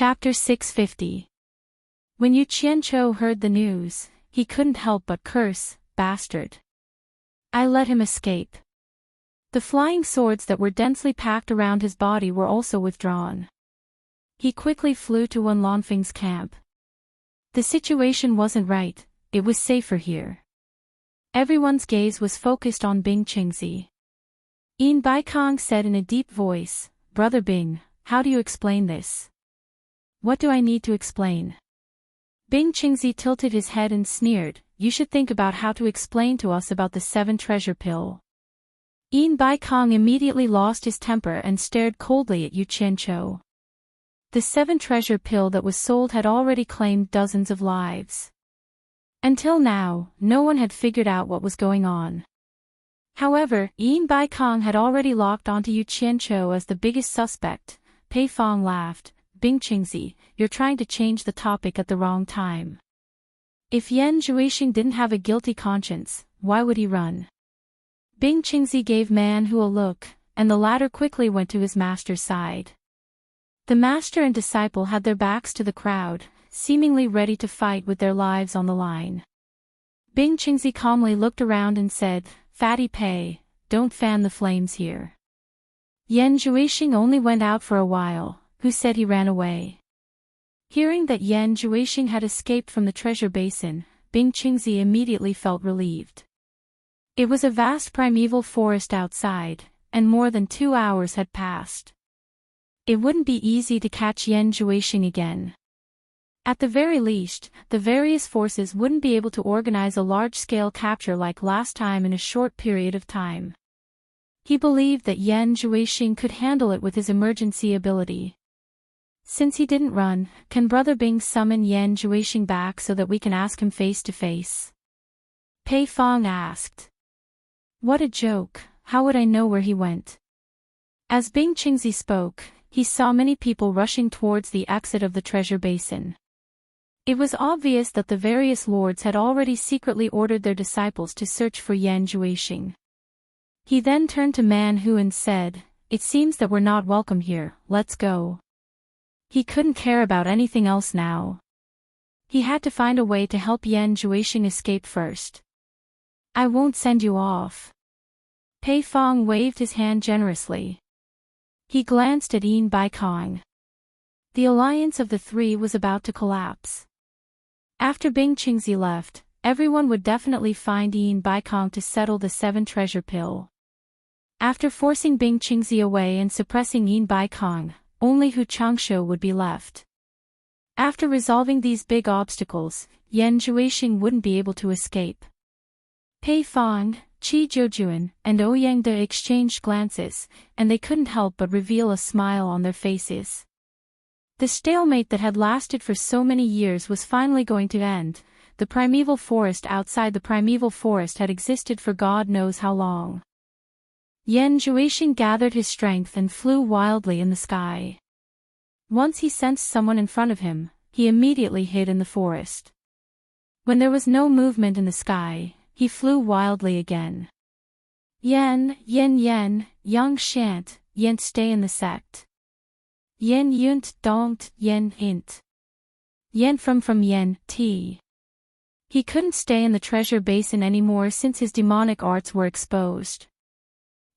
Chapter 650. When Yu Qianqiu heard the news, he couldn't help but curse, "Bastard! I let him escape." The flying swords that were densely packed around his body were also withdrawn. He quickly flew to Wen Lanfeng's camp. The situation wasn't right, it was safer here. Everyone's gaze was focused on Bing Qingzi. Yin Baikong said in a deep voice, "Brother Bing, how do you explain this?" "What do I need to explain?" Bing Qingzi tilted his head and sneered, "You should think about how to explain to us about the 7 treasure pill." Yin Baikong immediately lost his temper and stared coldly at Yu Qianqiu. The 7 treasure pill that was sold had already claimed dozens of lives. Until now, no one had figured out what was going on. However, Yin Baikong had already locked onto Yu Qianqiu as the biggest suspect. Pei Fong laughed, "Bing Qingzi, you're trying to change the topic at the wrong time. If Yan Zhuixing didn't have a guilty conscience, why would he run?" Bing Qingzi gave Man Hu a look, and the latter quickly went to his master's side. The master and disciple had their backs to the crowd, seemingly ready to fight with their lives on the line. Bing Qingzi calmly looked around and said, "Fatty Pei, don't fan the flames here. Yan Zhuixing only went out for a while. Who said he ran away?" Hearing that Yan Zhuixing had escaped from the treasure basin, Bing Qingzi immediately felt relieved. It was a vast primeval forest outside, and more than 2 hours had passed. It wouldn't be easy to catch Yan Zhuixing again. At the very least, the various forces wouldn't be able to organize a large-scale capture like last time in a short period of time. He believed that Yan Zhuixing could handle it with his emergency ability. "Since he didn't run, can Brother Bing summon Yan Zhuixing back so that we can ask him face to face?" Pei Fong asked. "What a joke, how would I know where he went?" As Bing Qingzi spoke, he saw many people rushing towards the exit of the treasure basin. It was obvious that the various lords had already secretly ordered their disciples to search for Yan Zhuixing. He then turned to Man Hu and said, "It seems that we're not welcome here, let's go." He couldn't care about anything else now. He had to find a way to help Yan Zhuixing escape first. "I won't send you off." Pei Fong waved his hand generously. He glanced at Yin Baikong. The alliance of the 3 was about to collapse. After Bing Qingzi left, everyone would definitely find Yin Baikong to settle the 7 treasure pill. After forcing Bing Qingzi away and suppressing Yin Baikong, only Hu Changshu would be left. After resolving these big obstacles, Yan Zhuixing wouldn't be able to escape. Pei Fong, Qi Zhoujuan, and Ouyang De exchanged glances, and they couldn't help but reveal a smile on their faces. The stalemate that had lasted for so many years was finally going to end. The primeval forest outside the primeval forest had existed for God knows how long. Yan Zhuixing gathered his strength and flew wildly in the sky. Once he sensed someone in front of him, he immediately hid in the forest. When there was no movement in the sky, he flew wildly again. "Yen, Yang Shant, Yen stay in the sect. Yen yunt don't, Yen int. Yen from Yen, t." He couldn't stay in the treasure basin anymore since his demonic arts were exposed.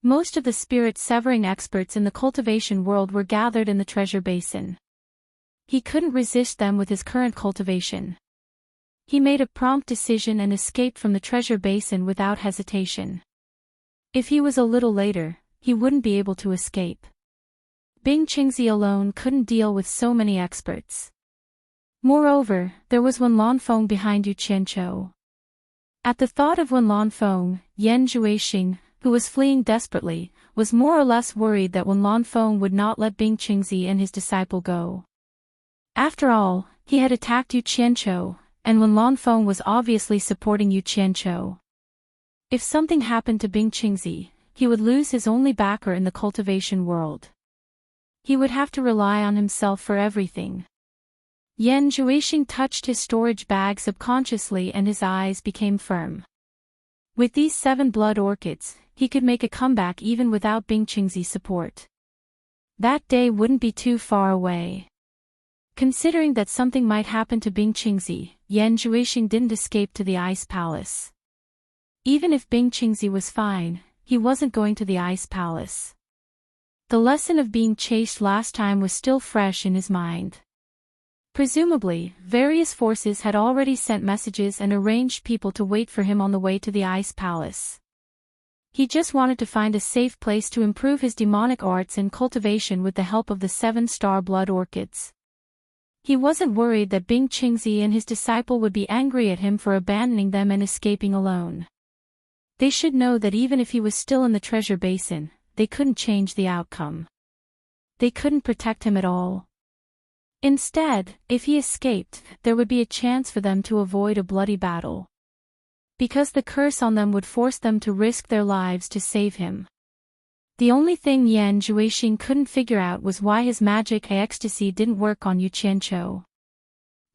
Most of the spirit-severing experts in the cultivation world were gathered in the treasure basin. He couldn't resist them with his current cultivation. He made a prompt decision and escaped from the treasure basin without hesitation. If he was a little later, he wouldn't be able to escape. Bing Qingzi alone couldn't deal with so many experts. Moreover, there was Wen Lanfeng behind Yu Qianqiu. At the thought of Wen Lanfeng, Yan Zhuixing, who was fleeing desperately, was more or less worried that Wen Lanfeng would not let Bing Qingzi and his disciple go. After all, he had attacked Yu Qianqiu, and Wen Lanfeng was obviously supporting Yu Qianqiu. If something happened to Bing Qingzi, he would lose his only backer in the cultivation world. He would have to rely on himself for everything. Yan Zhuixing touched his storage bag subconsciously and his eyes became firm. With these 7 blood orchids, he could make a comeback even without Bing Qingzi's support. That day wouldn't be too far away. Considering that something might happen to Bing Qingzi, Yan Zhuixing didn't escape to the ice palace. Even if Bing Qingzi was fine, he wasn't going to the ice palace. The lesson of being chased last time was still fresh in his mind. Presumably, various forces had already sent messages and arranged people to wait for him on the way to the ice palace. He just wanted to find a safe place to improve his demonic arts and cultivation with the help of the 7-star blood orchids. He wasn't worried that Bing Qingzi and his disciple would be angry at him for abandoning them and escaping alone. They should know that even if he was still in the treasure basin, they couldn't change the outcome. They couldn't protect him at all. Instead, if he escaped, there would be a chance for them to avoid a bloody battle. Because the curse on them would force them to risk their lives to save him. The only thing Yan Zhuixing couldn't figure out was why his magic ecstasy didn't work on Yu Qianqiu.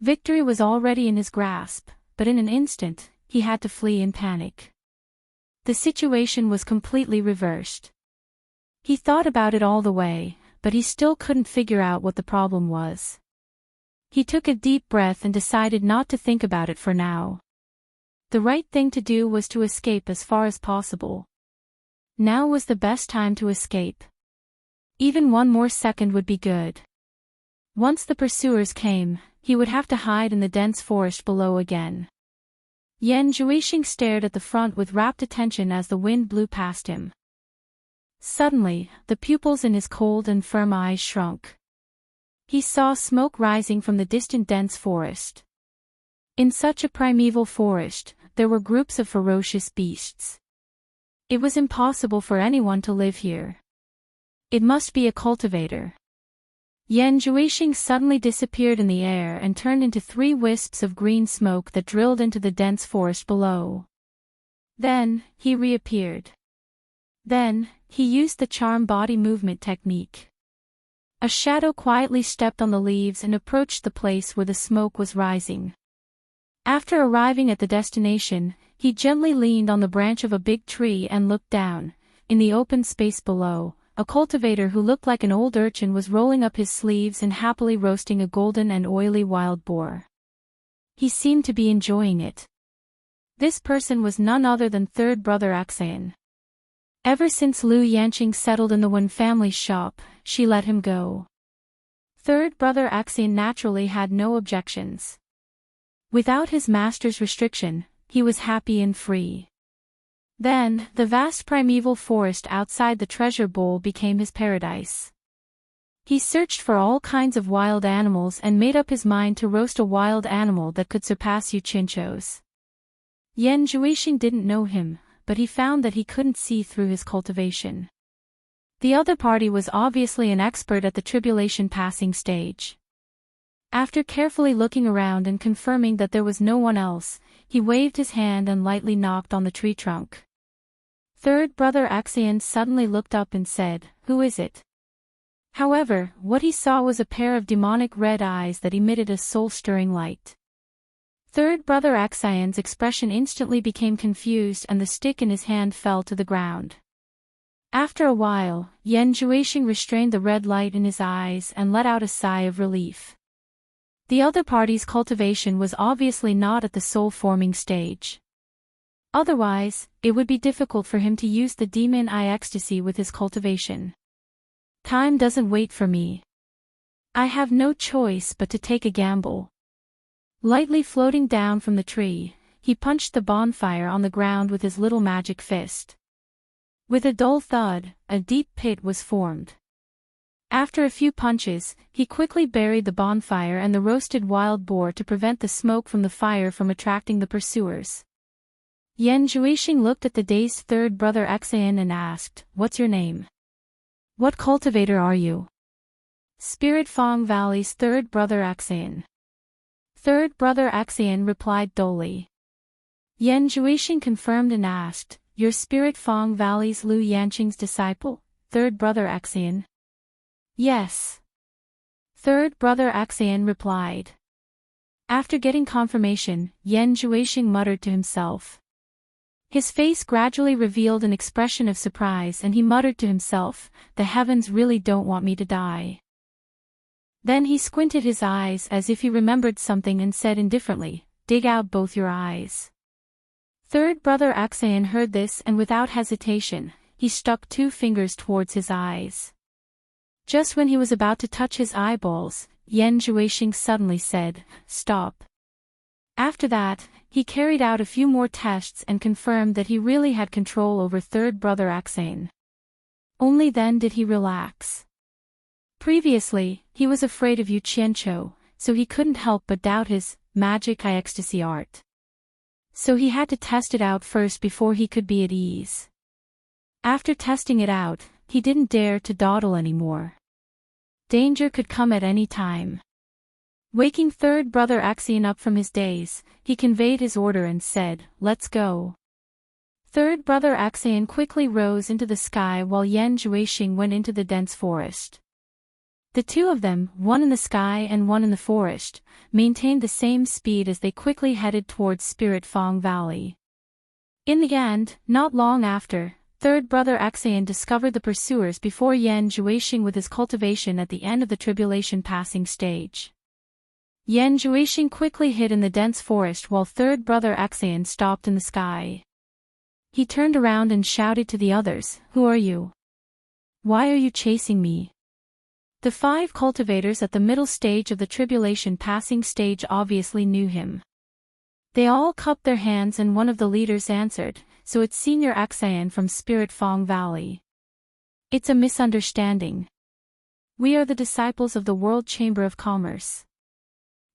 Victory was already in his grasp, but in an instant, he had to flee in panic. The situation was completely reversed. He thought about it all the way, but he still couldn't figure out what the problem was. He took a deep breath and decided not to think about it for now. The right thing to do was to escape as far as possible. Now was the best time to escape. Even one more second would be good. Once the pursuers came, he would have to hide in the dense forest below again. Yan Zhuixing stared at the front with rapt attention as the wind blew past him. Suddenly, the pupils in his cold and firm eyes shrunk. He saw smoke rising from the distant dense forest. In such a primeval forest, there were groups of ferocious beasts. It was impossible for anyone to live here. It must be a cultivator. Yan Zhuixing suddenly disappeared in the air and turned into 3 wisps of green smoke that drilled into the dense forest below. Then, he reappeared. Then, he used the charm body movement technique. A shadow quietly stepped on the leaves and approached the place where the smoke was rising. After arriving at the destination, he gently leaned on the branch of a big tree and looked down. In the open space below, a cultivator who looked like an old urchin was rolling up his sleeves and happily roasting a golden and oily wild boar. He seemed to be enjoying it. This person was none other than third brother Axian. Ever since Lu Yanqing settled in the Wen family's shop, she let him go. Third brother Axian naturally had no objections. Without his master's restriction, he was happy and free. Then, the vast primeval forest outside the treasure bowl became his paradise. He searched for all kinds of wild animals and made up his mind to roast a wild animal that could surpass Yu Qianqiu's. Yan Zhuixing didn't know him, but he found that he couldn't see through his cultivation. The other party was obviously an expert at the tribulation passing stage. After carefully looking around and confirming that there was no one else, he waved his hand and lightly knocked on the tree trunk. Third brother Axian suddenly looked up and said, "Who is it?" However, what he saw was a pair of demonic red eyes that emitted a soul-stirring light. Third brother Axian's expression instantly became confused and the stick in his hand fell to the ground. After a while, Yan Zhuixing restrained the red light in his eyes and let out a sigh of relief. The other party's cultivation was obviously not at the soul-forming stage. Otherwise, it would be difficult for him to use the demon eye ecstasy with his cultivation. Time doesn't wait for me. I have no choice but to take a gamble. Lightly floating down from the tree, he punched the bonfire on the ground with his little magic fist. With a dull thud, a deep pit was formed. After a few punches, he quickly buried the bonfire and the roasted wild boar to prevent the smoke from the fire from attracting the pursuers. Yan Zhuixing looked at the dazed third brother Axian and asked, "What's your name? What cultivator are you?" "Spirit Fang Valley's third brother Axian." Third brother Axian replied dully. Yan Zhuixing confirmed and asked, "You're Spirit Fang Valley's Lu Yanqing's disciple, third brother Axian?" "Yes." Third brother Axian replied. After getting confirmation, Yan Zhuixing muttered to himself. His face gradually revealed an expression of surprise and he muttered to himself, "The heavens really don't want me to die." Then he squinted his eyes as if he remembered something and said indifferently, "Dig out both your eyes." Third brother Aksayan heard this and without hesitation, he stuck 2 fingers towards his eyes. Just when he was about to touch his eyeballs, Yan Zhuixing suddenly said, "Stop." After that, he carried out a few more tests and confirmed that he really had control over third brother Aksayan. Only then did he relax. Previously, he was afraid of Yu Qianqiu, so he couldn't help but doubt his magic ecstasy art. So he had to test it out first before he could be at ease. After testing it out, he didn't dare to dawdle anymore. Danger could come at any time. Waking third brother Aksayan up from his daze, he conveyed his order and said, "Let's go." Third brother Aksayan quickly rose into the sky while Yan Zhuixing went into the dense forest. The 2 of them, one in the sky and one in the forest, maintained the same speed as they quickly headed towards Spirit Fang Valley. In the end, not long after, third brother Aksayan discovered the pursuers before Yan Zhuixing with his cultivation at the end of the tribulation passing stage. Yan Zhuixing quickly hid in the dense forest while third brother Aksayan stopped in the sky. He turned around and shouted to the others, "Who are you? Why are you chasing me?" The 5 cultivators at the middle stage of the tribulation passing stage obviously knew him. They all cupped their hands and one of the leaders answered, "So it's Senior Aksayan from Spirit Fang Valley." "It's a misunderstanding. We are the disciples of the World Chamber of Commerce.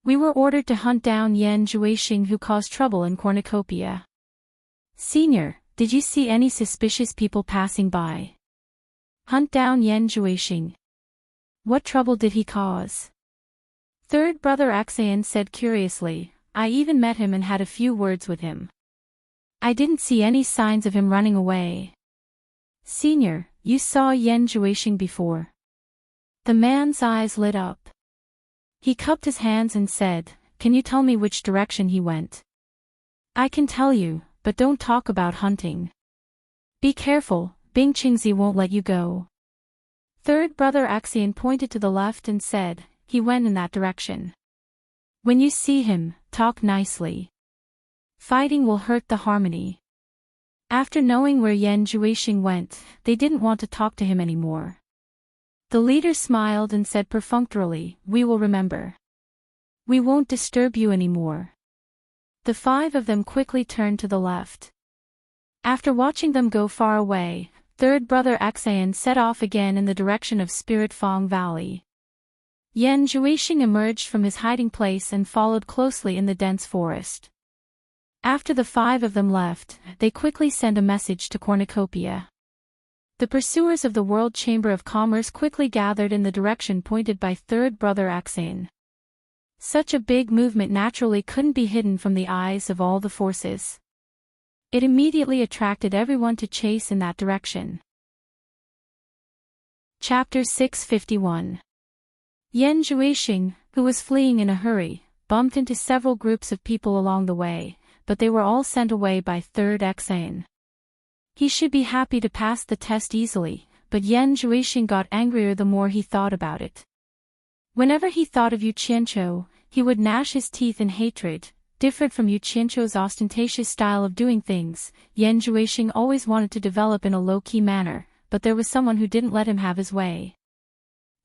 We were ordered to hunt down Yan Zhuixing who caused trouble in Cornucopia." "Senior, did you see any suspicious people passing by?" "Hunt down Yan Zhuixing. What trouble did he cause?" Third brother Aksayan said curiously, "I even met him and had a few words with him. I didn't see any signs of him running away." "Senior, you saw Yan Zhuixing before?" The man's eyes lit up. He cupped his hands and said, "Can you tell me which direction he went?" "I can tell you, but don't talk about hunting. Be careful, Bing Qingzi won't let you go." Third brother Aksayan pointed to the left and said, "He went in that direction. When you see him, talk nicely. Fighting will hurt the harmony." After knowing where Yan Zhuixing went, they didn't want to talk to him anymore. The leader smiled and said perfunctorily, "We will remember. We won't disturb you anymore." The 5 of them quickly turned to the left. After watching them go far away, third brother Aksayan set off again in the direction of Spirit Fang Valley. Yan Zhuixing emerged from his hiding place and followed closely in the dense forest. After the 5 of them left, they quickly sent a message to Cornucopia. The pursuers of the World Chamber of Commerce quickly gathered in the direction pointed by third brother Aksayan. Such a big movement naturally couldn't be hidden from the eyes of all the forces. It immediately attracted everyone to chase in that direction. Chapter 651. Yan Zhuixing, who was fleeing in a hurry, bumped into several groups of people along the way, but they were all sent away by third Aksayan. He should be happy to pass the test easily, but Yan Zhuixing got angrier the more he thought about it. Whenever he thought of Yu Qianqiu, he would gnash his teeth in hatred. Different from Yu Qianqiu's ostentatious style of doing things, Yan Zhuixing always wanted to develop in a low-key manner, but there was someone who didn't let him have his way.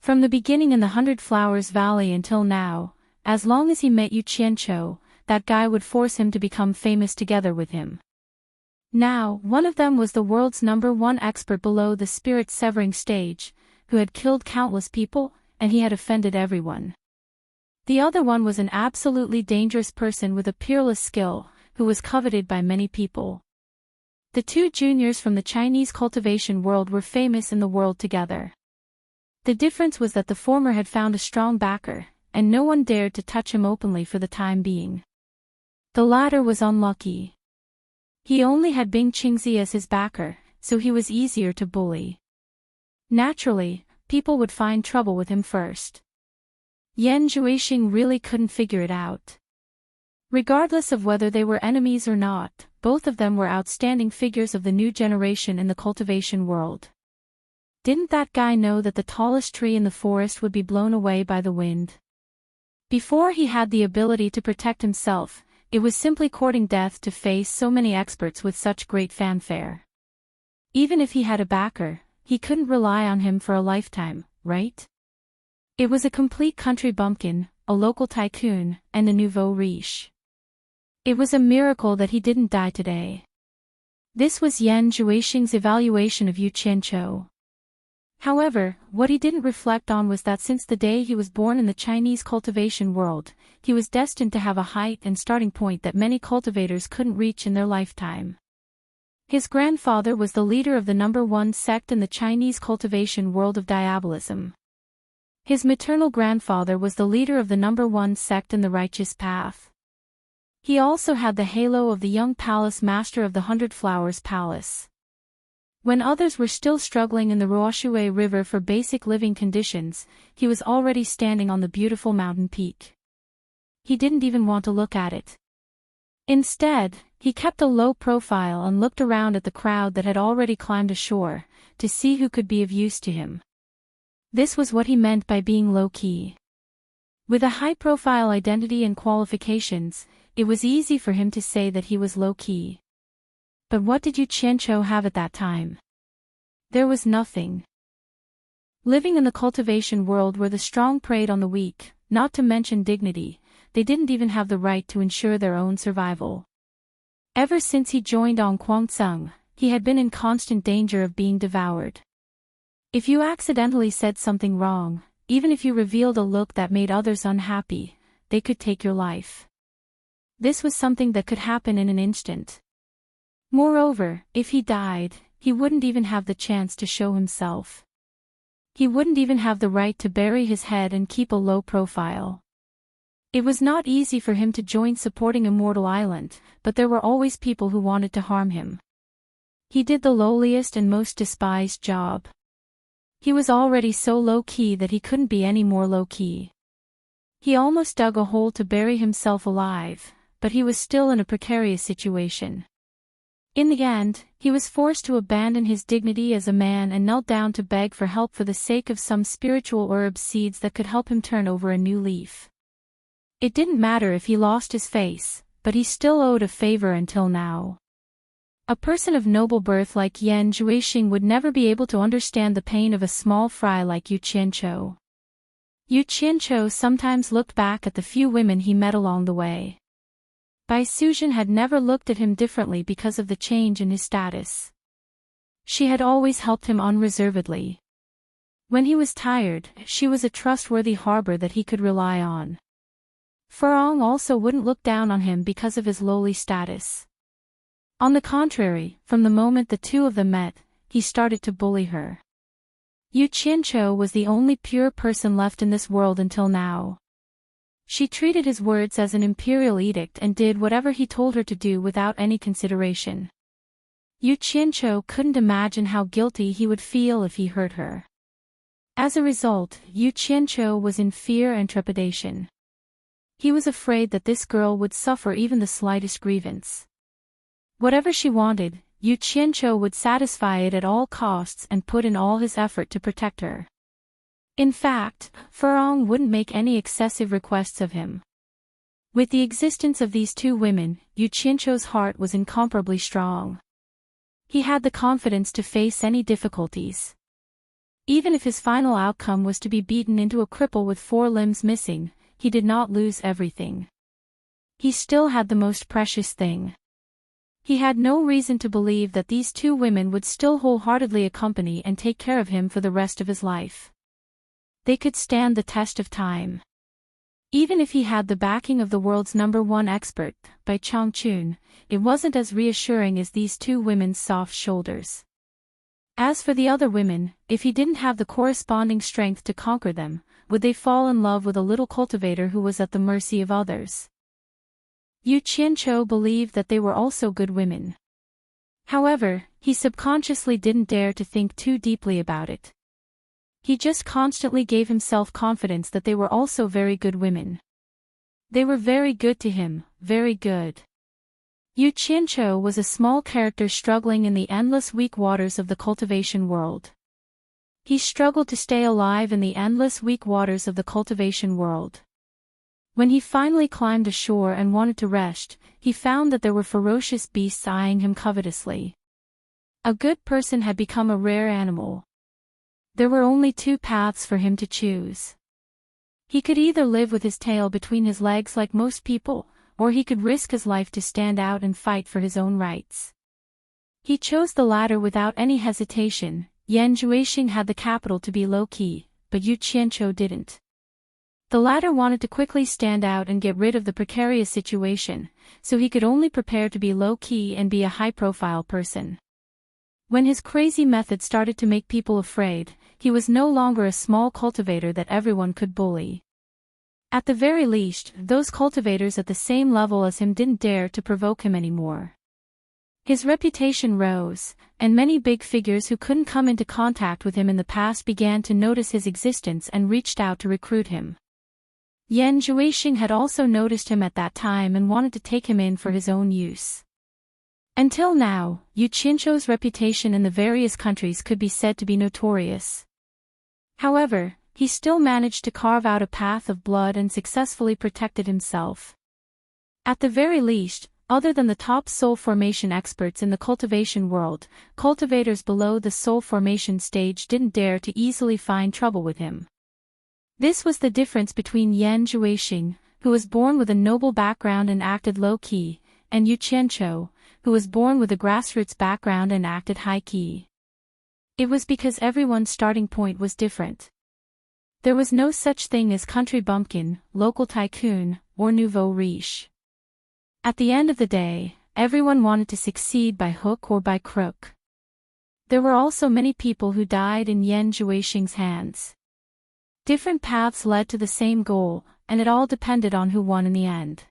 From the beginning in the 100 Flowers Valley until now, as long as he met Yu Qianqiu, that guy would force him to become famous together with him. Now, one of them was the world's #1 expert below the spirit-severing stage, who had killed countless people, and he had offended everyone. The other one was an absolutely dangerous person with a peerless skill, who was coveted by many people. The 2 juniors from the Chinese cultivation world were famous in the world together. The difference was that the former had found a strong backer, and no one dared to touch him openly for the time being. The latter was unlucky. He only had Bing Qingzi as his backer, so he was easier to bully. Naturally, people would find trouble with him first. Yan Zhuixing really couldn't figure it out. Regardless of whether they were enemies or not, both of them were outstanding figures of the new generation in the cultivation world. Didn't that guy know that the tallest tree in the forest would be blown away by the wind? Before he had the ability to protect himself, it was simply courting death to face so many experts with such great fanfare. Even if he had a backer, he couldn't rely on him for a lifetime, right? It was a complete country bumpkin, a local tycoon, and a nouveau riche. It was a miracle that he didn't die today. This was Yan Zhuixing's evaluation of Yu Qianqiu. However, what he didn't reflect on was that since the day he was born in the Chinese cultivation world, he was destined to have a height and starting point that many cultivators couldn't reach in their lifetime. His grandfather was the leader of the #1 sect in the Chinese cultivation world of diabolism. His maternal grandfather was the leader of the #1 sect in the righteous path. He also had the halo of the young palace master of the 100 Flowers Palace. When others were still struggling in the Ruoshui River for basic living conditions, he was already standing on the beautiful mountain peak. He didn't even want to look at it. Instead, he kept a low profile and looked around at the crowd that had already climbed ashore, to see who could be of use to him. This was what he meant by being low-key. With a high-profile identity and qualifications, it was easy for him to say that he was low-key. But what did Yu Qianqiu have at that time? There was nothing. Living in the cultivation world where the strong preyed on the weak, not to mention dignity, they didn't even have the right to ensure their own survival. Ever since he joined on Guangzheng, he had been in constant danger of being devoured. If you accidentally said something wrong, even if you revealed a look that made others unhappy, they could take your life. This was something that could happen in an instant. Moreover, if he died, he wouldn't even have the chance to show himself. He wouldn't even have the right to bury his head and keep a low profile. It was not easy for him to join supporting Immortal Island, but there were always people who wanted to harm him. He did the lowliest and most despised job. He was already so low-key that he couldn't be any more low-key. He almost dug a hole to bury himself alive, but he was still in a precarious situation. In the end, he was forced to abandon his dignity as a man and knelt down to beg for help for the sake of some spiritual herb seeds that could help him turn over a new leaf. It didn't matter if he lost his face, but he still owed a favor until now. A person of noble birth like Yan Zhuixing would never be able to understand the pain of a small fry like Yu Qianqiu. Yu Qianqiu sometimes looked back at the few women he met along the way. Bai Suzhen had never looked at him differently because of the change in his status. She had always helped him unreservedly. When he was tired, she was a trustworthy harbor that he could rely on. Furong also wouldn't look down on him because of his lowly status. On the contrary, from the moment the two of them met, he started to bully her. Yu Qianqiu was the only pure person left in this world until now. She treated his words as an imperial edict and did whatever he told her to do without any consideration. Yu Qianqiu couldn't imagine how guilty he would feel if he hurt her. As a result, Yu Qianqiu was in fear and trepidation. He was afraid that this girl would suffer even the slightest grievance. Whatever she wanted, Yu Qianqiu would satisfy it at all costs and put in all his effort to protect her. In fact, Furong wouldn't make any excessive requests of him. With the existence of these two women, Yu Qianqiu's heart was incomparably strong. He had the confidence to face any difficulties. Even if his final outcome was to be beaten into a cripple with 4 limbs missing, he did not lose everything. He still had the most precious thing. He had no reason to believe that these two women would still wholeheartedly accompany and take care of him for the rest of his life. They could stand the test of time. Even if he had the backing of the world's #1 expert, Bai Changchun, it wasn't as reassuring as these two women's soft shoulders. As for the other women, if he didn't have the corresponding strength to conquer them, would they fall in love with a little cultivator who was at the mercy of others? Yu Qianqiu believed that they were also good women. However, he subconsciously didn't dare to think too deeply about it. He just constantly gave himself confidence that they were also very good women. They were very good to him, very good. Yu Qianqiu was a small character struggling in the endless weak waters of the cultivation world. He struggled to stay alive in the endless weak waters of the cultivation world. When he finally climbed ashore and wanted to rest, he found that there were ferocious beasts eyeing him covetously. A good person had become a rare animal. There were only two paths for him to choose. He could either live with his tail between his legs like most people, or he could risk his life to stand out and fight for his own rights. He chose the latter without any hesitation. Yan Juixing had the capital to be low-key, but Yu Qianzhou didn't. The latter wanted to quickly stand out and get rid of the precarious situation, so he could only prepare to be low-key and be a high-profile person. When his crazy method started to make people afraid, he was no longer a small cultivator that everyone could bully. At the very least, those cultivators at the same level as him didn't dare to provoke him anymore. His reputation rose, and many big figures who couldn't come into contact with him in the past began to notice his existence and reached out to recruit him. Yan Juixing had also noticed him at that time and wanted to take him in for his own use. Until now, Yu Qianzhou's reputation in the various countries could be said to be notorious. However, he still managed to carve out a path of blood and successfully protected himself. At the very least, other than the top soul formation experts in the cultivation world, cultivators below the soul formation stage didn't dare to easily find trouble with him. This was the difference between Yan Juixing, who was born with a noble background and acted low-key, and Yu Qianzhou, who was born with a grassroots background and acted high-key. It was because everyone's starting point was different. There was no such thing as country bumpkin, local tycoon, or nouveau riche. At the end of the day, everyone wanted to succeed by hook or by crook. There were also many people who died in Yan Juixing's hands. Different paths led to the same goal, and it all depended on who won in the end.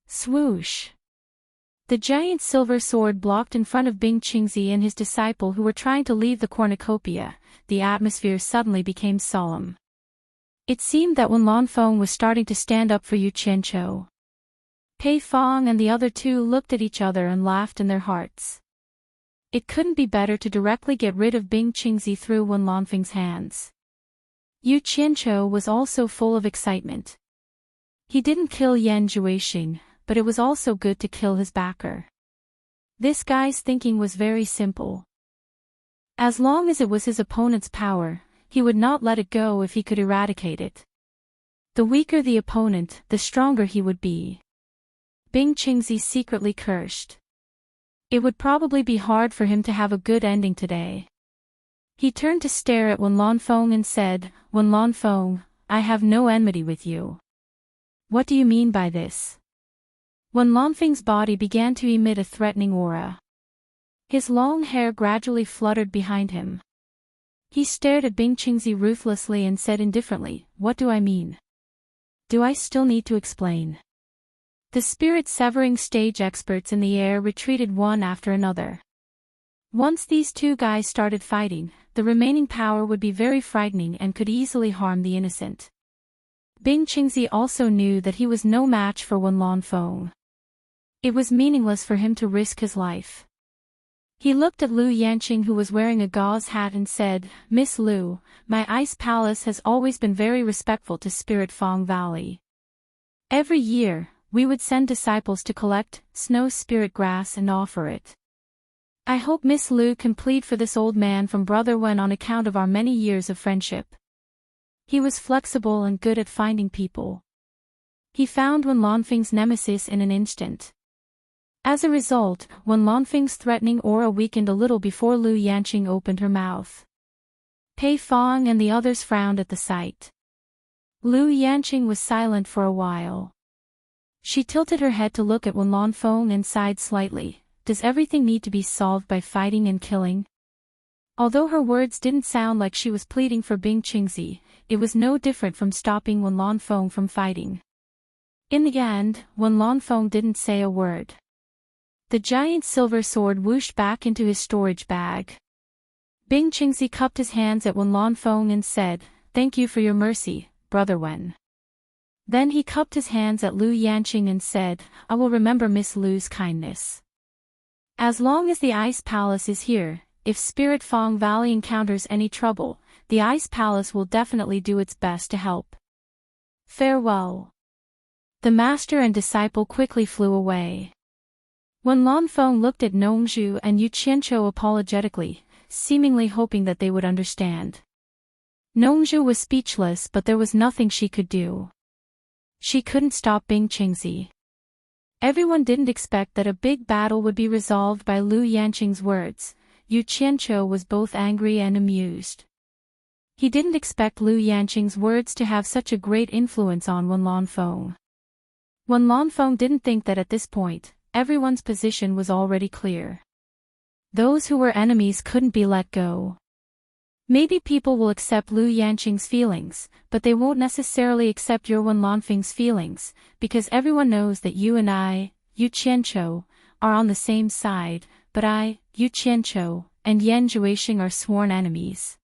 Swoosh! The giant silver sword blocked in front of Bing Qingzi and his disciple who were trying to leave the cornucopia. The atmosphere suddenly became solemn. It seemed that Wen Lanfeng was starting to stand up for Yu Qianzhou. Pei Fong and the other two looked at each other and laughed in their hearts. It couldn't be better to directly get rid of Bing Qingzi through Wen Lanfeng's hands. Yu Qianzhou was also full of excitement. He didn't kill Yan Juixing, but it was also good to kill his backer. This guy's thinking was very simple. As long as it was his opponent's power, he would not let it go if he could eradicate it. The weaker the opponent, the stronger he would be. Bing Qingzi secretly cursed. It would probably be hard for him to have a good ending today. He turned to stare at Wen Lanfeng and said, "Wen Lanfeng, I have no enmity with you." "What do you mean by this?" Wen Lanfeng's body began to emit a threatening aura. His long hair gradually fluttered behind him. He stared at Bing Qingzi ruthlessly and said indifferently, "What do I mean? Do I still need to explain?" The spirit-severing stage experts in the air retreated one after another. Once these two guys started fighting, the remaining power would be very frightening and could easily harm the innocent. Bing Qingzi also knew that he was no match for Wen Lanfeng. It was meaningless for him to risk his life. He looked at Lu Yanqing, who was wearing a gauze hat, and said, "Miss Lu, my ice palace has always been very respectful to Spirit Fong Valley. Every year, we would send disciples to collect snow spirit grass and offer it. I hope Miss Lu can plead for this old man from Brother Wen on account of our many years of friendship." He was flexible and good at finding people. He found Wen Lanfeng's nemesis in an instant. As a result, Wen Lanfeng's threatening aura weakened a little before Lu Yanqing opened her mouth. Pei Fong and the others frowned at the sight. Lu Yanqing was silent for a while. She tilted her head to look at Wen Lanfeng and sighed slightly. Does everything need to be solved by fighting and killing? Although her words didn't sound like she was pleading for Bing Qingzi, it was no different from stopping Wen Lanfeng from fighting. In the end, Wen Lanfeng didn't say a word. The giant silver sword whooshed back into his storage bag. Bing Qingzi cupped his hands at Wen Lanfeng and said, "Thank you for your mercy, Brother Wen." Then he cupped his hands at Lu Yanqing and said, "I will remember Miss Lu's kindness. As long as the Ice Palace is here, if Spirit Fong Valley encounters any trouble, the Ice Palace will definitely do its best to help. Farewell. The master and disciple quickly flew away. When Lan Feng looked at Nongzhu and Yu Qianqiu apologetically, seemingly hoping that they would understand. Nongzhu was speechless, but there was nothing she could do. She couldn't stop Bing Qingzi. Everyone didn't expect that a big battle would be resolved by Lu Yanqing's words. Yu Qianqiu was both angry and amused. He didn't expect Lu Yanqing's words to have such a great influence on Wen Lanfeng. Wen Lanfeng didn't think that at this point, everyone's position was already clear. Those who were enemies couldn't be let go. Maybe people will accept Lu Yanqing's feelings, but they won't necessarily accept your Wen Lanfeng's feelings, because everyone knows that you and I, Yu Qianqiu, are on the same side, but I, Yu Qianqiu, and Yan Zhuixing are sworn enemies.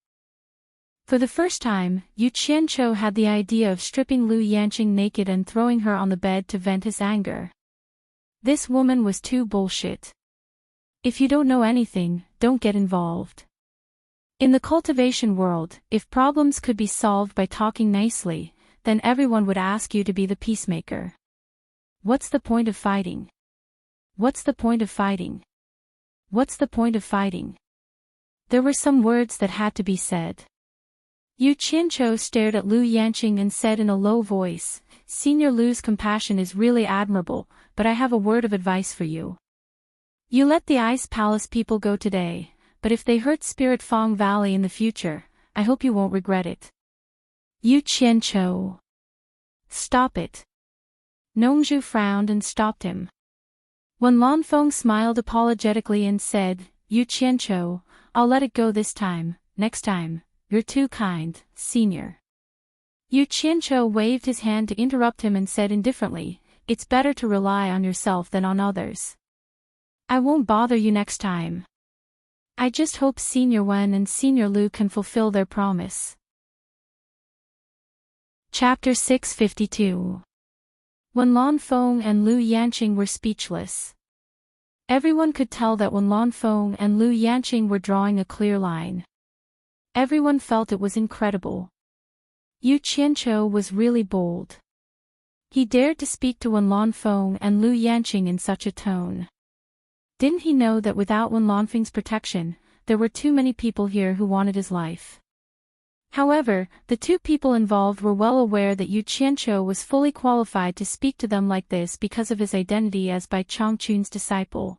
For the first time, Yu Qianqiu had the idea of stripping Lu Yanqing naked and throwing her on the bed to vent his anger. This woman was too bullshit. If you don't know anything, don't get involved. In the cultivation world, if problems could be solved by talking nicely, then everyone would ask you to be the peacemaker. What's the point of fighting? What's the point of fighting? What's the point of fighting? There were some words that had to be said. Yu Qianqiu stared at Lu Yanqing and said in a low voice, Senior Lu's compassion is really admirable, but I have a word of advice for you. You let the Ice Palace people go today, but if they hurt Spirit Fong Valley in the future, I hope you won't regret it. Yu Qianqiu. Stop it. Nongzhu frowned and stopped him. When Lanfeng smiled apologetically and said, Yu Qianqiu, I'll let it go this time, next time, you're too kind, senior. Yu Qianqiu waved his hand to interrupt him and said indifferently, it's better to rely on yourself than on others. I won't bother you next time. I just hope Senior Wen and Senior Lu can fulfill their promise. Chapter 652. When Lanfeng and Lu Yanqing were speechless. Everyone could tell that when Lanfeng and Lu Yanqing were drawing a clear line. Everyone felt it was incredible. Yu Qianqiu was really bold. He dared to speak to Wen Lanfeng and Lu Yanqing in such a tone. Didn't he know that without Wen Lanfeng's protection, there were too many people here who wanted his life? However, the two people involved were well aware that Yu Qianqiu was fully qualified to speak to them like this because of his identity as Bai Changchun's disciple.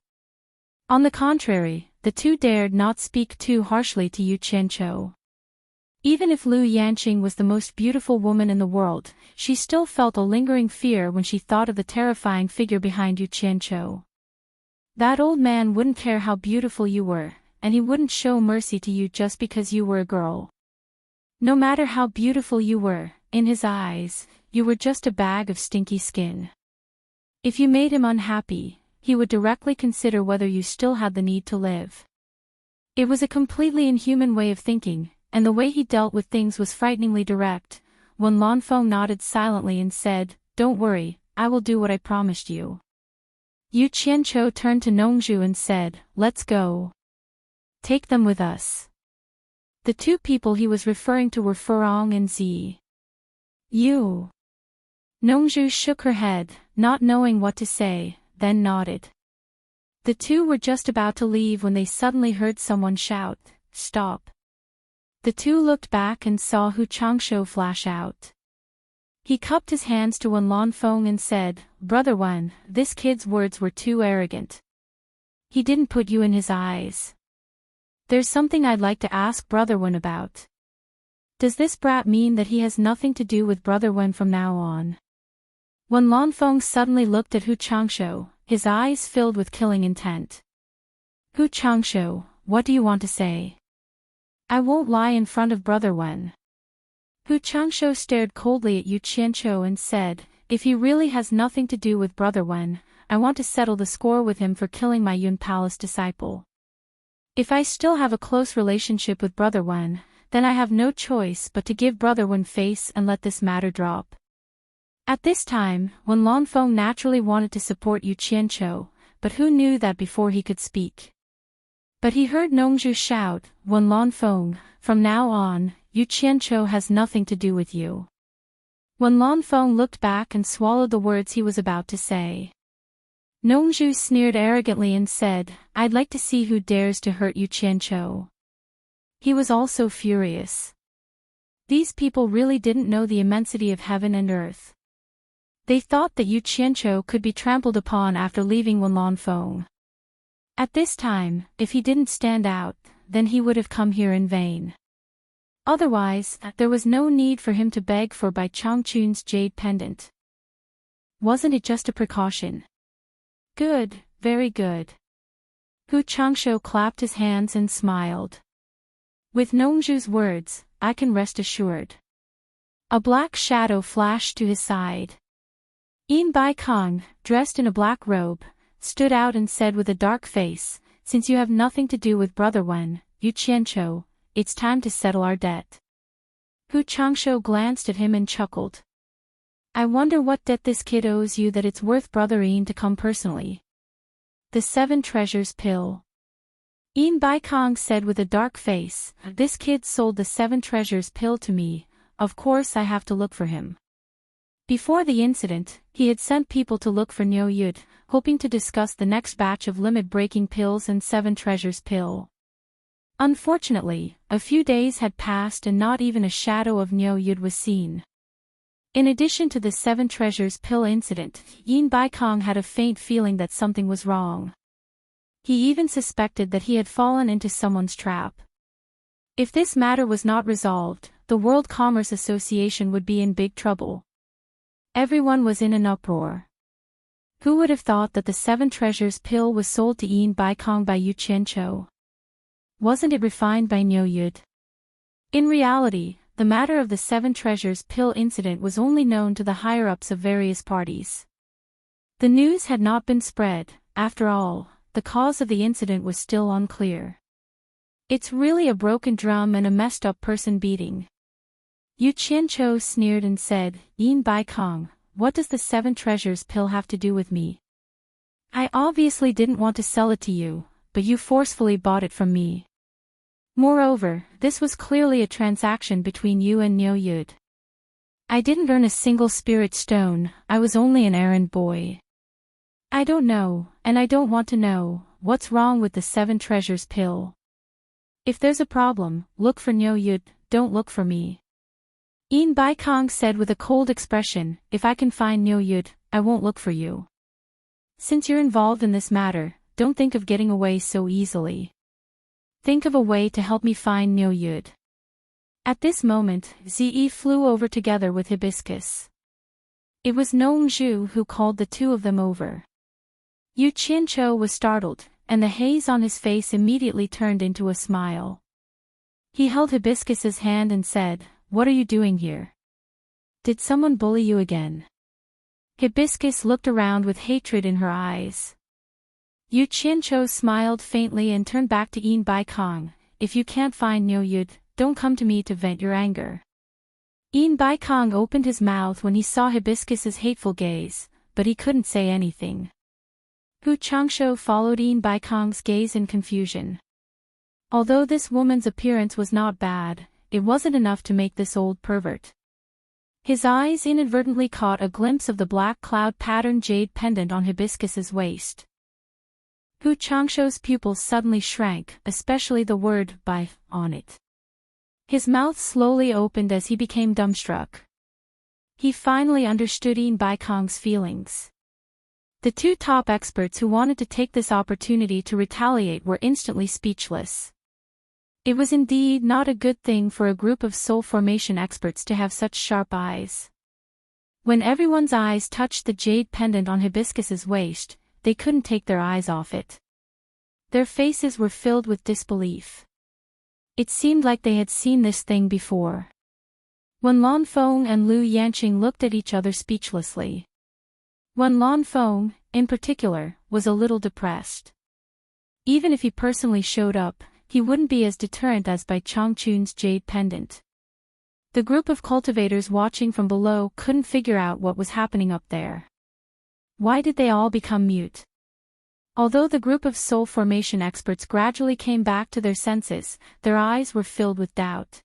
On the contrary, the two dared not speak too harshly to Yu Qianqiu. Even if Lu Yanqing was the most beautiful woman in the world, she still felt a lingering fear when she thought of the terrifying figure behind Yu Qianqiu. That old man wouldn't care how beautiful you were, and he wouldn't show mercy to you just because you were a girl. No matter how beautiful you were, in his eyes, you were just a bag of stinky skin. If you made him unhappy, he would directly consider whether you still had the need to live. It was a completely inhuman way of thinking, and the way he dealt with things was frighteningly direct. When Lanfeng nodded silently and said, Don't worry, I will do what I promised you. Yu Qianqiu turned to Nongzhu and said, Let's go. Take them with us. The two people he was referring to were Furong and Zi. You. Nongzhu shook her head, not knowing what to say, then nodded. The two were just about to leave when they suddenly heard someone shout, Stop. The two looked back and saw Hu Changshou flash out. He cupped his hands to Wen Lanfeng and said, Brother Wen, this kid's words were too arrogant. He didn't put you in his eyes. There's something I'd like to ask Brother Wen about. Does this brat mean that he has nothing to do with Brother Wen from now on? When Lanfeng suddenly looked at Hu Changshou, his eyes filled with killing intent. Hu Changshou, what do you want to say? I won't lie in front of Brother Wen. Hu Changshou stared coldly at Yu Qianqiu and said, If he really has nothing to do with Brother Wen, I want to settle the score with him for killing my Yun Palace disciple. If I still have a close relationship with Brother Wen, then I have no choice but to give Brother Wen face and let this matter drop. At this time, Wen Lanfeng naturally wanted to support Yu Qianqiu, but who knew that before he could speak? But he heard Nongzhu shout, "Wen Lanfeng, from now on, Yu Qianqiu has nothing to do with you." Wen Lanfeng looked back and swallowed the words he was about to say. Nongzhu sneered arrogantly and said, "I'd like to see who dares to hurt Yu Qianqiu." He was also furious. These people really didn't know the immensity of heaven and earth. They thought that Yu Qianqiu could be trampled upon after leaving Wen Lanfeng. At this time, if he didn't stand out, then he would have come here in vain. Otherwise, there was no need for him to beg for Bai Changchun's jade pendant. Wasn't it just a precaution? Good, very good. Hu Changshou clapped his hands and smiled. With Nongzhu's words, I can rest assured. A black shadow flashed to his side. Yin Bai Kong, dressed in a black robe, stood out and said with a dark face, "Since you have nothing to do with Brother Wen, Yu Qianqiu, it's time to settle our debt." Hu Changshou glanced at him and chuckled. "I wonder what debt this kid owes you that it's worth Brother Yin to come personally." "The 7 treasures pill." Yin Bai Kong said with a dark face, "This kid sold the 7 treasures pill to me, of course I have to look for him." Before the incident, he had sent people to look for Niu Yud, hoping to discuss the next batch of limit-breaking pills and 7 treasures pill. Unfortunately, a few days had passed and not even a shadow of Niu Yud was seen. In addition to the 7 treasures pill incident, Yin Bai Kong had a faint feeling that something was wrong. He even suspected that he had fallen into someone's trap. If this matter was not resolved, the World Commerce Association would be in big trouble. Everyone was in an uproar. Who would have thought that the 7 treasures pill was sold to Yin Bai Kong by Yu Qianqiu? Wasn't it refined by Niu Yud? In reality, the matter of the 7 treasures pill incident was only known to the higher-ups of various parties. The news had not been spread. After all, the cause of the incident was still unclear. "It's really a broken drum and a messed-up person beating." Yu Qianqiu sneered and said, "Yin Bai Kong, what does the 7 treasures pill have to do with me? I obviously didn't want to sell it to you, but you forcefully bought it from me. Moreover, this was clearly a transaction between you and Niu Yud. I didn't earn a single spirit stone, I was only an errand boy. I don't know, and I don't want to know, what's wrong with the 7 treasures pill. If there's a problem, look for Niu Yud, don't look for me." Yin Bai Kong said with a cold expression, "If I can find Niu Yud, I won't look for you. Since you're involved in this matter, don't think of getting away so easily. Think of a way to help me find Niu Yud." At this moment, Ziyi flew over together with Hibiscus. It was Nongzhu who called the two of them over. Yu Qianqiu was startled, and the haze on his face immediately turned into a smile. He held Hibiscus's hand and said, "What are you doing here? Did someone bully you again?" Hibiscus looked around with hatred in her eyes. Yu Qianqiu smiled faintly and turned back to Yin Bai Kong, "If you can't find Niu Yud, don't come to me to vent your anger." Yin Bai Kong opened his mouth when he saw Hibiscus's hateful gaze, but he couldn't say anything. Hu Changshou followed Yin Bai Kong's gaze in confusion. Although this woman's appearance was not bad, it wasn't enough to make this old pervert. His eyes inadvertently caught a glimpse of the black cloud-patterned jade pendant on Hibiscus's waist. Hu Changshou's pupils suddenly shrank, especially the word "bai" on it. His mouth slowly opened as he became dumbstruck. He finally understood Yin Bai Kong's feelings. The 2 top experts who wanted to take this opportunity to retaliate were instantly speechless. It was indeed not a good thing for a group of soul formation experts to have such sharp eyes. When everyone's eyes touched the jade pendant on Hibiscus's waist, they couldn't take their eyes off it. Their faces were filled with disbelief. It seemed like they had seen this thing before. Wen Lanfeng and Lu Yanqing looked at each other speechlessly. Wen Lanfeng, in particular, was a little depressed. Even if he personally showed up, he wouldn't be as deterrent as Bai Changchun's jade pendant. The group of cultivators watching from below couldn't figure out what was happening up there. Why did they all become mute? Although the group of soul formation experts gradually came back to their senses, their eyes were filled with doubt.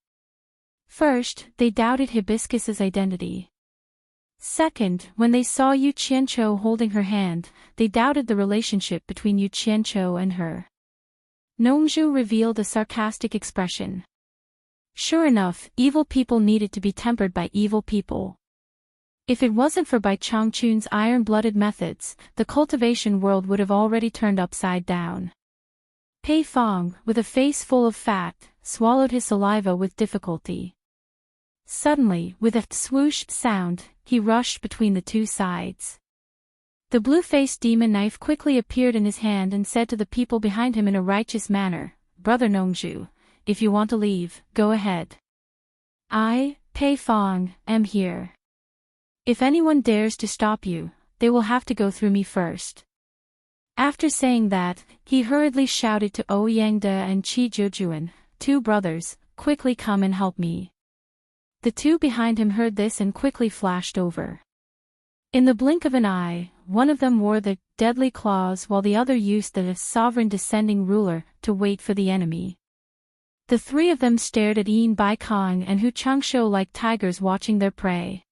First, they doubted Hibiscus's identity. Second, when they saw Yu Qianqiu holding her hand, they doubted the relationship between Yu Qianqiu and her. Nongzhu revealed a sarcastic expression. Sure enough, evil people needed to be tempered by evil people. If it wasn't for Bai Changchun's iron-blooded methods, the cultivation world would have already turned upside down. Pei Fong, with a face full of fat, swallowed his saliva with difficulty. Suddenly, with a swoosh sound, he rushed between the two sides. The blue-faced demon knife quickly appeared in his hand and said to the people behind him in a righteous manner, "Brother Nongzhu, if you want to leave, go ahead. I, Pei Fong, am here. If anyone dares to stop you, they will have to go through me first." After saying that, he hurriedly shouted to Ouyangde and Qi Zhujuan, "Two brothers, quickly come and help me." The two behind him heard this and quickly flashed over. In the blink of an eye, one of them wore the deadly claws while the other used the sovereign descending ruler to wait for the enemy. The three of them stared at Yin Bai Kong and Hu Changshou like tigers watching their prey.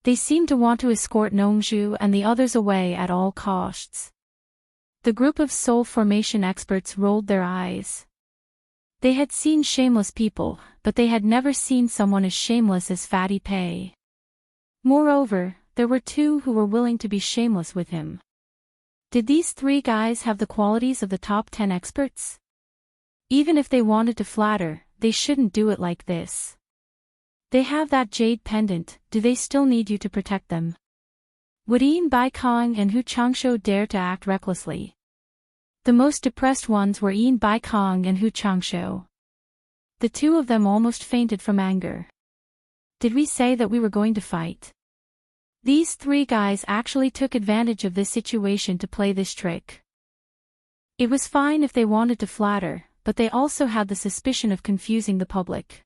They seemed to want to escort Nongzhu and the others away at all costs. The group of soul formation experts rolled their eyes. They had seen shameless people, but they had never seen someone as shameless as Fatty Pei. Moreover, there were two who were willing to be shameless with him. Did these three guys have the qualities of the top 10 experts? Even if they wanted to flatter, they shouldn't do it like this. They have that jade pendant, do they still need you to protect them? Would Yin Bai Kong and Hu Changshou dare to act recklessly? The most depressed ones were Yin Bai Kong and Hu Changshou. The two of them almost fainted from anger. Did we say that we were going to fight? These three guys actually took advantage of this situation to play this trick. It was fine if they wanted to flatter, but they also had the suspicion of confusing the public.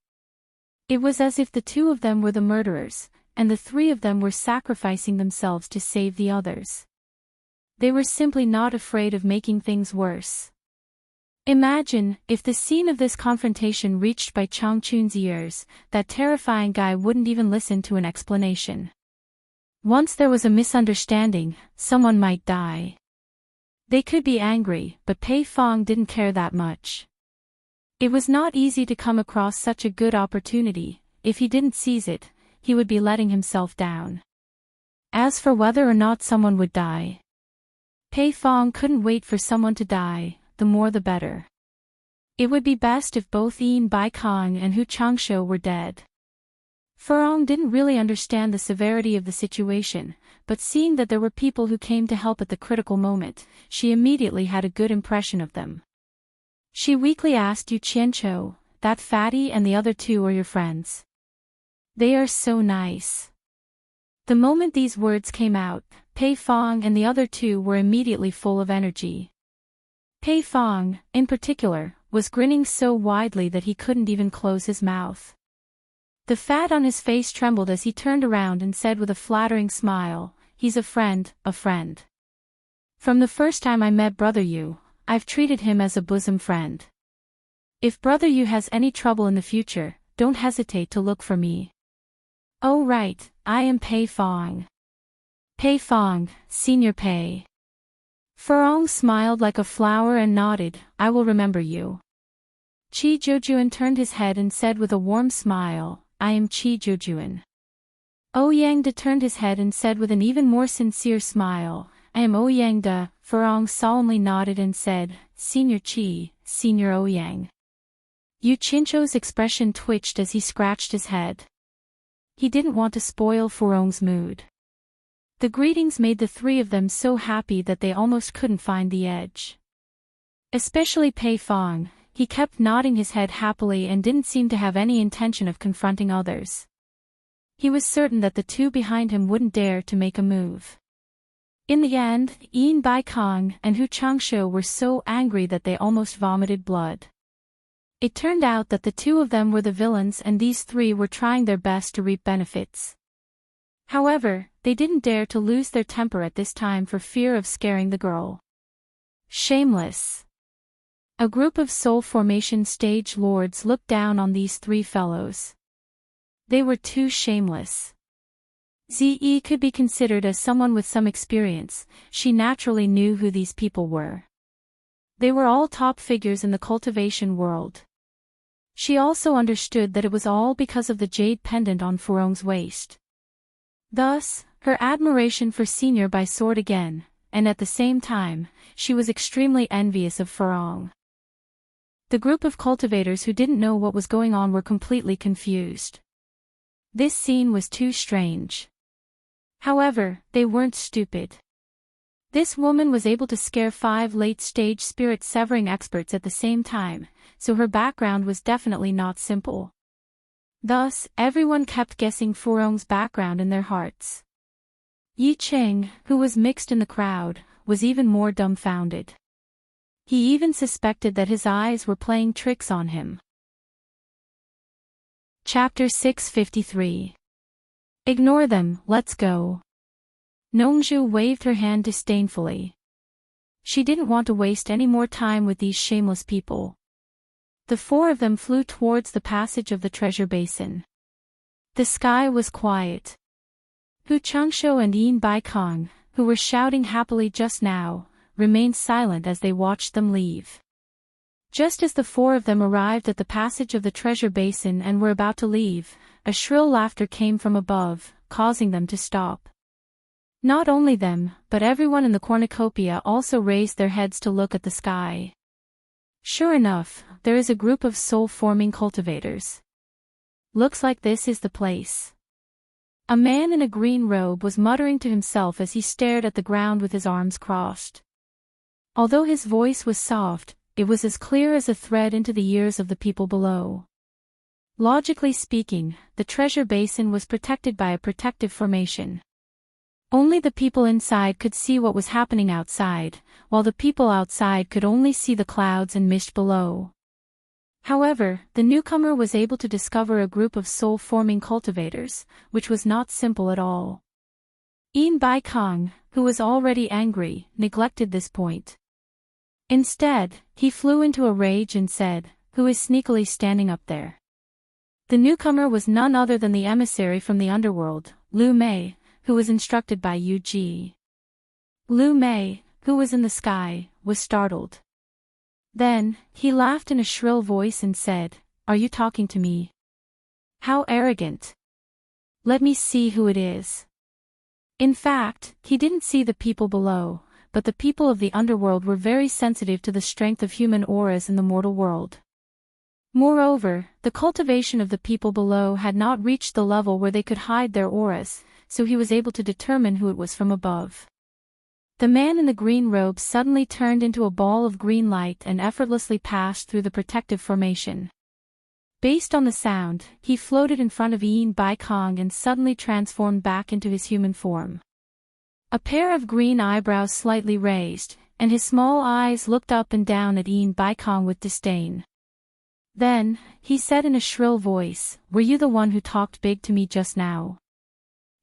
It was as if the two of them were the murderers, and the three of them were sacrificing themselves to save the others. They were simply not afraid of making things worse. Imagine, if the scene of this confrontation reached Bai Changchun's ears, that terrifying guy wouldn't even listen to an explanation. Once there was a misunderstanding, someone might die. They could be angry, but Pei Fong didn't care that much. It was not easy to come across such a good opportunity. If he didn't seize it, he would be letting himself down. As for whether or not someone would die, Pei Fong couldn't wait for someone to die, the more the better. It would be best if both Yin Bai Kong and Hu Changshou were dead. Furong didn't really understand the severity of the situation, but seeing that there were people who came to help at the critical moment, she immediately had a good impression of them. She weakly asked Yu Qianqiu, "That fatty and the other two are your friends?" "They are so nice." The moment these words came out, Pei Fong and the other two were immediately full of energy. Pei Fong, in particular, was grinning so widely that he couldn't even close his mouth. The fat on his face trembled as he turned around and said with a flattering smile, "He's a friend, a friend. From the first time I met Brother Yu, I've treated him as a bosom friend. If Brother Yu has any trouble in the future, don't hesitate to look for me." "Oh right, I am Pei Fong." "Pei Fong, Senior Pei." Furong smiled like a flower and nodded, "I will remember you." Qi Zhujuan turned his head and said with a warm smile, "I am Qi Zhujuan." Ouyangde turned his head and said with an even more sincere smile, "I am Ouyangde." Furong solemnly nodded and said, "Senior Qi, Senior Ouyang." Yu Qianqiu's expression twitched as he scratched his head. He didn't want to spoil Furong's mood. The greetings made the three of them so happy that they almost couldn't find the edge. Especially Pei Fong, he kept nodding his head happily and didn't seem to have any intention of confronting others. He was certain that the two behind him wouldn't dare to make a move. In the end, Yin Bai Kong and Hu Changshou were so angry that they almost vomited blood. It turned out that the two of them were the villains and these three were trying their best to reap benefits. However, they didn't dare to lose their temper at this time for fear of scaring the girl. Shameless. A group of soul formation stage lords looked down on these three fellows. They were too shameless. Ze could be considered as someone with some experience. She naturally knew who these people were. They were all top figures in the cultivation world. She also understood that it was all because of the jade pendant on Furong's waist. Thus, her admiration for Senior Bai soared again, and at the same time, she was extremely envious of Furong. The group of cultivators who didn't know what was going on were completely confused. This scene was too strange. However, they weren't stupid. This woman was able to scare 5 late-stage spirit-severing experts at the same time, so her background was definitely not simple. Thus, everyone kept guessing Furong's background in their hearts. Yi Cheng, who was mixed in the crowd, was even more dumbfounded. He even suspected that his eyes were playing tricks on him. Chapter 653. Ignore them, let's go. Nongzhu waved her hand disdainfully. She didn't want to waste any more time with these shameless people. The 4 of them flew towards the passage of the treasure basin. The sky was quiet. Hu Changsho and Yin Baikong, who were shouting happily just now, remained silent as they watched them leave. Just as the 4 of them arrived at the passage of the treasure basin and were about to leave, a shrill laughter came from above, causing them to stop. Not only them, but everyone in the cornucopia also raised their heads to look at the sky. Sure enough, there is a group of soul-forming cultivators. Looks like this is the place. A man in a green robe was muttering to himself as he stared at the ground with his arms crossed. Although his voice was soft, it was as clear as a thread into the ears of the people below. Logically speaking, the treasure basin was protected by a protective formation. Only the people inside could see what was happening outside, while the people outside could only see the clouds and mist below. However, the newcomer was able to discover a group of soul-forming cultivators, which was not simple at all. Yin Baikong, who was already angry, neglected this point. Instead, he flew into a rage and said, "Who is sneakily standing up there?" The newcomer was none other than the emissary from the underworld, Lu Mei, who was instructed by Yu Ji. Lu Mei, who was in the sky, was startled. Then, he laughed in a shrill voice and said, "Are you talking to me? How arrogant! Let me see who it is." In fact, he didn't see the people below, but the people of the underworld were very sensitive to the strength of human auras in the mortal world. Moreover, the cultivation of the people below had not reached the level where they could hide their auras, so he was able to determine who it was from above. The man in the green robe suddenly turned into a ball of green light and effortlessly passed through the protective formation. Based on the sound, he floated in front of Yin Baikong and suddenly transformed back into his human form. A pair of green eyebrows slightly raised, and his small eyes looked up and down at Yin Baikong with disdain. Then, he said in a shrill voice, "Were you the one who talked big to me just now?"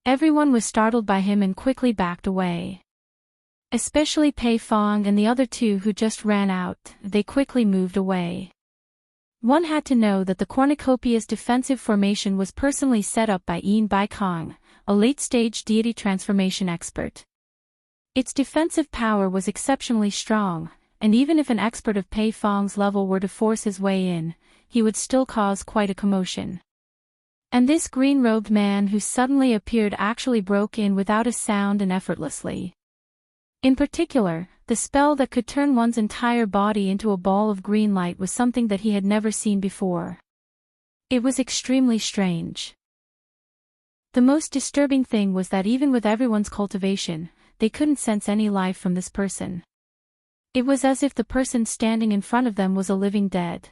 Everyone was startled by him and quickly backed away. Especially Pei Fong and the other 2 who just ran out, they quickly moved away. One had to know that the cornucopia's defensive formation was personally set up by Yin Baikong, a late-stage deity transformation expert. Its defensive power was exceptionally strong, and even if an expert of Pei Fong's level were to force his way in, he would still cause quite a commotion. And this green-robed man who suddenly appeared actually broke in without a sound and effortlessly. In particular, the spell that could turn one's entire body into a ball of green light was something that he had never seen before. It was extremely strange. The most disturbing thing was that even with everyone's cultivation, they couldn't sense any life from this person. It was as if the person standing in front of them was a living dead.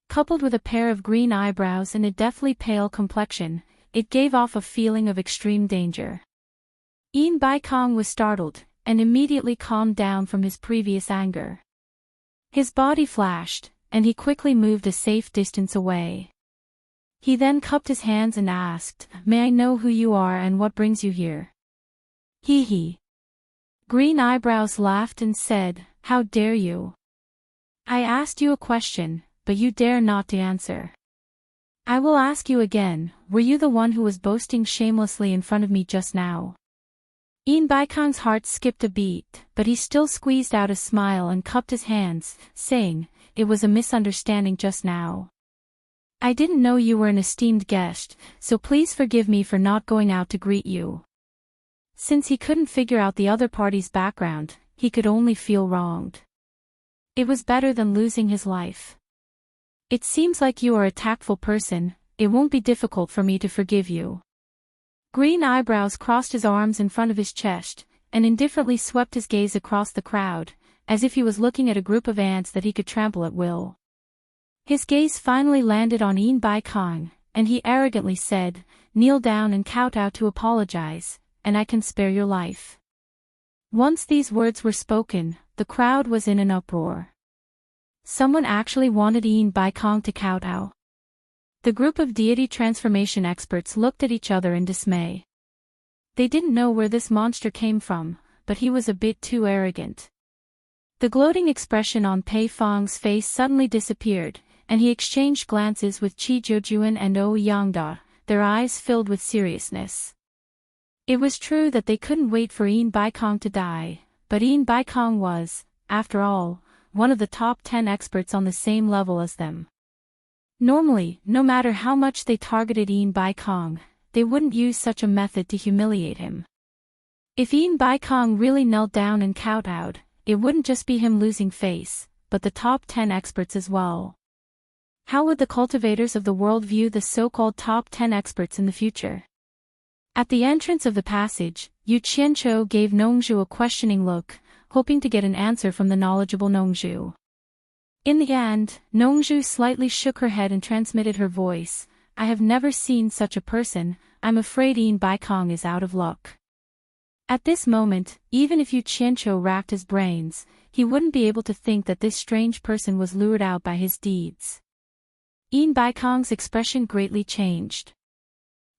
Coupled with a pair of green eyebrows and a deathly pale complexion, it gave off a feeling of extreme danger. Yin Baikong was startled, and immediately calmed down from his previous anger. His body flashed, and he quickly moved a safe distance away. He then cupped his hands and asked, "May I know who you are and what brings you here?" Hee hee. Green Eyebrows laughed and said, How dare you? I asked you a question, but you dare not to answer. I will ask you again, were you the one who was boasting shamelessly in front of me just now? Yin Baikong's heart skipped a beat, but he still squeezed out a smile and cupped his hands, saying, "It was a misunderstanding just now. I didn't know you were an esteemed guest, so please forgive me for not going out to greet you." Since he couldn't figure out the other party's background, he could only feel wronged. It was better than losing his life. "It seems like you are a tactful person, it won't be difficult for me to forgive you." Green Eyebrows crossed his arms in front of his chest, and indifferently swept his gaze across the crowd, as if he was looking at a group of ants that he could trample at will. His gaze finally landed on Yin Baikong, and he arrogantly said, "Kneel down and kowtow to apologize, and I can spare your life." Once these words were spoken, the crowd was in an uproar. Someone actually wanted Yin Baikong to kowtow. The group of deity transformation experts looked at each other in dismay. They didn't know where this monster came from, but he was a bit too arrogant. The gloating expression on Pei Fong's face suddenly disappeared, and he exchanged glances with Qi Zhoujuan and O Yangda, their eyes filled with seriousness. It was true that they couldn't wait for Yin Baikong to die, but Yin Baikong was, after all, one of the top 10 experts on the same level as them. Normally, no matter how much they targeted Yin Baikong, they wouldn't use such a method to humiliate him. If Yin Baikong really knelt down and kowtowed, it wouldn't just be him losing face, but the top 10 experts as well. How would the cultivators of the world view the so-called top 10 experts in the future? At the entrance of the passage, Yu Qianzhou gave Nongzhu a questioning look, hoping to get an answer from the knowledgeable Nongzhu. In the end, Nongzhu slightly shook her head and transmitted her voice, "I have never seen such a person, I'm afraid Yin Baikong is out of luck." At this moment, even if Yu Qianzhou racked his brains, he wouldn't be able to think that this strange person was lured out by his deeds. Yin Baikong's expression greatly changed.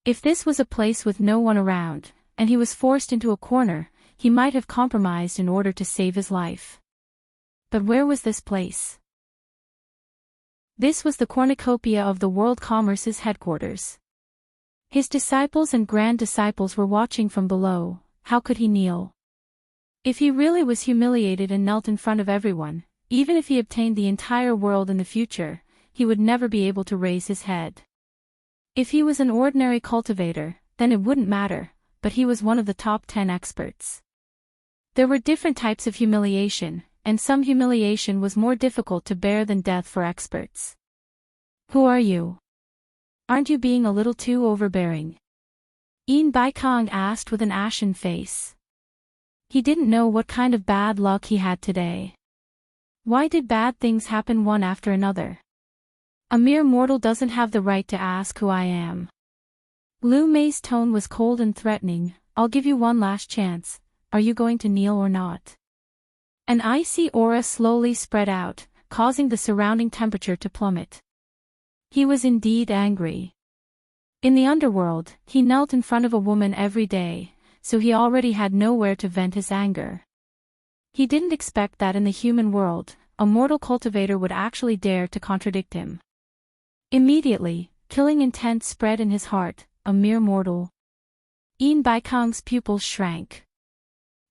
If this was a place with no one around, and he was forced into a corner, he might have compromised in order to save his life. But where was this place? This was the cornucopia of the World Commerce's headquarters. His disciples and grand disciples were watching from below. How could he kneel? If he really was humiliated and knelt in front of everyone, even if he obtained the entire world in the future, he would never be able to raise his head. If he was an ordinary cultivator, then it wouldn't matter, but he was one of the top 10 experts. There were different types of humiliation, and some humiliation was more difficult to bear than death for experts. "Who are you? Aren't you being a little too overbearing?" Yin Baikong asked with an ashen face. He didn't know what kind of bad luck he had today. Why did bad things happen one after another? A mere mortal doesn't have the right to ask who I am. Lu Mei's tone was cold and threatening. "I'll give you one last chance. Are you going to kneel or not?" An icy aura slowly spread out, causing the surrounding temperature to plummet. He was indeed angry. In the underworld, he knelt in front of a woman every day, so he already had nowhere to vent his anger. He didn't expect that in the human world, a mortal cultivator would actually dare to contradict him. Immediately, killing intent spread in his heart. A mere mortal. Yin Baikong's pupils shrank.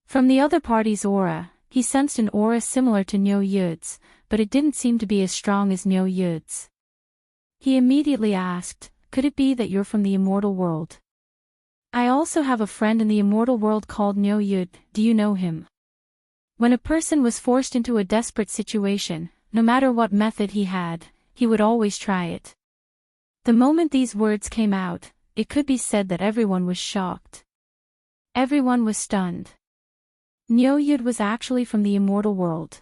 From the other party's aura, he sensed an aura similar to Niu Yud's, but it didn't seem to be as strong as Niu Yud's. He immediately asked, "Could it be that you're from the immortal world?" "I also have a friend in the immortal world called Niu Yud, do you know him?" When a person was forced into a desperate situation, no matter what method he had, he would always try it. The moment these words came out, it could be said that everyone was shocked. Everyone was stunned. Niu Yud was actually from the immortal world.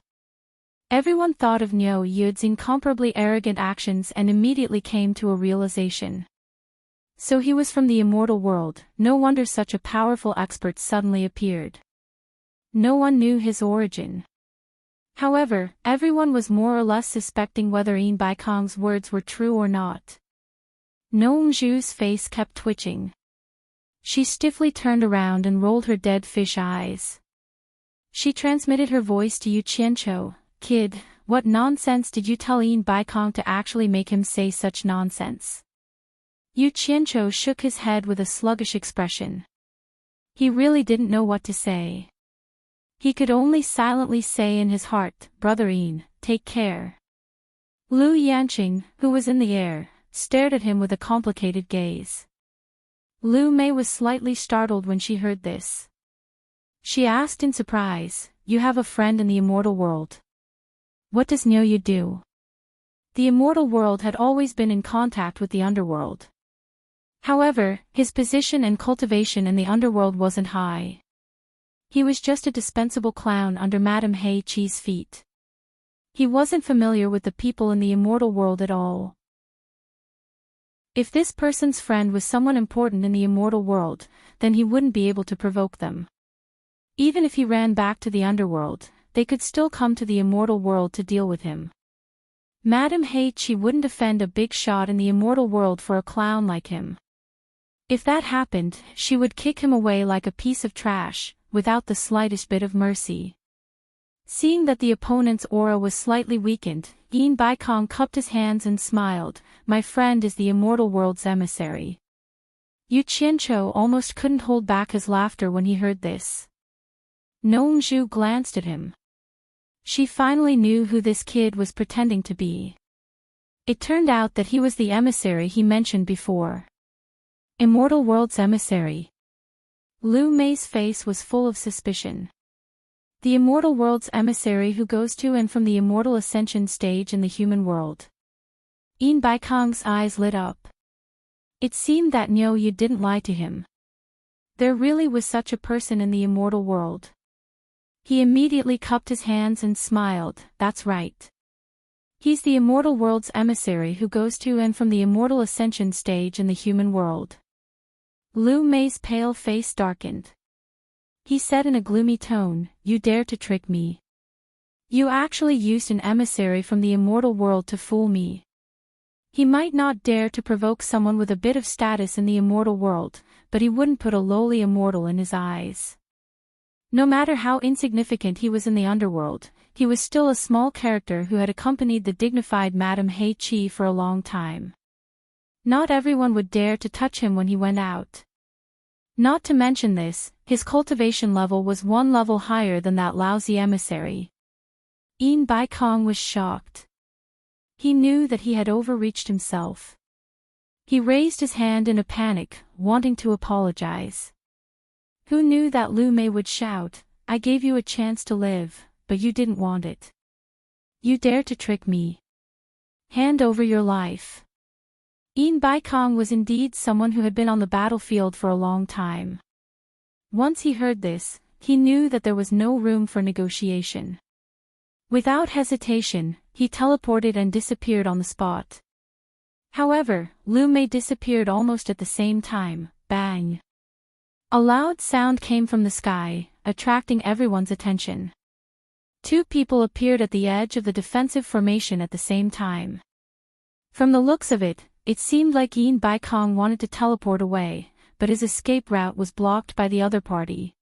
Everyone thought of Niu Yud's incomparably arrogant actions and immediately came to a realization. So he was from the immortal world. No wonder such a powerful expert suddenly appeared. No one knew his origin. However, everyone was more or less suspecting whether Yin Baikong's words were true or not. Nongzhu's face kept twitching. She stiffly turned around and rolled her dead fish eyes. She transmitted her voice to Yu Qianqiu. Kid, what nonsense did you tell Yin Baikong to actually make him say such nonsense? Yu Qianqiu shook his head with a sluggish expression. He really didn't know what to say. He could only silently say in his heart, Brother Yin, take care. Lu Yanqing, who was in the air, stared at him with a complicated gaze. Lu Mei was slightly startled when she heard this. She asked in surprise, You have a friend in the immortal world. What does Niu Yu do? The immortal world had always been in contact with the underworld. However, his position and cultivation in the underworld wasn't high. He was just a dispensable clown under Madame He Chi's feet. He wasn't familiar with the people in the immortal world at all. If this person's friend was someone important in the immortal world, then he wouldn't be able to provoke them. Even if he ran back to the underworld, they could still come to the immortal world to deal with him. Madame He Chi wouldn't defend a big shot in the immortal world for a clown like him. If that happened, she would kick him away like a piece of trash, without the slightest bit of mercy. Seeing that the opponent's aura was slightly weakened, Yin Baikong cupped his hands and smiled, My friend is the immortal world's emissary. Yu Qianqiu almost couldn't hold back his laughter when he heard this. Nong Zhu glanced at him. She finally knew who this kid was pretending to be. It turned out that he was the emissary he mentioned before. Immortal world's emissary. Lu Mei's face was full of suspicion. The immortal world's emissary who goes to and from the immortal ascension stage in the human world. Yin Baikong's eyes lit up. It seemed that Niu Yu didn't lie to him. There really was such a person in the immortal world. He immediately cupped his hands and smiled, That's right. He's the immortal world's emissary who goes to and from the immortal ascension stage in the human world. Lu Mei's pale face darkened. He said in a gloomy tone, You dare to trick me. You actually used an emissary from the immortal world to fool me. He might not dare to provoke someone with a bit of status in the immortal world, but he wouldn't put a lowly immortal in his eyes. No matter how insignificant he was in the underworld, he was still a small character who had accompanied the dignified Madame He Chi for a long time. Not everyone would dare to touch him when he went out. Not to mention this, his cultivation level was one level higher than that lousy emissary. Yin Baikong was shocked. He knew that he had overreached himself. He raised his hand in a panic, wanting to apologize. Who knew that Lu Mei would shout, I gave you a chance to live, but you didn't want it. You dare to trick me. Hand over your life. Yin Baikong was indeed someone who had been on the battlefield for a long time. Once he heard this, he knew that there was no room for negotiation. Without hesitation, he teleported and disappeared on the spot. However, Lu Mei disappeared almost at the same time, bang. A loud sound came from the sky, attracting everyone's attention. Two people appeared at the edge of the defensive formation at the same time. From the looks of it, it seemed like Yin Baikong wanted to teleport away, but his escape route was blocked by the other party.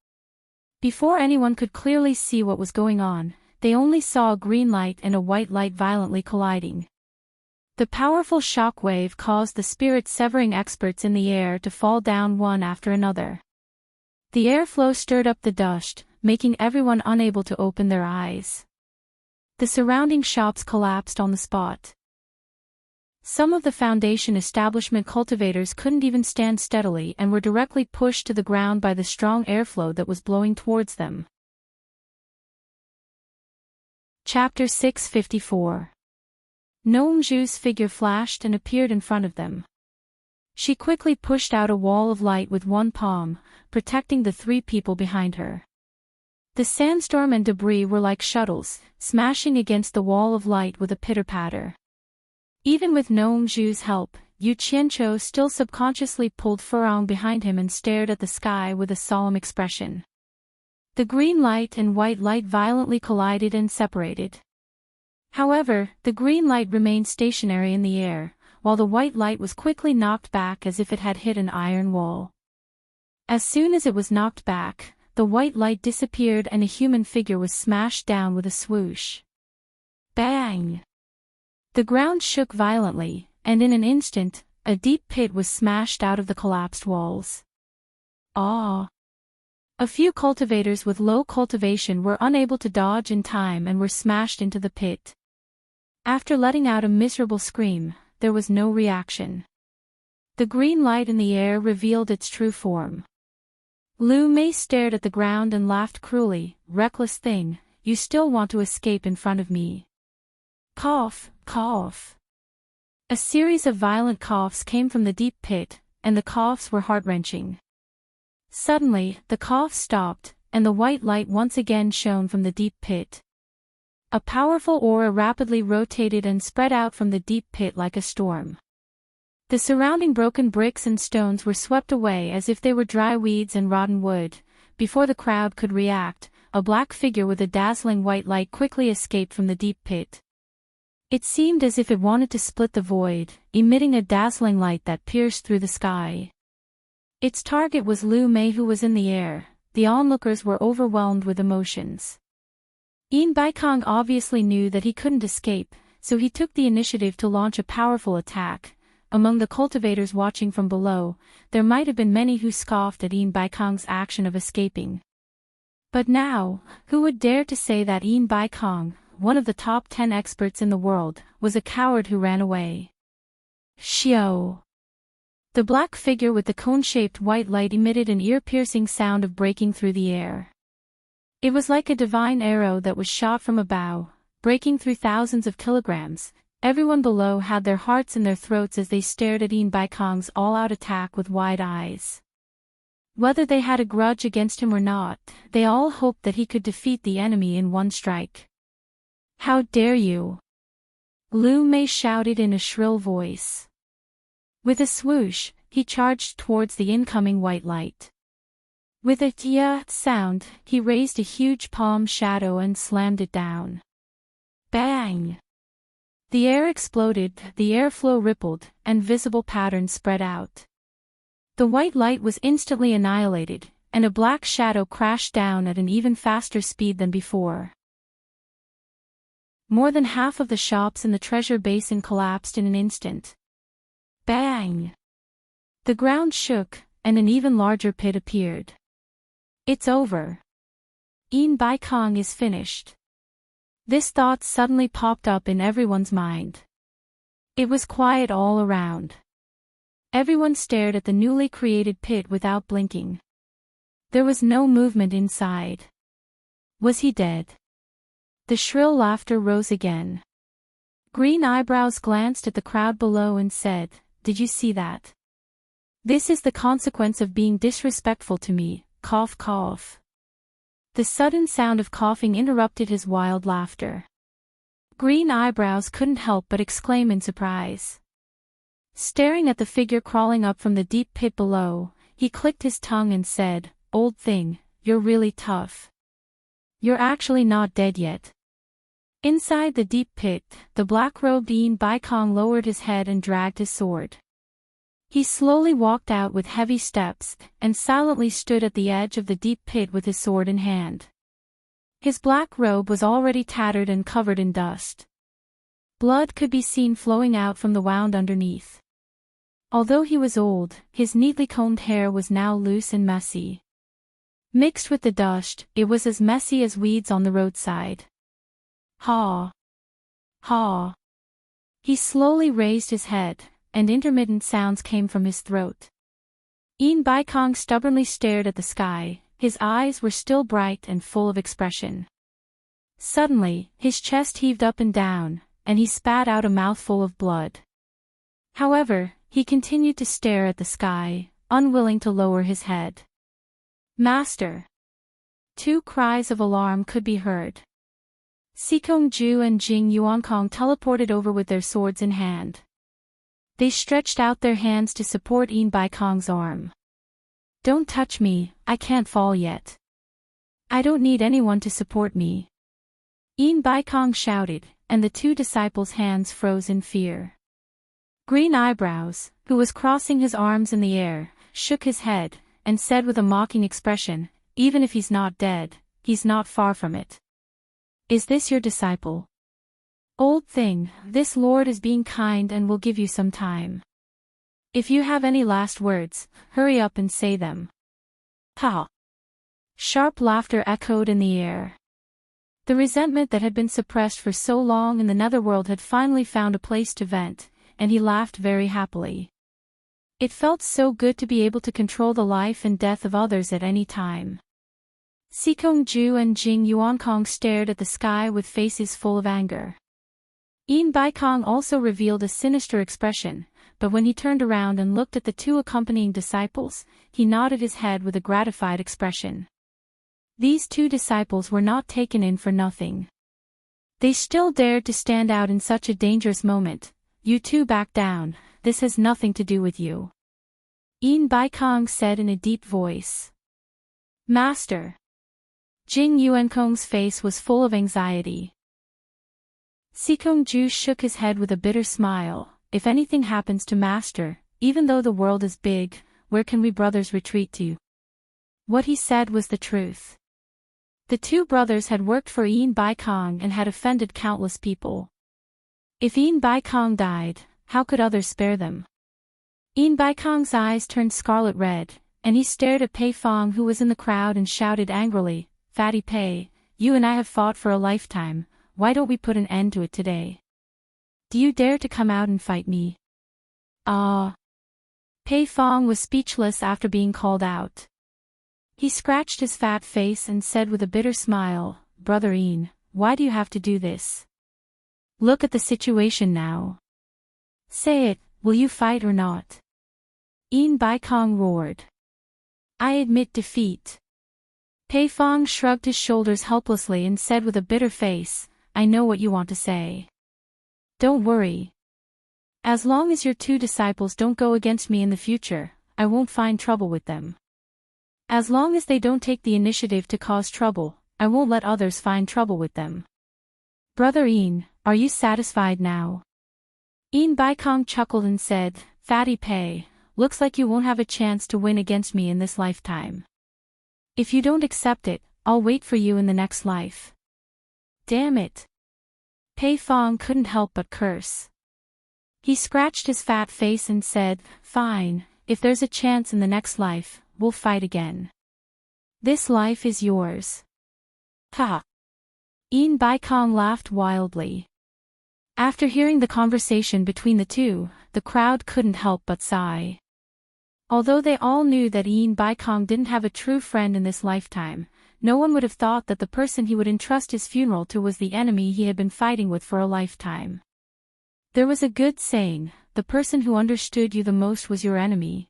Before anyone could clearly see what was going on, they only saw a green light and a white light violently colliding. The powerful shock wave caused the spirit-severing experts in the air to fall down one after another. The airflow stirred up the dust, making everyone unable to open their eyes. The surrounding shops collapsed on the spot. Some of the Foundation establishment cultivators couldn't even stand steadily and were directly pushed to the ground by the strong airflow that was blowing towards them. Chapter 654. Nong Zhu's figure flashed and appeared in front of them. She quickly pushed out a wall of light with one palm, protecting the three people behind her. The sandstorm and debris were like shuttles, smashing against the wall of light with a pitter-patter. Even with Nong Zhu's help, Yu Qianqiu still subconsciously pulled Furong behind him and stared at the sky with a solemn expression. The green light and white light violently collided and separated. However, the green light remained stationary in the air, while the white light was quickly knocked back as if it had hit an iron wall. As soon as it was knocked back, the white light disappeared and a human figure was smashed down with a swoosh. Bang! The ground shook violently, and in an instant, a deep pit was smashed out of the collapsed walls. Ah! A few cultivators with low cultivation were unable to dodge in time and were smashed into the pit. After letting out a miserable scream, there was no reaction. The green light in the air revealed its true form. Lu Mei stared at the ground and laughed cruelly. "Reckless thing, you still want to escape in front of me." Cough, cough. A series of violent coughs came from the deep pit, and the coughs were heart-wrenching. Suddenly, the coughs stopped, and the white light once again shone from the deep pit. A powerful aura rapidly rotated and spread out from the deep pit like a storm. The surrounding broken bricks and stones were swept away as if they were dry weeds and rotten wood. Before the crowd could react, a black figure with a dazzling white light quickly escaped from the deep pit. It seemed as if it wanted to split the void, emitting a dazzling light that pierced through the sky. Its target was Lu Mei, who was in the air. The onlookers were overwhelmed with emotions. Yin Baikong obviously knew that he couldn't escape, so he took the initiative to launch a powerful attack. Among the cultivators watching from below, there might have been many who scoffed at Yin Baikong's action of escaping. But now, who would dare to say that Yin Baikong, one of the top 10 experts in the world, was a coward who ran away? Xiao! The black figure with the cone-shaped white light emitted an ear-piercing sound of breaking through the air. It was like a divine arrow that was shot from a bow, breaking through thousands of kilograms. Everyone below had their hearts in their throats as they stared at Yin Baikong's all-out attack with wide eyes. Whether they had a grudge against him or not, they all hoped that he could defeat the enemy in one strike. "How dare you!" Lu Mei shouted in a shrill voice. With a swoosh, he charged towards the incoming white light. With a "tia" sound, he raised a huge palm shadow and slammed it down. Bang! The air exploded, the airflow rippled, and visible patterns spread out. The white light was instantly annihilated, and a black shadow crashed down at an even faster speed than before. More than half of the shops in the treasure basin collapsed in an instant. Bang! The ground shook, and an even larger pit appeared. "It's over. Yin Baikong is finished." This thought suddenly popped up in everyone's mind. It was quiet all around. Everyone stared at the newly created pit without blinking. There was no movement inside. Was he dead? The shrill laughter rose again. Green Eyebrows glanced at the crowd below and said, "Did you see that? This is the consequence of being disrespectful to me." Cough, cough. The sudden sound of coughing interrupted his wild laughter. Green Eyebrows couldn't help but exclaim in surprise. Staring at the figure crawling up from the deep pit below, he clicked his tongue and said, "Old thing, you're really tough. You're actually not dead yet." Inside the deep pit, the black-robed Yin Baikong lowered his head and dragged his sword. He slowly walked out with heavy steps, and silently stood at the edge of the deep pit with his sword in hand. His black robe was already tattered and covered in dust. Blood could be seen flowing out from the wound underneath. Although he was old, his neatly combed hair was now loose and messy. Mixed with the dust, it was as messy as weeds on the roadside. "Ha! Ha!" He slowly raised his head, and intermittent sounds came from his throat. Yin Baikong stubbornly stared at the sky, his eyes were still bright and full of expression. Suddenly, his chest heaved up and down, and he spat out a mouthful of blood. However, he continued to stare at the sky, unwilling to lower his head. "Master!" Two cries of alarm could be heard. Sikong Ju and Jing Yuankong teleported over with their swords in hand. They stretched out their hands to support Yin Baikong's arm. "Don't touch me, I can't fall yet. I don't need anyone to support me." Yin Baikong shouted, and the two disciples' hands froze in fear. Green Eyebrows, who was crossing his arms in the air, shook his head, and said with a mocking expression, even if he's not dead, he's not far from it. Is this your disciple? Old thing, this Lord is being kind and will give you some time. If you have any last words, hurry up and say them. Ha! Sharp laughter echoed in the air. The resentment that had been suppressed for so long in the netherworld had finally found a place to vent, and he laughed very happily. It felt so good to be able to control the life and death of others at any time. Sikong Ju and Jing Yuankong stared at the sky with faces full of anger. Yin Baikong also revealed a sinister expression, but when he turned around and looked at the two accompanying disciples, he nodded his head with a gratified expression. These two disciples were not taken in for nothing. They still dared to stand out in such a dangerous moment. You two back down, this has nothing to do with you. Yin Baikong said in a deep voice. Master. Jing Yuankong's face was full of anxiety. Sikong Ju shook his head with a bitter smile. If anything happens to Master, even though the world is big, where can we brothers retreat to? What he said was the truth. The two brothers had worked for Yin Baikong and had offended countless people. If Yin Baikong died, how could others spare them? Yin Baikong's eyes turned scarlet red, and he stared at Pei Fong who was in the crowd and shouted angrily, Fatty Pei, you and I have fought for a lifetime, why don't we put an end to it today? Do you dare to come out and fight me? Ah! Pei Fong was speechless after being called out. He scratched his fat face and said with a bitter smile, Brother Yin, why do you have to do this? Look at the situation now. Say it, will you fight or not? Yin Baikong roared. I admit defeat. Pei Fong shrugged his shoulders helplessly and said with a bitter face, I know what you want to say. Don't worry. As long as your two disciples don't go against me in the future, I won't find trouble with them. As long as they don't take the initiative to cause trouble, I won't let others find trouble with them. Brother Yin, are you satisfied now? Yin Baikong chuckled and said, Fatty Pei, looks like you won't have a chance to win against me in this lifetime. If you don't accept it, I'll wait for you in the next life. Damn it. Pei Fong couldn't help but curse. He scratched his fat face and said, Fine, if there's a chance in the next life, we'll fight again. This life is yours. Ha! Yin Baikong laughed wildly. After hearing the conversation between the two, the crowd couldn't help but sigh. Although they all knew that Yin Baikong didn't have a true friend in this lifetime, no one would have thought that the person he would entrust his funeral to was the enemy he had been fighting with for a lifetime. There was a good saying, the person who understood you the most was your enemy.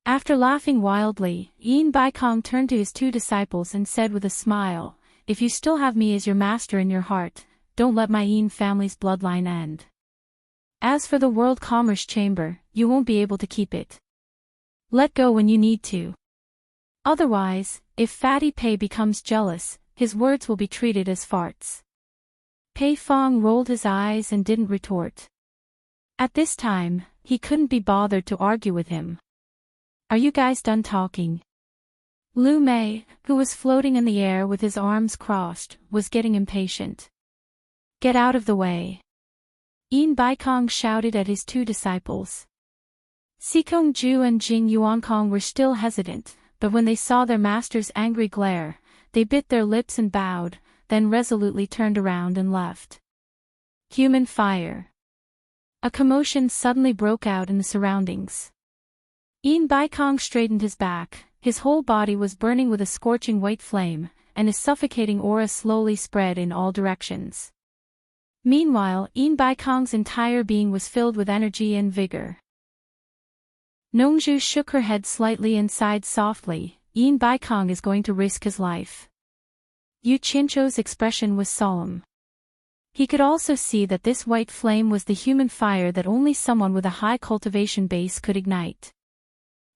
After laughing wildly, Yin Baikong turned to his two disciples and said with a smile, If you still have me as your master in your heart, don't let my Yin family's bloodline end. As for the World Commerce Chamber, you won't be able to keep it. Let go when you need to. Otherwise, if Fatty Pei becomes jealous, his words will be treated as farts. Pei Fong rolled his eyes and didn't retort. At this time, he couldn't be bothered to argue with him. Are you guys done talking? Lu Mei, who was floating in the air with his arms crossed, was getting impatient. Get out of the way. Yin Baikong shouted at his two disciples. Sikong Ju and Jing Yuankong were still hesitant, but when they saw their master's angry glare, they bit their lips and bowed, then resolutely turned around and left. Human fire. A commotion suddenly broke out in the surroundings. Yin Baikong straightened his back, his whole body was burning with a scorching white flame, and his suffocating aura slowly spread in all directions. Meanwhile, Yin Baikong's entire being was filled with energy and vigor. Nongzhu shook her head slightly and sighed softly, Yin Baikong is going to risk his life. Yu Qinzhou's expression was solemn. He could also see that this white flame was the human fire that only someone with a high cultivation base could ignite.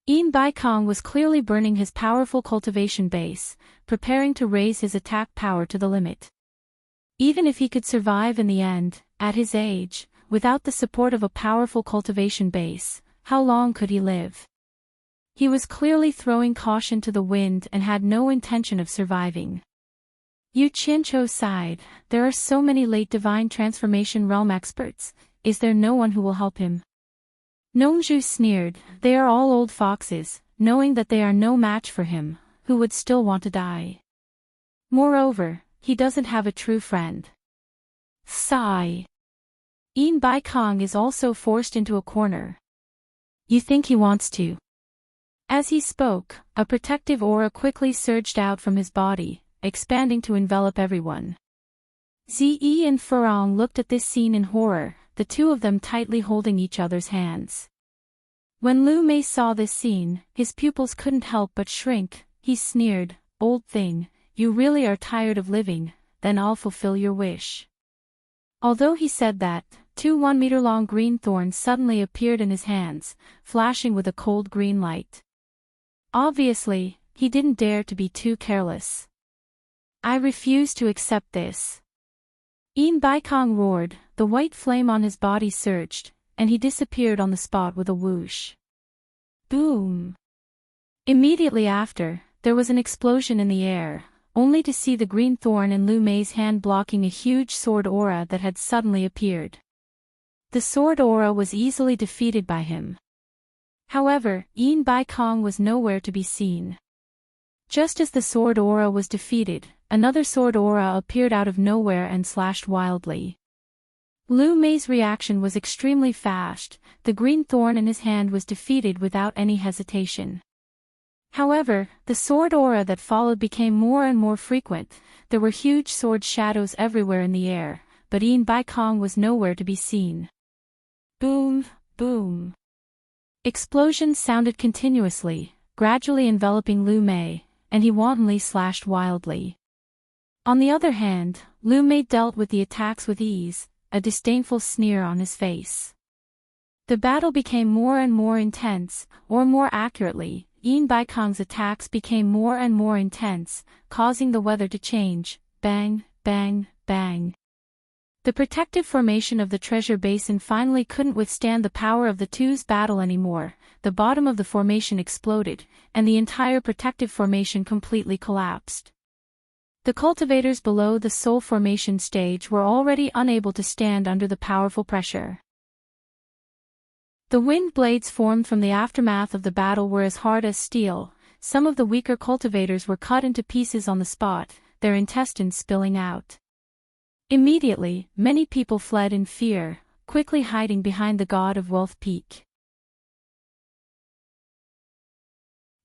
Yin Baikong was clearly burning his powerful cultivation base, preparing to raise his attack power to the limit. Even if he could survive in the end, at his age, without the support of a powerful cultivation base, how long could he live? He was clearly throwing caution to the wind and had no intention of surviving. Yu Qianzhou sighed, there are so many late divine transformation realm experts, is there no one who will help him? Nongzhu sneered, they are all old foxes, knowing that they are no match for him, who would still want to die. Moreover, he doesn't have a true friend. Sigh. Yin Baikong is also forced into a corner. You think he wants to? As he spoke, a protective aura quickly surged out from his body, expanding to envelop everyone. Ziyi and Furong looked at this scene in horror, the two of them tightly holding each other's hands. When Lu Mei saw this scene, his pupils couldn't help but shrink. He sneered, old thing, you really are tired of living, then I'll fulfill your wish. Although he said that, 2 1-meter-long green thorns suddenly appeared in his hands, flashing with a cold green light. Obviously, he didn't dare to be too careless. I refuse to accept this. Yin Baikong roared, the white flame on his body surged, and he disappeared on the spot with a whoosh. Boom! Immediately after, there was an explosion in the air, only to see the green thorn in Lu Mei's hand blocking a huge sword aura that had suddenly appeared. The sword aura was easily defeated by him. However, Yin Baikong was nowhere to be seen. Just as the sword aura was defeated, another sword aura appeared out of nowhere and slashed wildly. Lu Mei's reaction was extremely fast, the green thorn in his hand was defeated without any hesitation. However, the sword aura that followed became more and more frequent, there were huge sword shadows everywhere in the air, but Yin Baikong was nowhere to be seen. Boom, boom. Explosions sounded continuously, gradually enveloping Lu Mei, and he wantonly slashed wildly. On the other hand, Lu Mei dealt with the attacks with ease, a disdainful sneer on his face. The battle became more and more intense, or more accurately, Yin Baikong's attacks became more and more intense, causing the weather to change, bang, bang, bang. The protective formation of the treasure basin finally couldn't withstand the power of the two's battle anymore, the bottom of the formation exploded, and the entire protective formation completely collapsed. The cultivators below the soul formation stage were already unable to stand under the powerful pressure. The wind blades formed from the aftermath of the battle were as hard as steel, some of the weaker cultivators were cut into pieces on the spot, their intestines spilling out. Immediately, many people fled in fear, quickly hiding behind the god of wealth peak.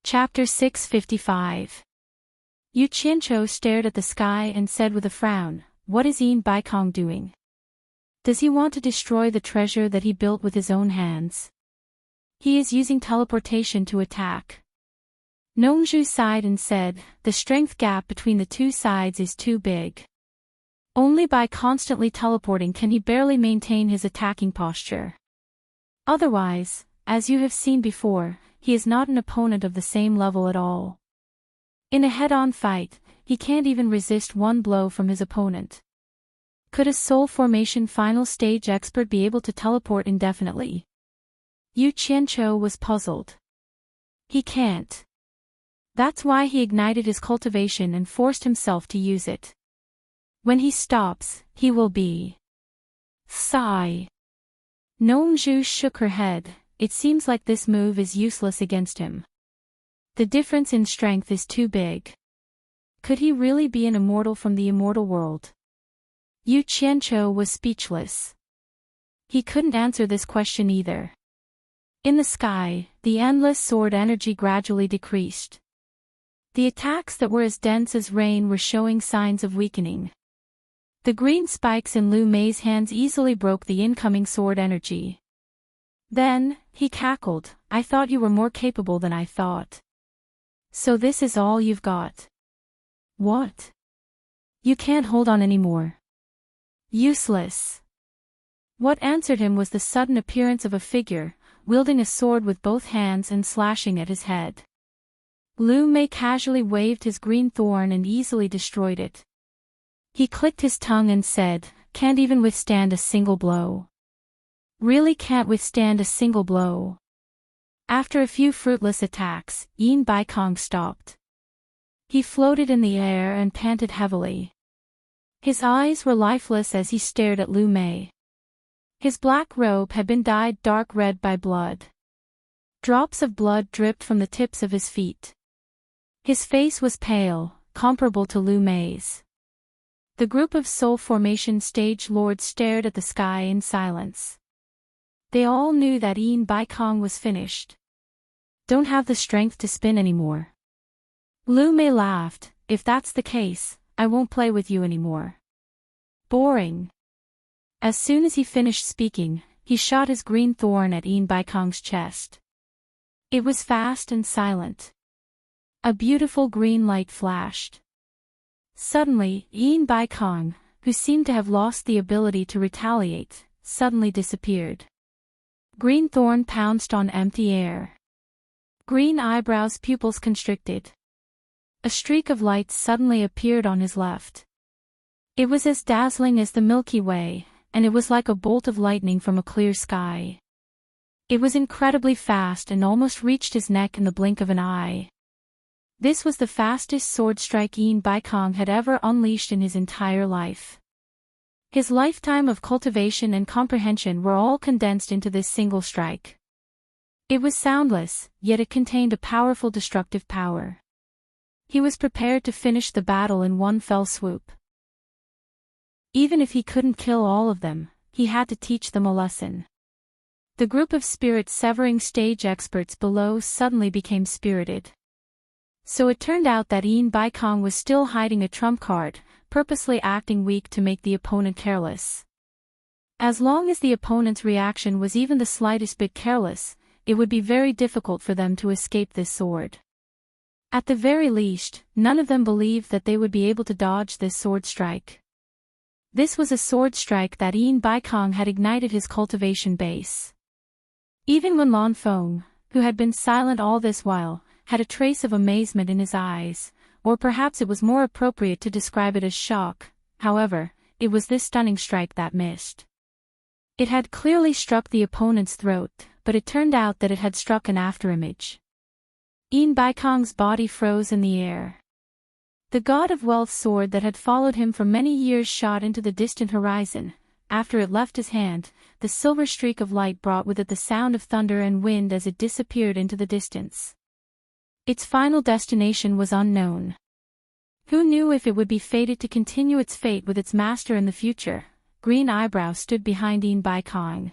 Chapter 655. Yu Qianzhou stared at the sky and said with a frown, what is Yin Baikong doing? Does he want to destroy the treasure that he built with his own hands? He is using teleportation to attack. Nongzhu sighed and said, the strength gap between the two sides is too big. Only by constantly teleporting can he barely maintain his attacking posture. Otherwise, as you have seen before, he is not an opponent of the same level at all. In a head-on fight, he can't even resist one blow from his opponent. Could a soul formation final stage expert be able to teleport indefinitely? Yu Qianzhou was puzzled. He can't. That's why he ignited his cultivation and forced himself to use it. When he stops, he will be. Sigh. Nongzhu shook her head, it seems like this move is useless against him. The difference in strength is too big. Could he really be an immortal from the immortal world? Yu Qianzhou was speechless. He couldn't answer this question either. In the sky, the endless sword energy gradually decreased. The attacks that were as dense as rain were showing signs of weakening. The green spikes in Lu Mei's hands easily broke the incoming sword energy. Then, he cackled, I thought you were more capable than I thought. So this is all you've got? What? You can't hold on anymore. Useless. What answered him was the sudden appearance of a figure, wielding a sword with both hands and slashing at his head. Lu Mei casually waved his green thorn and easily destroyed it. He clicked his tongue and said, can't even withstand a single blow. Really can't withstand a single blow. After a few fruitless attacks, Yin Baikong stopped. He floated in the air and panted heavily. His eyes were lifeless as he stared at Lu Mei. His black robe had been dyed dark red by blood. Drops of blood dripped from the tips of his feet. His face was pale, comparable to Lu Mei's. The group of soul formation stage lords stared at the sky in silence. They all knew that Yin Baikong was finished. Don't have the strength to spin anymore. Lu Mei laughed. If that's the case, I won't play with you anymore. Boring. As soon as he finished speaking, he shot his green thorn at Yin Baikong's chest. It was fast and silent. A beautiful green light flashed. Suddenly, Yin Baikong, who seemed to have lost the ability to retaliate, suddenly disappeared. Green thorn pounced on empty air. Green eyebrows, pupils constricted. A streak of light suddenly appeared on his left. It was as dazzling as the Milky Way, and it was like a bolt of lightning from a clear sky. It was incredibly fast and almost reached his neck in the blink of an eye. This was the fastest sword strike Yin Baikong had ever unleashed in his entire life. His lifetime of cultivation and comprehension were all condensed into this single strike. It was soundless, yet it contained a powerful destructive power. He was prepared to finish the battle in one fell swoop. Even if he couldn't kill all of them, he had to teach them a lesson. The group of spirit-severing stage experts below suddenly became spirited. So it turned out that Yin Baikong was still hiding a trump card, purposely acting weak to make the opponent careless. As long as the opponent's reaction was even the slightest bit careless, it would be very difficult for them to escape this sword. At the very least, none of them believed that they would be able to dodge this sword strike. This was a sword strike that Yin Baikong had ignited his cultivation base. Even when Lan Feng, who had been silent all this while, had a trace of amazement in his eyes, or perhaps it was more appropriate to describe it as shock. However, it was this stunning strike that missed. It had clearly struck the opponent's throat, but it turned out that it had struck an afterimage. Yin Baikong's body froze in the air. The god of wealth sword that had followed him for many years shot into the distant horizon. After it left his hand, the silver streak of light brought with it the sound of thunder and wind as it disappeared into the distance. Its final destination was unknown. Who knew if it would be fated to continue its fate with its master in the future? Green Eyebrow stood behind Yin Baikong.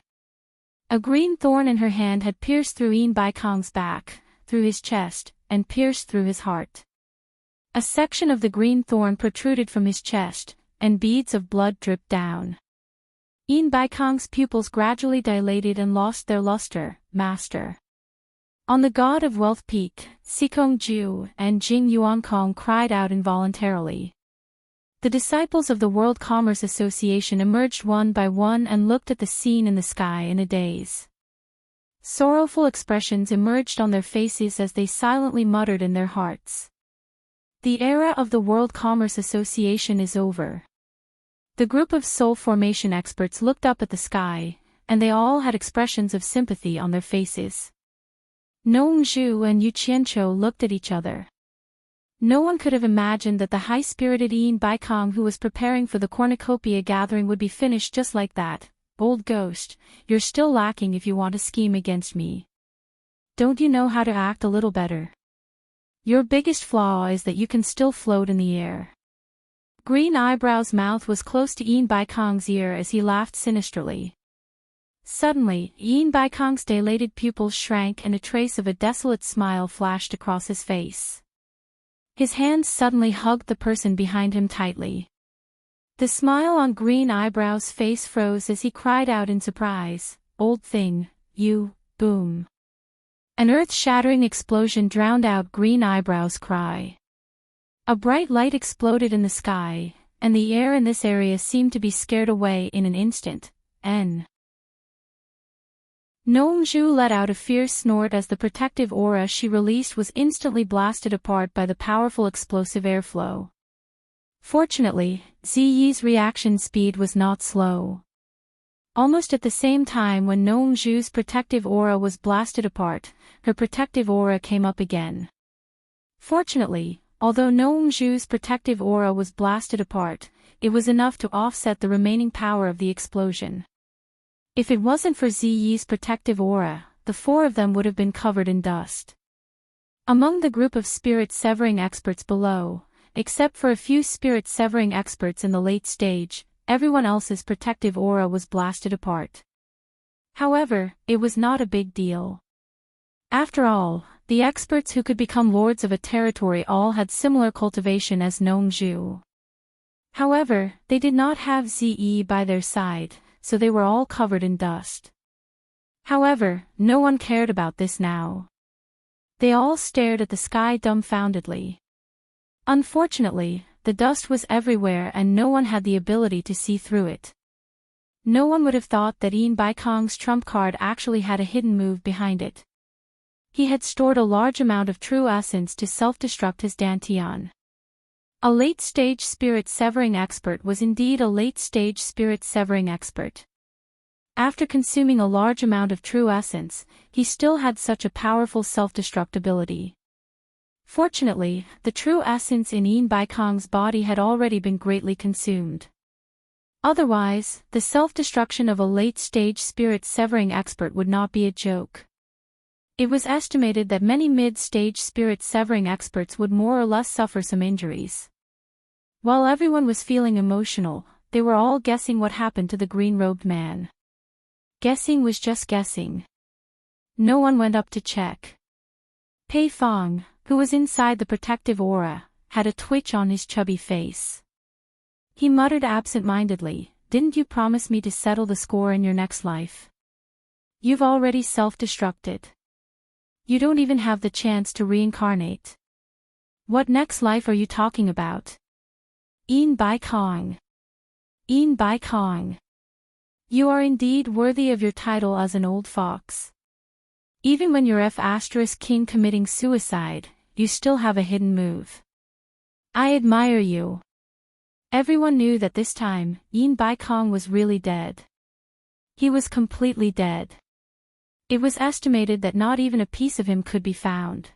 A green thorn in her hand had pierced through Yin Baikong's back, through his chest, and pierced through his heart. A section of the green thorn protruded from his chest, and beads of blood dripped down. Yin Baikong's pupils gradually dilated and lost their luster. Master. On the god of wealth peak, Sikong Ju and Jing Yuankong cried out involuntarily. The disciples of the World Commerce Association emerged one by one and looked at the scene in the sky in a daze. Sorrowful expressions emerged on their faces as they silently muttered in their hearts. The era of the World Commerce Association is over. The group of soul formation experts looked up at the sky, and they all had expressions of sympathy on their faces. Nong Zhu and Yu Qianqiu looked at each other. No one could have imagined that the high-spirited Yin Baikong who was preparing for the cornucopia gathering would be finished just like that. Old ghost, you're still lacking if you want to scheme against me. Don't you know how to act a little better? Your biggest flaw is that you can still float in the air. Green Eyebrow's mouth was close to Yin Baikong's ear as he laughed sinisterly. Suddenly, Yin Baikong's dilated pupils shrank and a trace of a desolate smile flashed across his face. His hands suddenly hugged the person behind him tightly. The smile on Green Eyebrow's face froze as he cried out in surprise, "Old thing, you," boom. An earth-shattering explosion drowned out Green Eyebrow's cry. A bright light exploded in the sky, and the air in this area seemed to be scared away in an instant. Nongzhu let out a fierce snort as the protective aura she released was instantly blasted apart by the powerful explosive airflow. Fortunately, Ziyi's reaction speed was not slow. Almost at the same time when Nongju's protective aura was blasted apart, her protective aura came up again. Fortunately, although Nongju's protective aura was blasted apart, it was enough to offset the remaining power of the explosion. If it wasn't for Ziyi's protective aura, the four of them would have been covered in dust. Among the group of spirit-severing experts below, except for a few spirit-severing experts in the late stage, everyone else's protective aura was blasted apart. However, it was not a big deal. After all, the experts who could become lords of a territory all had similar cultivation as Nongju. However, they did not have Ziyi by their side, so they were all covered in dust. However, no one cared about this now. They all stared at the sky dumbfoundedly. Unfortunately, the dust was everywhere and no one had the ability to see through it. No one would have thought that Yin Baikong's trump card actually had a hidden move behind it. He had stored a large amount of true essence to self-destruct his dantian. A late-stage spirit-severing expert was indeed a late-stage spirit-severing expert. After consuming a large amount of true essence, he still had such a powerful self-destruct ability. Fortunately, the true essence in Yin Baikong's body had already been greatly consumed. Otherwise, the self-destruction of a late-stage spirit-severing expert would not be a joke. It was estimated that many mid-stage spirit-severing experts would more or less suffer some injuries. While everyone was feeling emotional, they were all guessing what happened to the green-robed man. Guessing was just guessing. No one went up to check. Pei Fong, who was inside the protective aura, had a twitch on his chubby face. He muttered absent-mindedly, "Didn't you promise me to settle the score in your next life? You've already self-destructed. You don't even have the chance to reincarnate. What next life are you talking about? Yin Baikong. Yin Baikong. You are indeed worthy of your title as an old fox. Even when you're F*king committing suicide, you still have a hidden move. I admire you." Everyone knew that this time, Yin Baikong was really dead. He was completely dead. It was estimated that not even a piece of him could be found.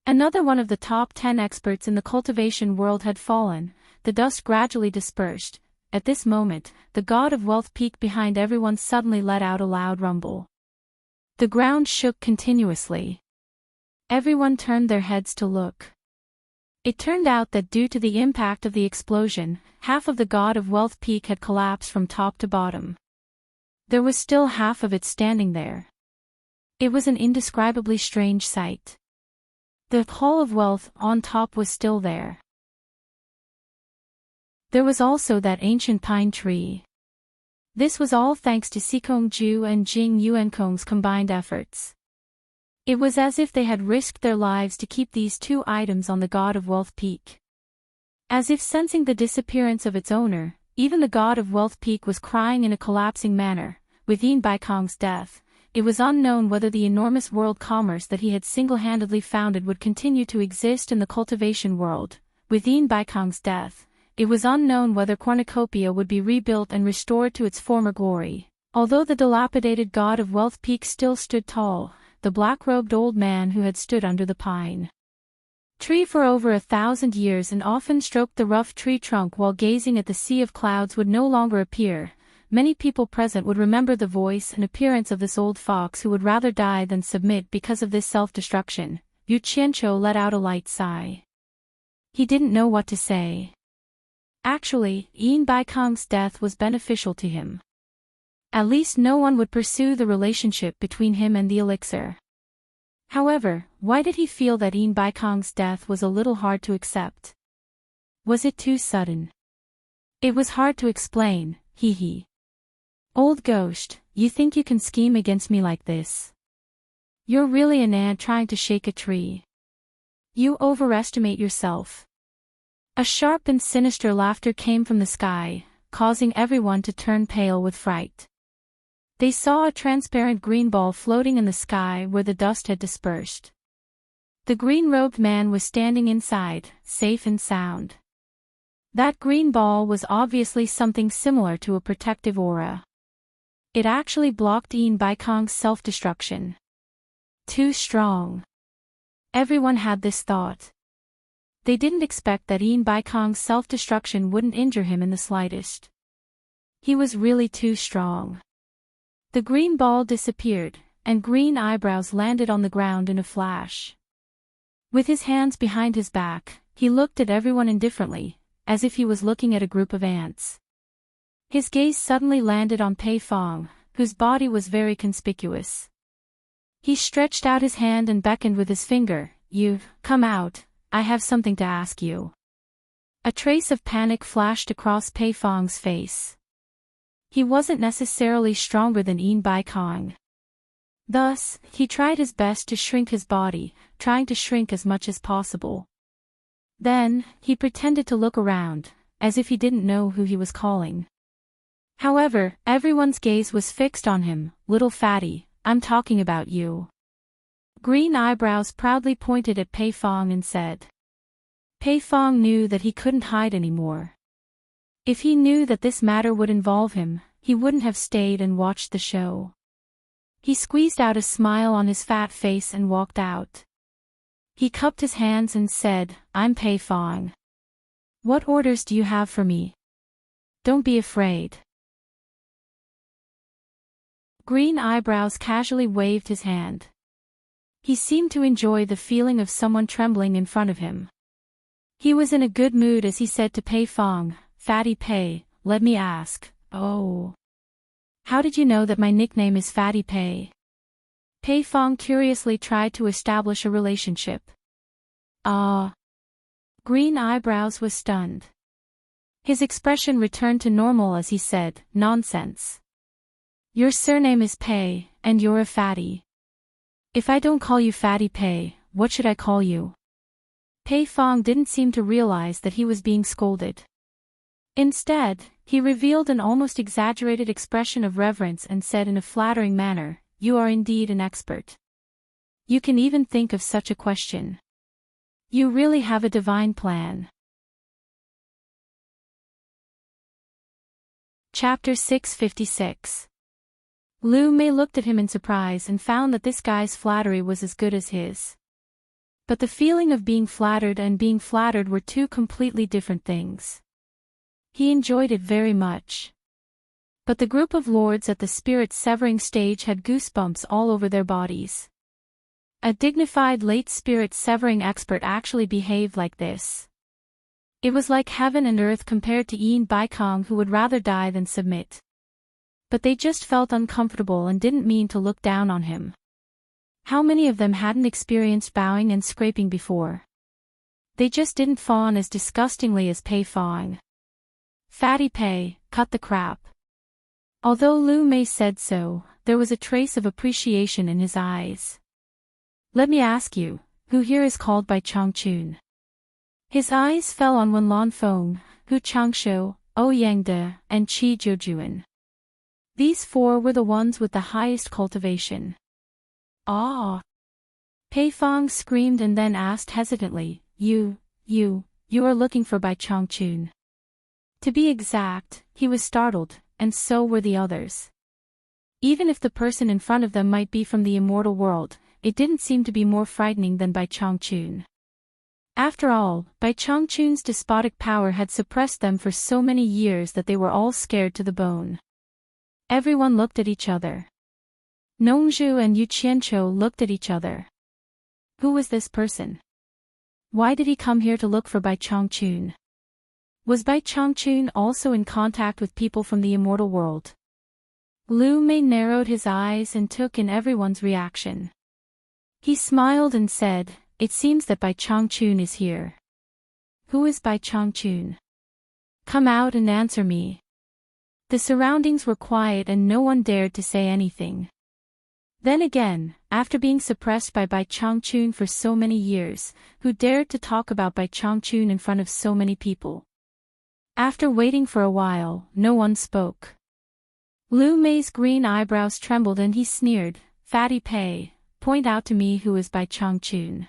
Another one of the top 10 experts in the cultivation world had fallen, the dust gradually dispersed. At this moment, the god of wealth peak behind everyone suddenly let out a loud rumble. The ground shook continuously. Everyone turned their heads to look. It turned out that due to the impact of the explosion, half of the god of wealth peak had collapsed from top to bottom. There was still half of it standing there. It was an indescribably strange sight. The hall of wealth on top was still there. There was also that ancient pine tree. This was all thanks to Sikongju and Jing Yuankong's combined efforts. It was as if they had risked their lives to keep these two items on the god of wealth peak. As if sensing the disappearance of its owner, even the god of wealth peak was crying in a collapsing manner. With Yin Baikong's death, it was unknown whether the enormous world commerce that he had single-handedly founded would continue to exist in the cultivation world. With Yin Baikong's death, it was unknown whether cornucopia would be rebuilt and restored to its former glory. Although the dilapidated god of wealth peak still stood tall, the black-robed old man who had stood under the pine tree for over 1,000 years and often stroked the rough tree trunk while gazing at the sea of clouds would no longer appear. Many people present would remember the voice and appearance of this old fox who would rather die than submit because of this self-destruction. Yu Qianqiu let out a light sigh. He didn't know what to say. Actually, Yin Baikong's death was beneficial to him. At least no one would pursue the relationship between him and the elixir. However, why did he feel that Yin Baikong's death was a little hard to accept? Was it too sudden? It was hard to explain, hee. Old ghost, you think you can scheme against me like this? You're really an ant trying to shake a tree. You overestimate yourself. A sharp and sinister laughter came from the sky, causing everyone to turn pale with fright. They saw a transparent green ball floating in the sky where the dust had dispersed. The green-robed man was standing inside, safe and sound. That green ball was obviously something similar to a protective aura. It actually blocked Yin Baikong's self-destruction. Too strong. Everyone had this thought. They didn't expect that Yin Baikong's self-destruction wouldn't injure him in the slightest. He was really too strong. The green ball disappeared, and green eyebrows landed on the ground in a flash. With his hands behind his back, he looked at everyone indifferently, as if he was looking at a group of ants. His gaze suddenly landed on Pei Fong, whose body was very conspicuous. He stretched out his hand and beckoned with his finger. "You, come out, I have something to ask you." A trace of panic flashed across Pei Fong's face. He wasn't necessarily stronger than Yin Baikong. Thus, he tried his best to shrink his body, trying to shrink as much as possible. Then, he pretended to look around, as if he didn't know who he was calling. However, everyone's gaze was fixed on him. "Little fatty, I'm talking about you." Green eyebrows proudly pointed at Pei Fong and said. Pei Fong knew that he couldn't hide anymore. If he knew that this matter would involve him, he wouldn't have stayed and watched the show. He squeezed out a smile on his fat face and walked out. He cupped his hands and said, "I'm Pei Fong. What orders do you have for me? Don't be afraid." Green eyebrows casually waved his hand. He seemed to enjoy the feeling of someone trembling in front of him. He was in a good mood as he said to Pei Fong, "Fatty Pei, let me ask, oh. How did you know that my nickname is Fatty Pei?" Pei Fong curiously tried to establish a relationship. Green eyebrows was stunned. His expression returned to normal as he said, "Nonsense. Your surname is Pei, and you're a fatty. If I don't call you Fatty Pei, what should I call you?" Pei Fong didn't seem to realize that he was being scolded. Instead, he revealed an almost exaggerated expression of reverence and said in a flattering manner, "You are indeed an expert. You can even think of such a question. You really have a divine plan." Chapter 656. Lu Mei looked at him in surprise and found that this guy's flattery was as good as his. But the feeling of being flattered and being flattered were two completely different things. He enjoyed it very much. But the group of lords at the spirit-severing stage had goosebumps all over their bodies. A dignified late spirit-severing expert actually behaved like this. It was like heaven and earth compared to Yin Baikong, who would rather die than submit. But they just felt uncomfortable and didn't mean to look down on him. How many of them hadn't experienced bowing and scraping before? They just didn't fawn as disgustingly as Pei Fong. "Fatty Pei, cut the crap." Although Lu Mei said so, there was a trace of appreciation in his eyes. "Let me ask you, who here is called by Changchun?" His eyes fell on Wenlan Feng, Hu Changshou, Ouyangde, and Qi Zhoujuan. These four were the ones with the highest cultivation. "Ah!" Pei Fong screamed and then asked hesitantly, You are looking for Bai Changchun." To be exact, he was startled, and so were the others. Even if the person in front of them might be from the immortal world, it didn't seem to be more frightening than Bai Changchun. After all, Bai Changchun's despotic power had suppressed them for so many years that they were all scared to the bone. Everyone looked at each other. Nongzhu and Yu Qianqiu looked at each other. Who was this person? Why did he come here to look for Bai Changchun? Was Bai Changchun also in contact with people from the immortal world? Lu Mei narrowed his eyes and took in everyone's reaction. He smiled and said, "It seems that Bai Changchun is here." "Who is Bai Changchun? Come out and answer me." The surroundings were quiet and no one dared to say anything. Then again, after being suppressed by Bai Changchun for so many years, who dared to talk about Bai Changchun in front of so many people? After waiting for a while, no one spoke. Lu Mei's green eyebrows trembled and he sneered, "Fatty Pei, point out to me who is Bai Changchun."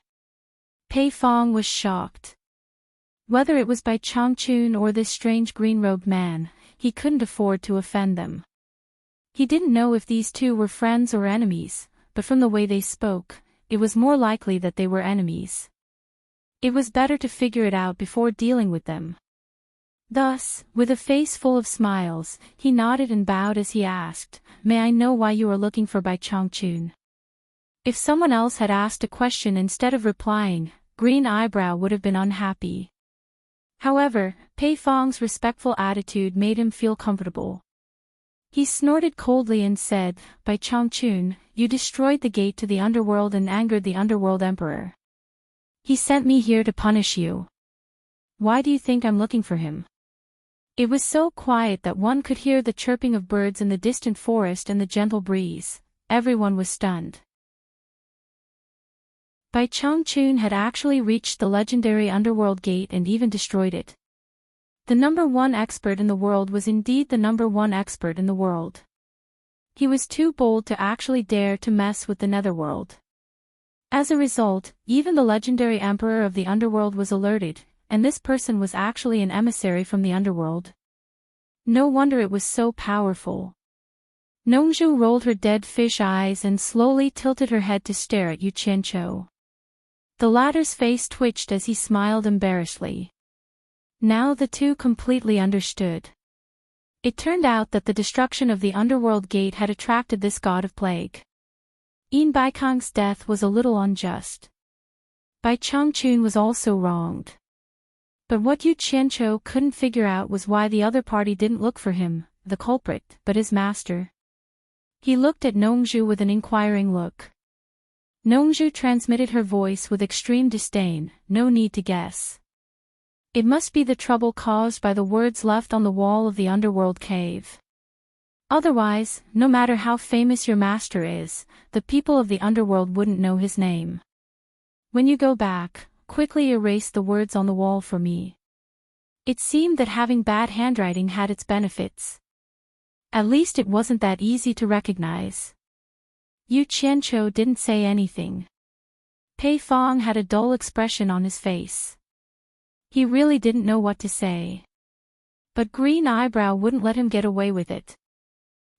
Pei Fong was shocked. Whether it was Bai Changchun or this strange green-robed man, he couldn't afford to offend them. He didn't know if these two were friends or enemies, but from the way they spoke, it was more likely that they were enemies. It was better to figure it out before dealing with them. Thus, with a face full of smiles, he nodded and bowed as he asked, "May I know why you are looking for Bai Changchun?" If someone else had asked a question instead of replying, Green Eyebrow would have been unhappy. However, Pei Fong's respectful attitude made him feel comfortable. He snorted coldly and said, "Bai Changchun, you destroyed the gate to the underworld and angered the underworld emperor. He sent me here to punish you. Why do you think I'm looking for him?" It was so quiet that one could hear the chirping of birds in the distant forest and the gentle breeze. Everyone was stunned. Bai Changchun had actually reached the legendary underworld gate and even destroyed it. The number one expert in the world was indeed the number one expert in the world. He was too bold to actually dare to mess with the netherworld. As a result, even the legendary emperor of the underworld was alerted, and this person was actually an emissary from the underworld. No wonder it was so powerful. Nongzhu rolled her dead fish eyes and slowly tilted her head to stare at Yu Qianqiu. The latter's face twitched as he smiled embarrassedly. Now the two completely understood. It turned out that the destruction of the underworld gate had attracted this god of plague. Yin Baikong's death was a little unjust. Bai Changchun was also wronged. But what Yu Qianqiu couldn't figure out was why the other party didn't look for him, the culprit, but his master. He looked at Nongzhu with an inquiring look. Nongzhu transmitted her voice with extreme disdain, "No need to guess. It must be the trouble caused by the words left on the wall of the underworld cave. Otherwise, no matter how famous your master is, the people of the underworld wouldn't know his name. When you go back, quickly erase the words on the wall for me." It seemed that having bad handwriting had its benefits. At least it wasn't that easy to recognize. Yu Qianqiu didn't say anything. Pei Fong had a dull expression on his face. He really didn't know what to say. But Green Eyebrow wouldn't let him get away with it.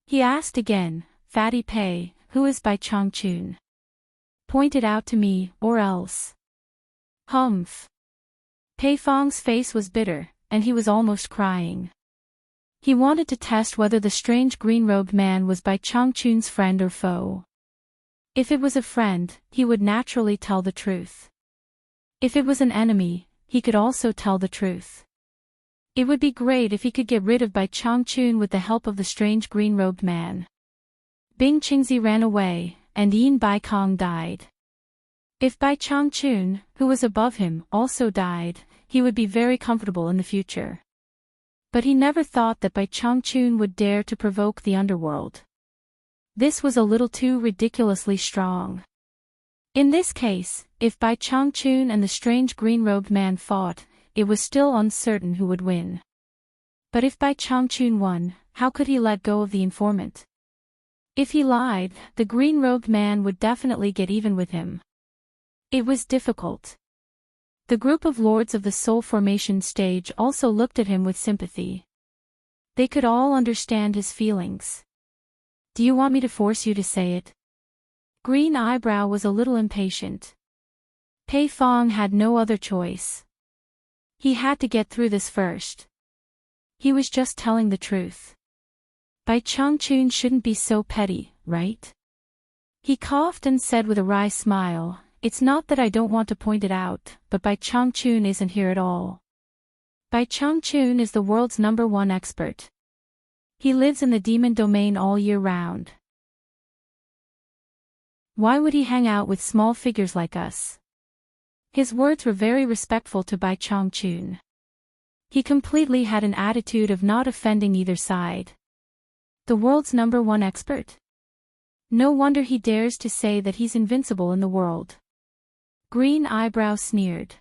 He asked again, "Fatty Pei, who is Bai Changchun? Point it out to me, or else." Humph. Pei Fong's face was bitter, and he was almost crying. He wanted to test whether the strange green-robed man was Bai Changchun's friend or foe. If it was a friend, he would naturally tell the truth. If it was an enemy, he could also tell the truth. It would be great if he could get rid of Bai Changchun with the help of the strange green-robed man. Bing Qingzi ran away, and Yin Baikong died. If Bai Changchun, who was above him, also died, he would be very comfortable in the future. But he never thought that Bai Changchun would dare to provoke the underworld. This was a little too ridiculously strong. In this case, if Bai Changchun and the strange green-robed man fought, it was still uncertain who would win. But if Bai Changchun won, how could he let go of the informant? If he lied, the green-robed man would definitely get even with him. It was difficult. The group of lords of the soul formation stage also looked at him with sympathy. They could all understand his feelings. "Do you want me to force you to say it?" Green Eyebrow was a little impatient. Pei Fong had no other choice. He had to get through this first. He was just telling the truth. Bai Changchun shouldn't be so petty, right? He coughed and said with a wry smile, "It's not that I don't want to point it out, but Bai Changchun isn't here at all. Bai Changchun is the world's number one expert. He lives in the demon domain all year round. Why would he hang out with small figures like us?" His words were very respectful to Bai Changchun. He completely had an attitude of not offending either side. The world's number one expert? No wonder he dares to say that he's invincible in the world. Green Eyebrow sneered.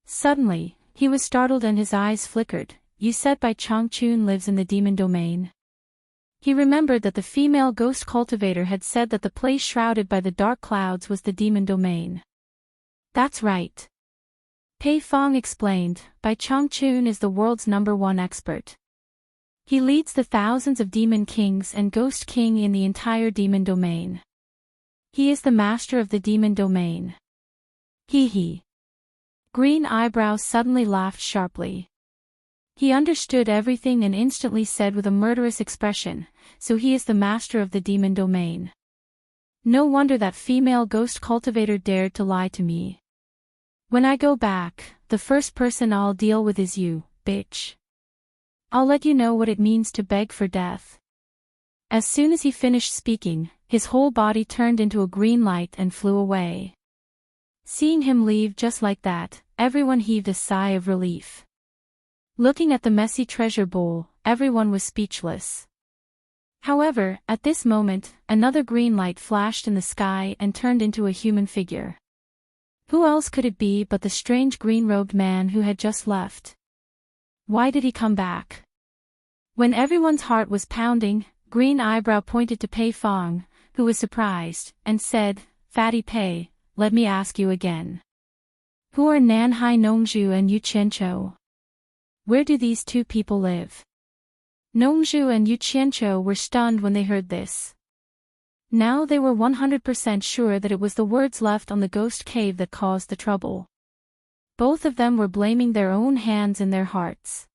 Suddenly, he was startled and his eyes flickered. "You said Bai Changchun lives in the demon domain?" He remembered that the female ghost cultivator had said that the place shrouded by the dark clouds was the demon domain. "That's right." Pei Fong explained, "Bai Changchun is the world's number one expert. He leads the thousands of demon kings and ghost king in the entire demon domain. He is the master of the demon domain. He. Green Eyebrows suddenly laughed sharply. He understood everything and instantly said with a murderous expression, so he is the master of the demon domain. No wonder that female ghost cultivator dared to lie to me. When I go back, the first person I'll deal with is you, bitch. I'll let you know what it means to beg for death. As soon as he finished speaking, his whole body turned into a green light and flew away. Seeing him leave just like that, everyone heaved a sigh of relief. Looking at the messy treasure bowl, everyone was speechless. However, at this moment, another green light flashed in the sky and turned into a human figure. Who else could it be but the strange green-robed man who had just left? Why did he come back? When everyone's heart was pounding, Green Eyebrow pointed to Pei Fong, who was surprised, and said, "Fatty Pei, let me ask you again. Who are Nanhai Nongzhu and Yu Qianqiu? Where do these two people live?" Nongzhu and Yu Qianqiu were stunned when they heard this. Now they were 100% sure that it was the words left on the ghost cave that caused the trouble. Both of them were blaming their own hands in their hearts.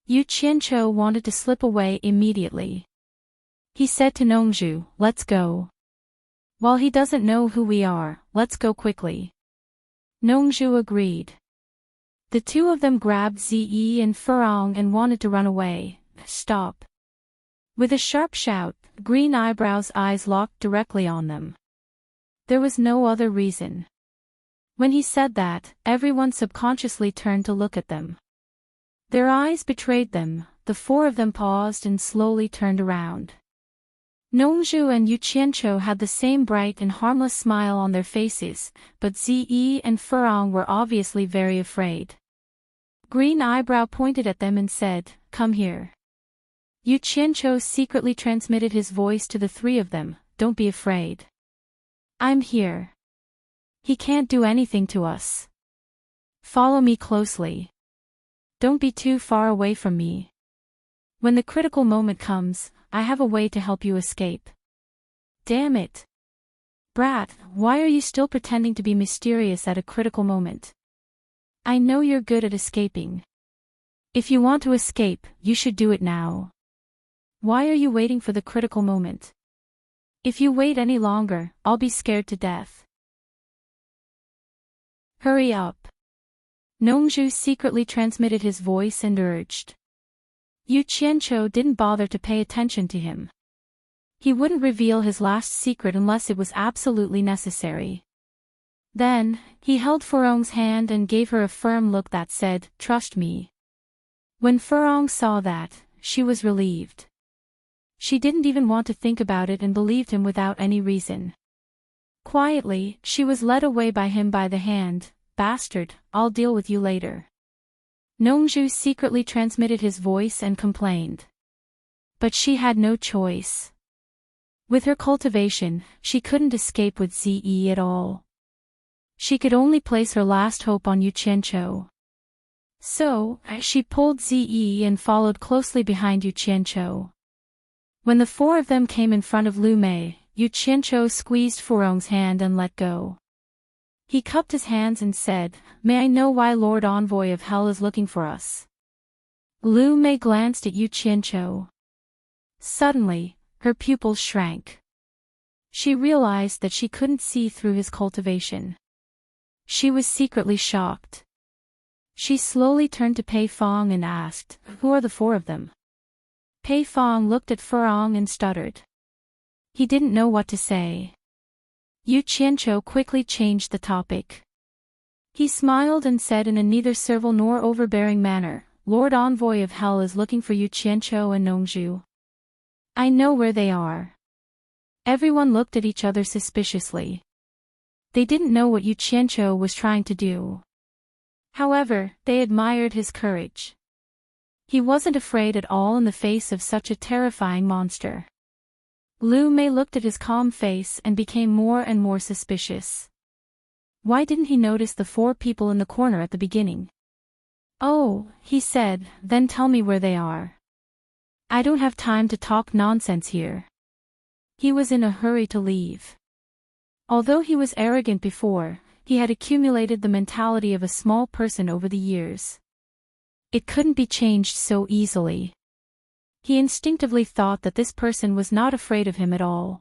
Yu Qianqiu wanted to slip away immediately. He said to Nongzhu, "Let's go. While he doesn't know who we are, let's go quickly." Nongzhu agreed. The two of them grabbed Zi and Furong and wanted to run away. "Stop." With a sharp shout, Green Eyebrow's eyes locked directly on them. There was no other reason. When he said that, everyone subconsciously turned to look at them. Their eyes betrayed them, the four of them paused and slowly turned around. Nongzhu and Yu Qianqiu had the same bright and harmless smile on their faces, but Zi and Furong were obviously very afraid. Green Eyebrow pointed at them and said, "Come here." Yu Qianqiu secretly transmitted his voice to the three of them, "Don't be afraid. I'm here. He can't do anything to us. Follow me closely. Don't be too far away from me. When the critical moment comes, I have a way to help you escape." Damn it. Brat, why are you still pretending to be mysterious at a critical moment? I know you're good at escaping. If you want to escape, you should do it now. Why are you waiting for the critical moment? If you wait any longer, I'll be scared to death. Hurry up. Nongzhu secretly transmitted his voice and urged. Yu Qianqiu didn't bother to pay attention to him. He wouldn't reveal his last secret unless it was absolutely necessary. Then, he held Furong's hand and gave her a firm look that said, "Trust me." When Furong saw that, she was relieved. She didn't even want to think about it and believed him without any reason. Quietly, she was led away by him by the hand. "Bastard, I'll deal with you later." Nongzhu secretly transmitted his voice and complained. But she had no choice. With her cultivation, she couldn't escape with Zi at all. She could only place her last hope on Yu Qianqiu. So, she pulled Zi and followed closely behind Yu Qianqiu. When the four of them came in front of Lu Mei, Yu Qianqiu squeezed Furong's hand and let go. He cupped his hands and said, "May I know why Lord Envoy of Hell is looking for us?" Lu Mei glanced at Yu Qianqiu. Suddenly, her pupils shrank. She realized that she couldn't see through his cultivation. She was secretly shocked. She slowly turned to Pei Fong and asked, "Who are the four of them?" Pei Fong looked at Furong and stuttered. He didn't know what to say. Yu Qianqiu quickly changed the topic. He smiled and said in a neither servile nor overbearing manner, "Lord Envoy of Hell is looking for Yu Qianqiu and Nongzhu. I know where they are." Everyone looked at each other suspiciously. They didn't know what Yu Qianqiu was trying to do. However, they admired his courage. He wasn't afraid at all in the face of such a terrifying monster. Lu Mei looked at his calm face and became more and more suspicious. Why didn't he notice the four people in the corner at the beginning? "Oh," he said, "then tell me where they are." I don't have time to talk nonsense here. He was in a hurry to leave. Although he was arrogant before, he had accumulated the mentality of a small person over the years. It couldn't be changed so easily. He instinctively thought that this person was not afraid of him at all.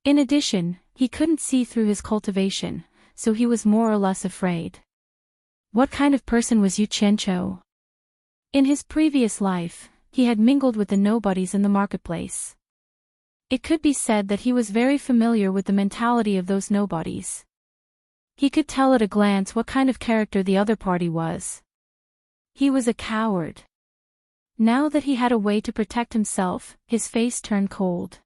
In addition, he couldn't see through his cultivation, so he was more or less afraid. What kind of person was Yu Qianqiu? In his previous life, he had mingled with the nobodies in the marketplace. It could be said that he was very familiar with the mentality of those nobodies. He could tell at a glance what kind of character the other party was. He was a coward. Now that he had a way to protect himself, his face turned cold.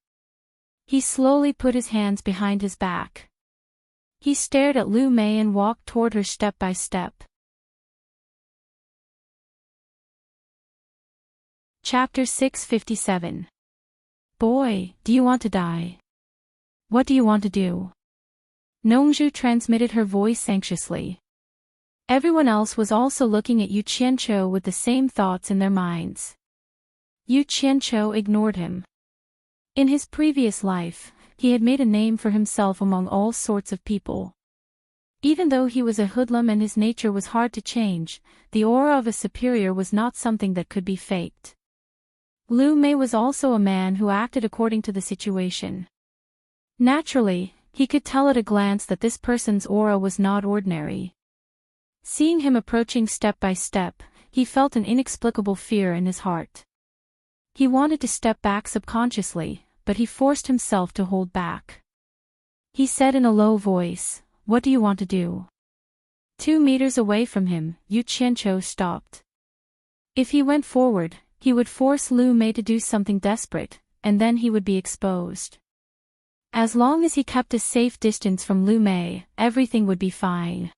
He slowly put his hands behind his back. He stared at Lu Mei and walked toward her step by step. Chapter 657. Boy, do you want to die? What do you want to do? Nongzhu transmitted her voice anxiously. Everyone else was also looking at Yu Qianqiu with the same thoughts in their minds. Yu Qianqiu ignored him. In his previous life, he had made a name for himself among all sorts of people. Even though he was a hoodlum and his nature was hard to change, the aura of a superior was not something that could be faked. Lu Mei was also a man who acted according to the situation. Naturally, he could tell at a glance that this person's aura was not ordinary. Seeing him approaching step by step, he felt an inexplicable fear in his heart. He wanted to step back subconsciously, but he forced himself to hold back. He said in a low voice, "What do you want to do?" 2 meters away from him, Yu Qianqiu stopped. If he went forward, he would force Lu Mei to do something desperate, and then he would be exposed. As long as he kept a safe distance from Lu Mei, everything would be fine.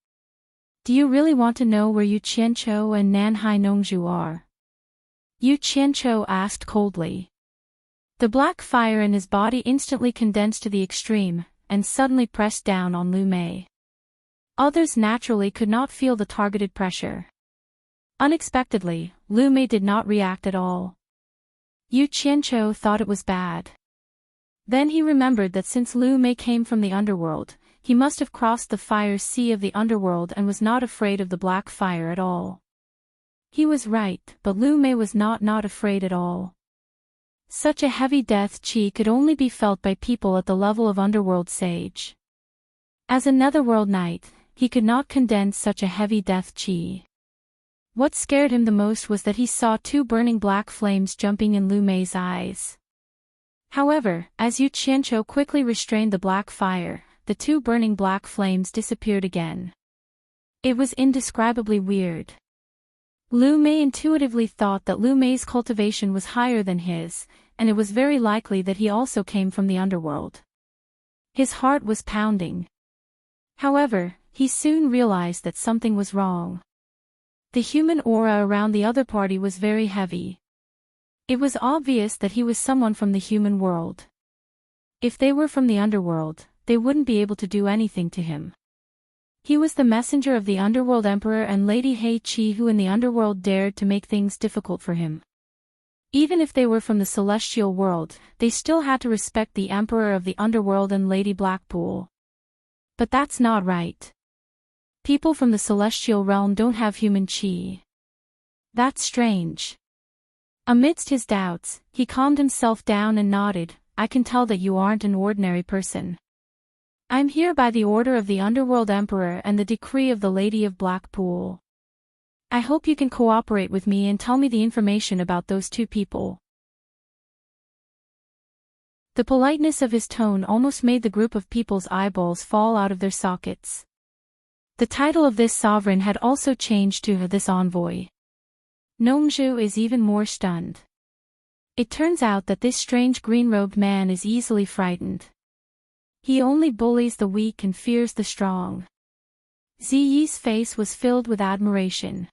Do you really want to know where Yu Qianqiu and Nanhai Nongzhu are? Yu Qianqiu asked coldly. The black fire in his body instantly condensed to the extreme, and suddenly pressed down on Lu Mei. Others naturally could not feel the targeted pressure. Unexpectedly, Lu Mei did not react at all. Yu Qianqiu thought it was bad. Then he remembered that since Lu Mei came from the underworld, he must have crossed the fire sea of the underworld and was not afraid of the black fire at all. He was right, but Lu Mei was not afraid at all. Such a heavy death qi could only be felt by people at the level of underworld sage. As a netherworld knight, he could not condense such a heavy death qi. What scared him the most was that he saw 2 burning black flames jumping in Lu Mei's eyes. However, as Yu Qianqiu quickly restrained the black fire, the 2 burning black flames disappeared again. It was indescribably weird. Lu Mei intuitively thought that Lu Mei's cultivation was higher than his, and it was very likely that he also came from the underworld. His heart was pounding. However, he soon realized that something was wrong. The human aura around the other party was very heavy. It was obvious that he was someone from the human world. If they were from the underworld, they wouldn't be able to do anything to him. He was the messenger of the underworld emperor and Lady Hei Qi who in the underworld dared to make things difficult for him. Even if they were from the celestial world, they still had to respect the emperor of the underworld and Lady Blackpool. But that's not right. People from the celestial realm don't have human qi. That's strange. Amidst his doubts, he calmed himself down and nodded. I can tell that you aren't an ordinary person. I'm here by the order of the underworld emperor and the decree of the Lady of Blackpool. I hope you can cooperate with me and tell me the information about those 2 people. The politeness of his tone almost made the group of people's eyeballs fall out of their sockets. The title of this sovereign had also changed to this envoy. Nongzhu is even more stunned. It turns out that this strange green-robed man is easily frightened. He only bullies the weak and fears the strong. Ziyi's face was filled with admiration.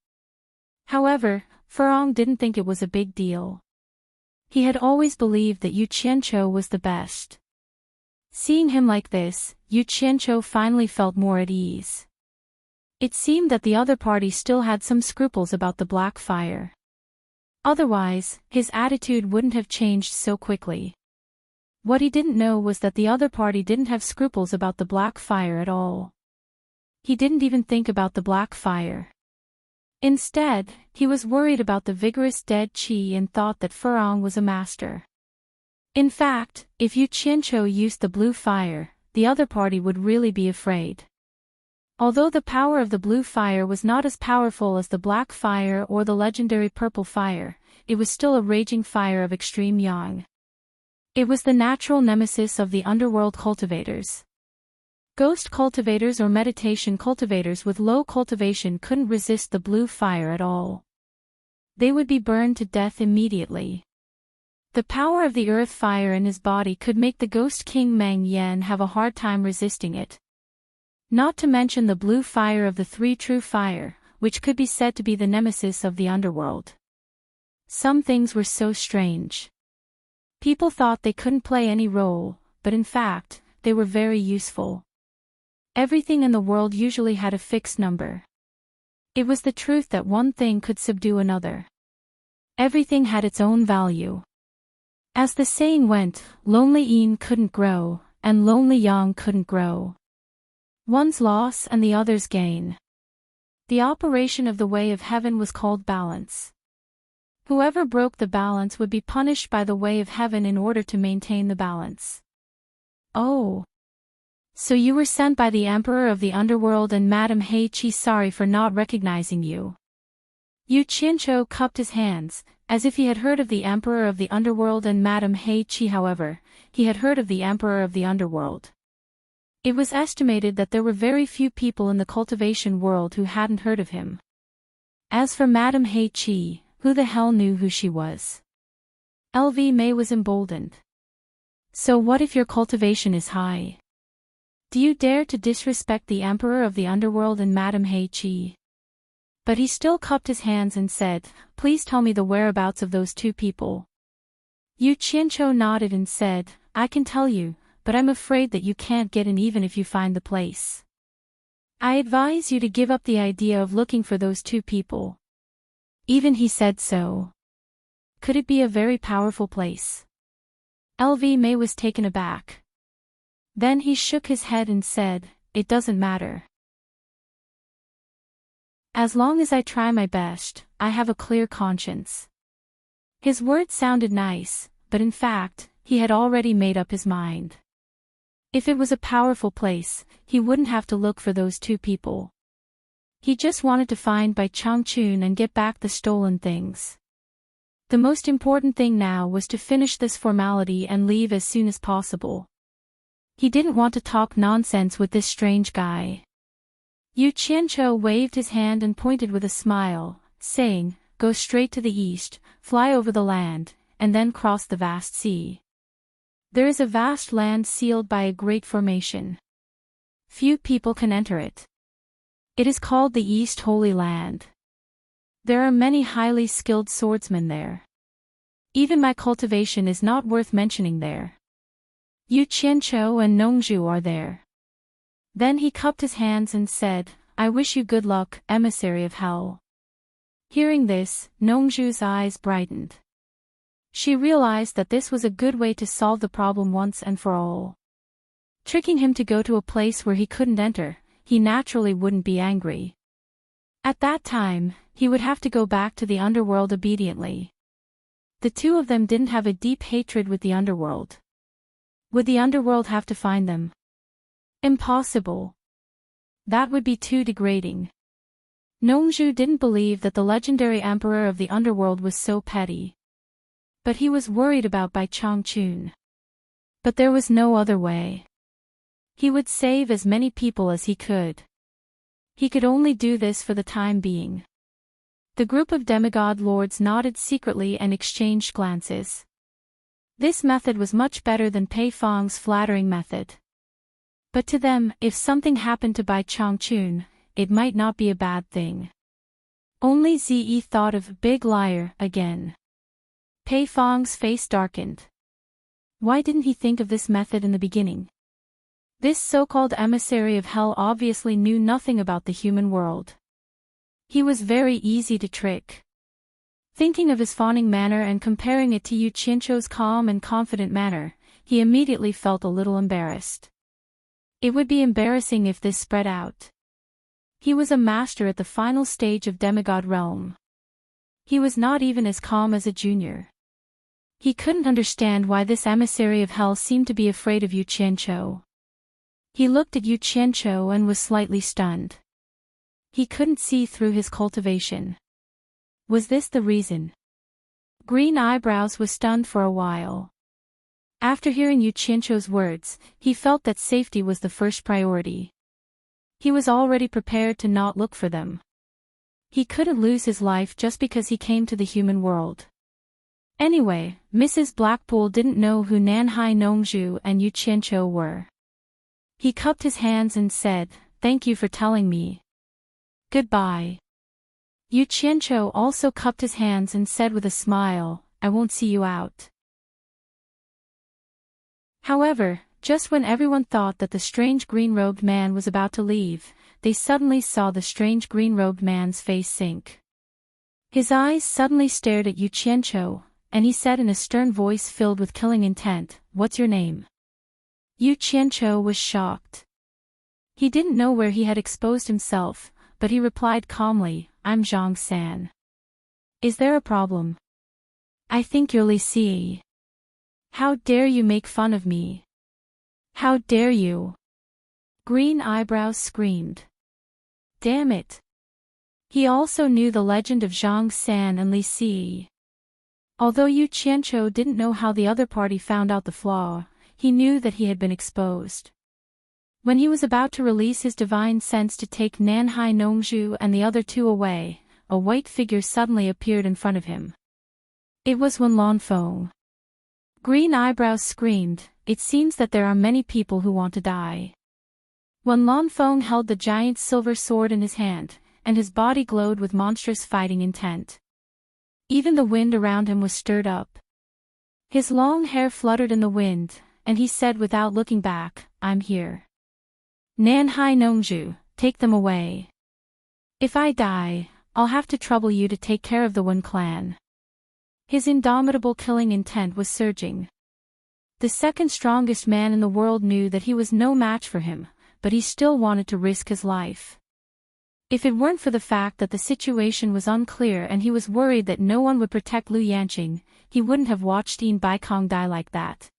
However, Furong didn't think it was a big deal. He had always believed that Yu Qianqiu was the best. Seeing him like this, Yu Qianqiu finally felt more at ease. It seemed that the other party still had some scruples about the black fire. Otherwise, his attitude wouldn't have changed so quickly. What he didn't know was that the other party didn't have scruples about the black fire at all. He didn't even think about the black fire. Instead, he was worried about the vigorous dead Qi and thought that Furong was a master. In fact, if Yu Qianqiu used the blue fire, the other party would really be afraid. Although the power of the blue fire was not as powerful as the black fire or the legendary purple fire, it was still a raging fire of extreme yang. It was the natural nemesis of the underworld cultivators. Ghost cultivators or meditation cultivators with low cultivation couldn't resist the blue fire at all. They would be burned to death immediately. The power of the earth fire in his body could make the ghost king Meng Yan have a hard time resisting it. Not to mention the blue fire of the three true fire, which could be said to be the nemesis of the underworld. Some things were so strange. People thought they couldn't play any role, but in fact, they were very useful. Everything in the world usually had a fixed number. It was the truth that one thing could subdue another. Everything had its own value. As the saying went, lonely yin couldn't grow, and lonely yang couldn't grow. One's loss and the other's gain. The operation of the way of heaven was called balance. Whoever broke the balance would be punished by the way of heaven in order to maintain the balance. Oh. So you were sent by the Emperor of the Underworld and Madame Hei Qi. Sorry for not recognizing you. Yu Qianqiu cupped his hands, as if he had heard of the Emperor of the Underworld and Madame Hei Qi. However, he had heard of the Emperor of the Underworld. It was estimated that there were very few people in the cultivation world who hadn't heard of him. As for Madame Hei Qi, who the hell knew who she was? LV May was emboldened. So what if your cultivation is high? Do you dare to disrespect the Emperor of the Underworld and Madame Hei Qi? But he still cupped his hands and said, please tell me the whereabouts of those two people. Yu Qianqiu nodded and said, I can tell you, but I'm afraid that you can't get in even if you find the place. I advise you to give up the idea of looking for those two people. Even he said so. Could it be a very powerful place? LV May was taken aback. Then he shook his head and said, it doesn't matter. As long as I try my best, I have a clear conscience. His words sounded nice, but in fact, he had already made up his mind. If it was a powerful place, he wouldn't have to look for those two people. He just wanted to find Bai Changchun and get back the stolen things. The most important thing now was to finish this formality and leave as soon as possible. He didn't want to talk nonsense with this strange guy. Yu Qianqiu waved his hand and pointed with a smile, saying, go straight to the east, fly over the land, and then cross the vast sea. There is a vast land sealed by a great formation. Few people can enter it. It is called the East Holy Land. There are many highly skilled swordsmen there. Even my cultivation is not worth mentioning there. Yu Qianqiu and Nongzhu are there. Then he cupped his hands and said, I wish you good luck, emissary of hell. Hearing this, Nongzhu's eyes brightened. She realized that this was a good way to solve the problem once and for all. Tricking him to go to a place where he couldn't enter, he naturally wouldn't be angry. At that time, he would have to go back to the underworld obediently. The two of them didn't have a deep hatred with the underworld. Would the underworld have to find them? Impossible. That would be too degrading. Nongzhu didn't believe that the legendary emperor of the underworld was so petty. But he was worried about Bai Changchun. But there was no other way. He would save as many people as he could. He could only do this for the time being. The group of demigod lords nodded secretly and exchanged glances. This method was much better than Pei Fong's flattering method. But to them, if something happened to Bai Changchun, it might not be a bad thing. Only Zi thought of big liar again. Pei Fong's face darkened. Why didn't he think of this method in the beginning? This so-called emissary of hell obviously knew nothing about the human world. He was very easy to trick. Thinking of his fawning manner and comparing it to Yu Qianzhou's calm and confident manner, he immediately felt a little embarrassed. It would be embarrassing if this spread out. He was a master at the final stage of demigod realm. He was not even as calm as a junior. He couldn't understand why this emissary of hell seemed to be afraid of Yu Qianzhou. He looked at Yu Qianzhou and was slightly stunned. He couldn't see through his cultivation. Was this the reason? Green Eyebrows was stunned for a while. After hearing Yu Qianzhou's words, he felt that safety was the first priority. He was already prepared to not look for them. He couldn't lose his life just because he came to the human world. Anyway, Mrs. Blackpool didn't know who Nanhai Nongzhu and Yu Qianzhou were. He cupped his hands and said, "Thank you for telling me. Goodbye." Yu Qianzhou also cupped his hands and said with a smile, "I won't see you out." However, just when everyone thought that the strange green-robed man was about to leave, they suddenly saw the strange green-robed man's face sink. His eyes suddenly stared at Yu Qianzhou, and he said in a stern voice filled with killing intent, "What's your name?" Yu Qianzhou was shocked. He didn't know where he had exposed himself, but he replied calmly, "I'm Zhang San." "Is there a problem?" "I think you're Li Si." "How dare you make fun of me? How dare you?" Green Eyebrows screamed. Damn it. He also knew the legend of Zhang San and Li Si. Although Yu Qianzhou didn't know how the other party found out the flaw, he knew that he had been exposed. When he was about to release his divine sense to take Nanhai Nongzhu and the other two away, a white figure suddenly appeared in front of him. It was Wen Lanfeng. Green Eyebrows screamed, "It seems that there are many people who want to die." Wen Lanfeng held the giant silver sword in his hand, and his body glowed with monstrous fighting intent. Even the wind around him was stirred up. His long hair fluttered in the wind, and he said without looking back, "I'm here. Nanhai Nongzhu, take them away. If I die, I'll have to trouble you to take care of the Wen clan." His indomitable killing intent was surging. The second strongest man in the world knew that he was no match for him, but he still wanted to risk his life. If it weren't for the fact that the situation was unclear and he was worried that no one would protect Lu Yanqing, he wouldn't have watched Yin Baikong die like that.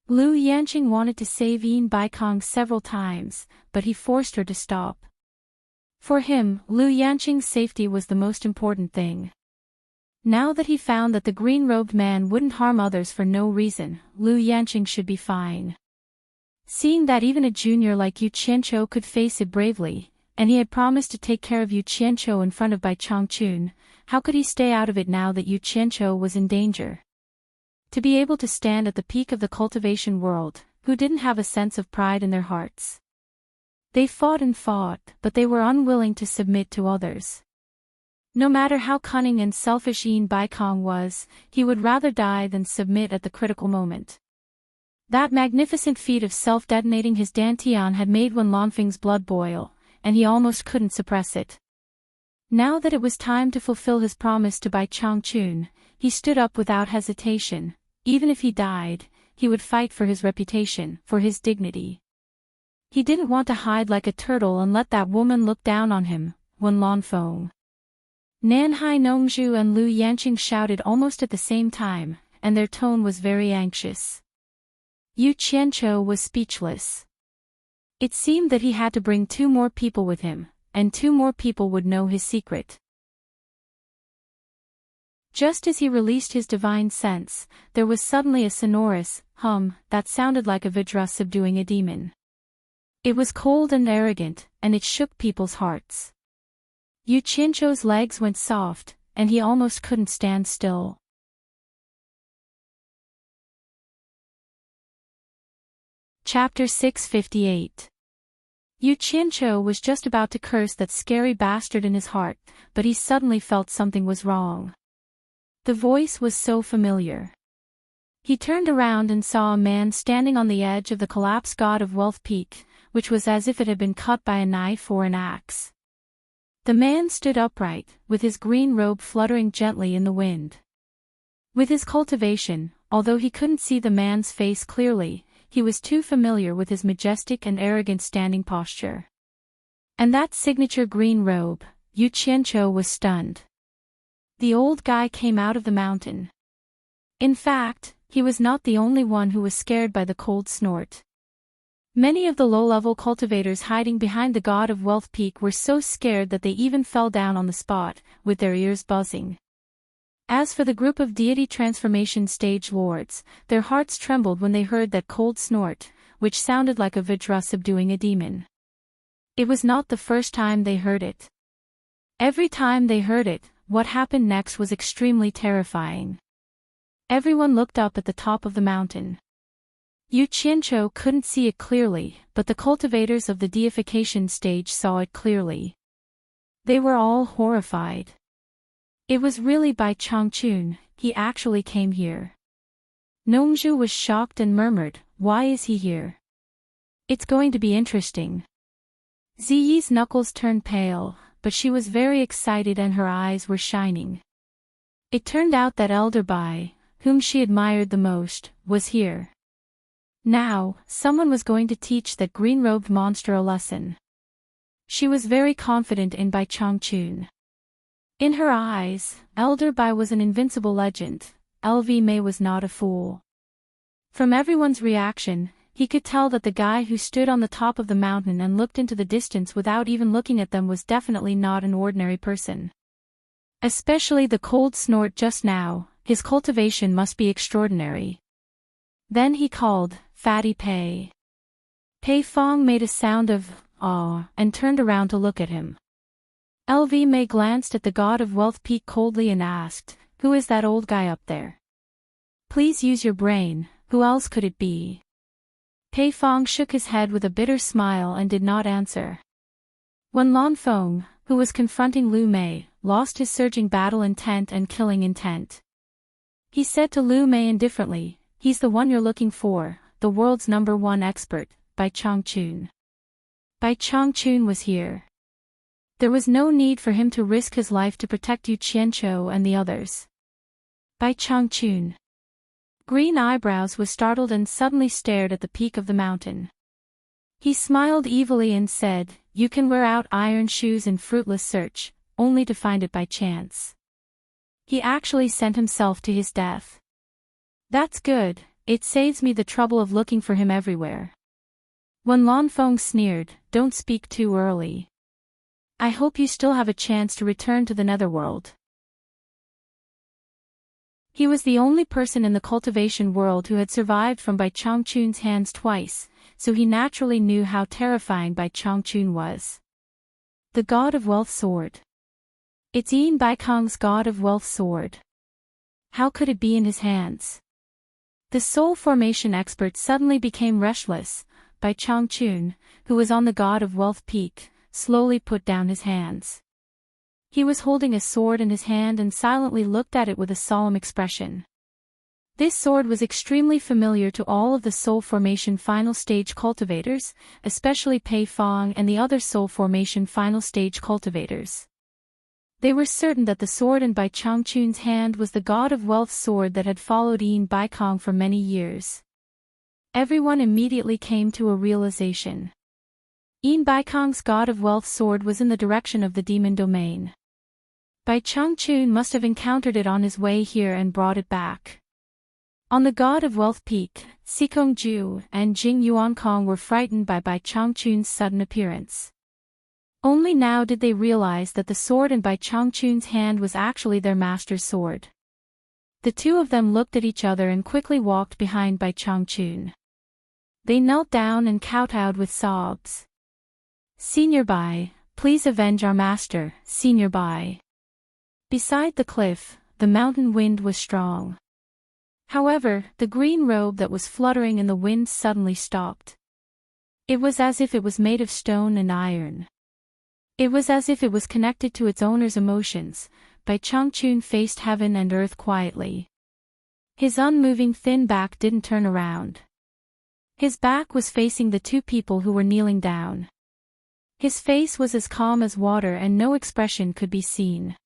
Lu Yanqing wanted to save Yin Baikong several times, but he forced her to stop. For him, Lu Yanqing's safety was the most important thing. Now that he found that the green-robed man wouldn't harm others for no reason, Lu Yanqing should be fine. Seeing that even a junior like Yu Qianzhou could face it bravely, and he had promised to take care of Yu Qianzhou in front of Bai Changchun, how could he stay out of it now that Yu Qianzhou was in danger? To be able to stand at the peak of the cultivation world, who didn't have a sense of pride in their hearts? They fought and fought, but they were unwilling to submit to others. No matter how cunning and selfish Yin Baikong was, he would rather die than submit at the critical moment. That magnificent feat of self-detonating his dantian had made Wen Lanfeng's blood boil, and he almost couldn't suppress it. Now that it was time to fulfill his promise to Bai Changchun, he stood up without hesitation. Even if he died, he would fight for his reputation, for his dignity. He didn't want to hide like a turtle and let that woman look down on him, Wen Lanfeng. Nanhai Nongzhu and Lu Yanqing shouted almost at the same time, and their tone was very anxious. Yu Qianzhou was speechless. It seemed that he had to bring 2 more people with him, and 2 more people would know his secret. Just as he released his divine sense, there was suddenly a sonorous hum that sounded like a vajra subduing a demon. It was cold and arrogant, and it shook people's hearts. Yu Qianzhou's legs went soft, and he almost couldn't stand still. Chapter 658. Yu Qianzhou was just about to curse that scary bastard in his heart, but he suddenly felt something was wrong. The voice was so familiar. He turned around and saw a man standing on the edge of the collapsed god of wealth peak, which was as if it had been cut by a knife or an axe. The man stood upright, with his green robe fluttering gently in the wind. With his cultivation, although he couldn't see the man's face clearly, he was too familiar with his majestic and arrogant standing posture. And that signature green robe, Yu Qianqiu was stunned. The old guy came out of the mountain. In fact, he was not the only one who was scared by the cold snort. Many of the low-level cultivators hiding behind the God of Wealth peak were so scared that they even fell down on the spot, with their ears buzzing. As for the group of deity transformation stage lords, their hearts trembled when they heard that cold snort, which sounded like a Vajra subduing a demon. It was not the first time they heard it. Every time they heard it, what happened next was extremely terrifying. Everyone looked up at the top of the mountain. Yu Qianqiu couldn't see it clearly, but the cultivators of the deification stage saw it clearly. They were all horrified. It was really Bai Changchun, he actually came here. Nongzhu was shocked and murmured, "Why is he here? It's going to be interesting." Ziyi's knuckles turned pale, but she was very excited and her eyes were shining. It turned out that Elder Bai, whom she admired the most, was here. Now, someone was going to teach that green-robed monster a lesson. She was very confident in Bai Changchun. In her eyes, Elder Bai was an invincible legend. LV Mei was not a fool. From everyone's reaction, he could tell that the guy who stood on the top of the mountain and looked into the distance without even looking at them was definitely not an ordinary person. Especially the cold snort just now, his cultivation must be extraordinary. Then he called, "Fatty Pei." Pei Fong made a sound of awe and turned around to look at him. LV Mei glanced at the God of Wealth peak coldly and asked, "Who is that old guy up there? Please use your brain, who else could it be?" Pei Fong shook his head with a bitter smile and did not answer. When Lan Feng, who was confronting Lu Mei, lost his surging battle intent and killing intent, he said to Lu Mei indifferently, "He's the one you're looking for, the world's #1 expert, Bai Changchun." Bai Changchun was here. There was no need for him to risk his life to protect Yu Qianqiu and the others. Bai Changchun. Green Eyebrows was startled and suddenly stared at the peak of the mountain. He smiled evilly and said, "You can wear out iron shoes in fruitless search, only to find it by chance." He actually sent himself to his death. That's good, it saves me the trouble of looking for him everywhere. When Lan Feng sneered, "Don't speak too early. I hope you still have a chance to return to the netherworld." He was the only person in the cultivation world who had survived from Bai Changchun's hands twice, so he naturally knew how terrifying Bai Changchun was. The God of Wealth sword. It's Yin Baikong's God of Wealth sword. How could it be in his hands? The soul formation expert suddenly became restless. Bai Changchun, who was on the God of Wealth peak, slowly put down his hands. He was holding a sword in his hand and silently looked at it with a solemn expression. This sword was extremely familiar to all of the soul formation final stage cultivators, especially Pei Fong and the other soul formation final stage cultivators. They were certain that the sword in Bai Changchun's hand was the God of Wealth sword that had followed Yin Baikong for many years. Everyone immediately came to a realization. Yin Baikong's God of Wealth sword was in the direction of the demon domain. Bai Changchun must have encountered it on his way here and brought it back. On the God of Wealth peak, Sikong Ju and Jing Yuankong were frightened by Bai Changchun's sudden appearance. Only now did they realize that the sword in Bai Changchun's hand was actually their master's sword. The two of them looked at each other and quickly walked behind Bai Changchun. They knelt down and kowtowed with sobs. "Senior Bai, please avenge our master, Senior Bai." Beside the cliff, the mountain wind was strong. However, the green robe that was fluttering in the wind suddenly stopped. It was as if it was made of stone and iron. It was as if it was connected to its owner's emotions. Bai Changchun faced heaven and earth quietly. His unmoving thin back didn't turn around. His back was facing the two people who were kneeling down. His face was as calm as water and no expression could be seen.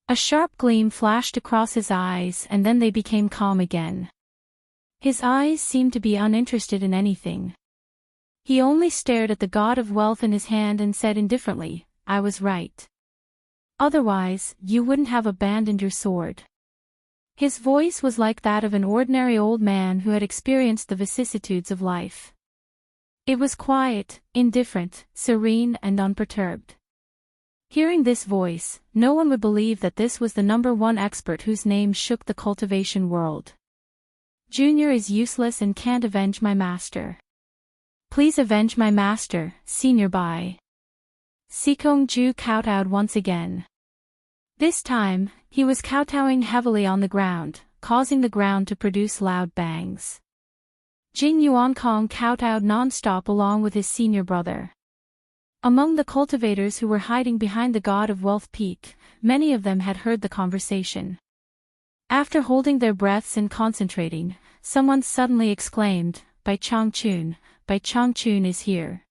A sharp gleam flashed across his eyes and then they became calm again. His eyes seemed to be uninterested in anything. He only stared at the god of wealth in his hand and said indifferently, "I was right. Otherwise, you wouldn't have abandoned your sword." His voice was like that of an ordinary old man who had experienced the vicissitudes of life. It was quiet, indifferent, serene and unperturbed. Hearing this voice, no one would believe that this was the #1 expert whose name shook the cultivation world. "Junior is useless and can't avenge my master. Please avenge my master, Senior Bai." Sikong Ju kowtowed once again. This time, he was kowtowing heavily on the ground, causing the ground to produce loud bangs. Jing Yuankong kowtowed non-stop along with his senior brother. Among the cultivators who were hiding behind the god of wealth peak, many of them had heard the conversation. After holding their breaths and concentrating, someone suddenly exclaimed, "Bai Changchun is here.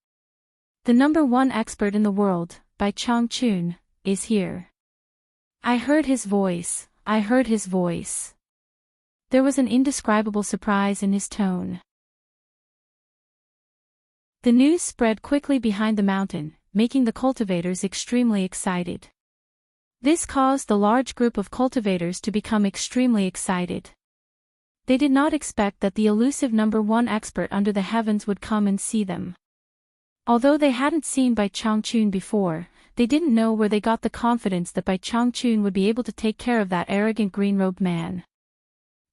The #1 expert in the world, Bai Changchun, is here. I heard his voice. There was an indescribable surprise in his tone. The news spread quickly behind the mountain, making the cultivators extremely excited. This caused the large group of cultivators to become extremely excited. They did not expect that the elusive #1 expert under the heavens would come and see them. Although they hadn't seen Bai Changchun before, they didn't know where they got the confidence that Bai Changchun would be able to take care of that arrogant green-robed man.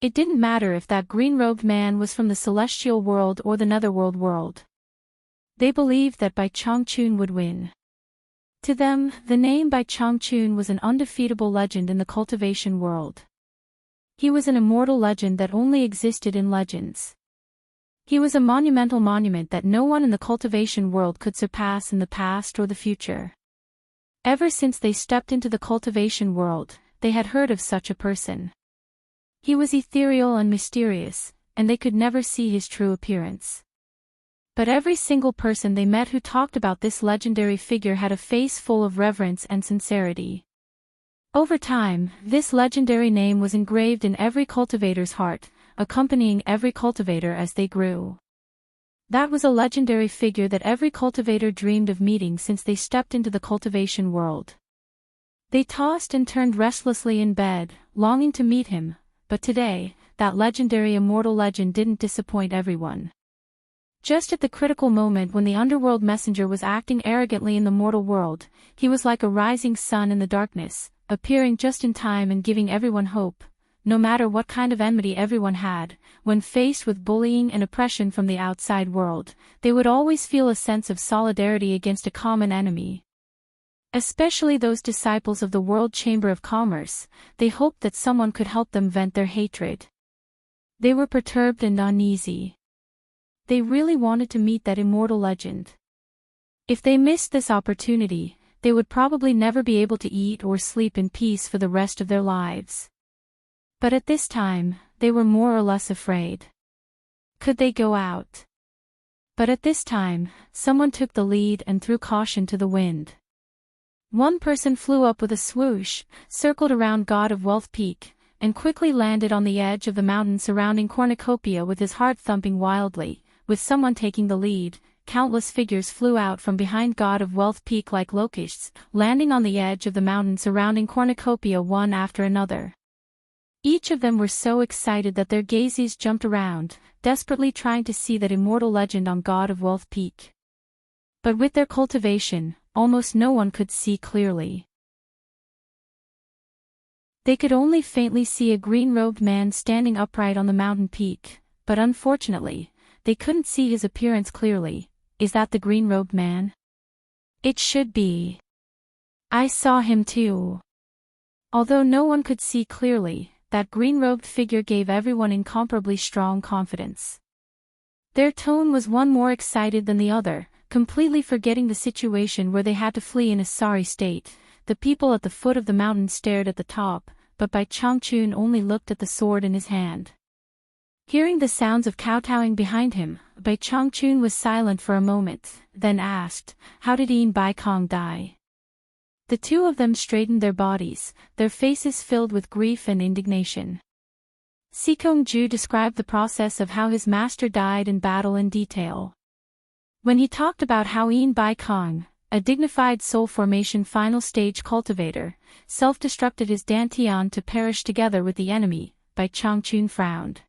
It didn't matter if that green-robed man was from the celestial world or the netherworld world. They believed that Bai Changchun would win. To them, the name Bai Changchun was an undefeatable legend in the cultivation world. He was an immortal legend that only existed in legends. He was a monumental monument that no one in the cultivation world could surpass in the past or the future. Ever since they stepped into the cultivation world, they had heard of such a person. He was ethereal and mysterious, and they could never see his true appearance. But every single person they met who talked about this legendary figure had a face full of reverence and sincerity. Over time, this legendary name was engraved in every cultivator's heart, accompanying every cultivator as they grew. That was a legendary figure that every cultivator dreamed of meeting since they stepped into the cultivation world. They tossed and turned restlessly in bed, longing to meet him, but today, that legendary immortal legend didn't disappoint everyone. Just at the critical moment when the underworld messenger was acting arrogantly in the mortal world, he was like a rising sun in the darkness, appearing just in time and giving everyone hope. No matter what kind of enmity everyone had, when faced with bullying and oppression from the outside world, they would always feel a sense of solidarity against a common enemy. Especially those disciples of the World Chamber of Commerce, they hoped that someone could help them vent their hatred. They were perturbed and uneasy. They really wanted to meet that immortal legend. If they missed this opportunity, they would probably never be able to eat or sleep in peace for the rest of their lives. But at this time, they were more or less afraid. Could they go out? But at this time, someone took the lead and threw caution to the wind. One person flew up with a swoosh, circled around God of Wealth Peak, and quickly landed on the edge of the mountain surrounding Cornucopia with his heart thumping wildly. With someone taking the lead, countless figures flew out from behind God of Wealth Peak like locusts, landing on the edge of the mountain surrounding Cornucopia one after another. Each of them were so excited that their gazes jumped around, desperately trying to see that immortal legend on God of Wealth Peak. But with their cultivation, almost no one could see clearly. They could only faintly see a green-robed man standing upright on the mountain peak, but unfortunately, they couldn't see his appearance clearly. Is that the green-robed man? It should be. I saw him too. Although no one could see clearly, that green-robed figure gave everyone incomparably strong confidence. Their tone was one more excited than the other, completely forgetting the situation where they had to flee in a sorry state. The people at the foot of the mountain stared at the top, but Bai Changchun only looked at the sword in his hand. Hearing the sounds of kowtowing behind him, Bai Changchun was silent for a moment, then asked, "How did Yin Bai Kong die?" The two of them straightened their bodies, their faces filled with grief and indignation. Sikong Ju described the process of how his master died in battle in detail. When he talked about how Yin Bai Kong, a dignified soul formation final stage cultivator, self-destructed his dantian to perish together with the enemy, Bai Changchun frowned.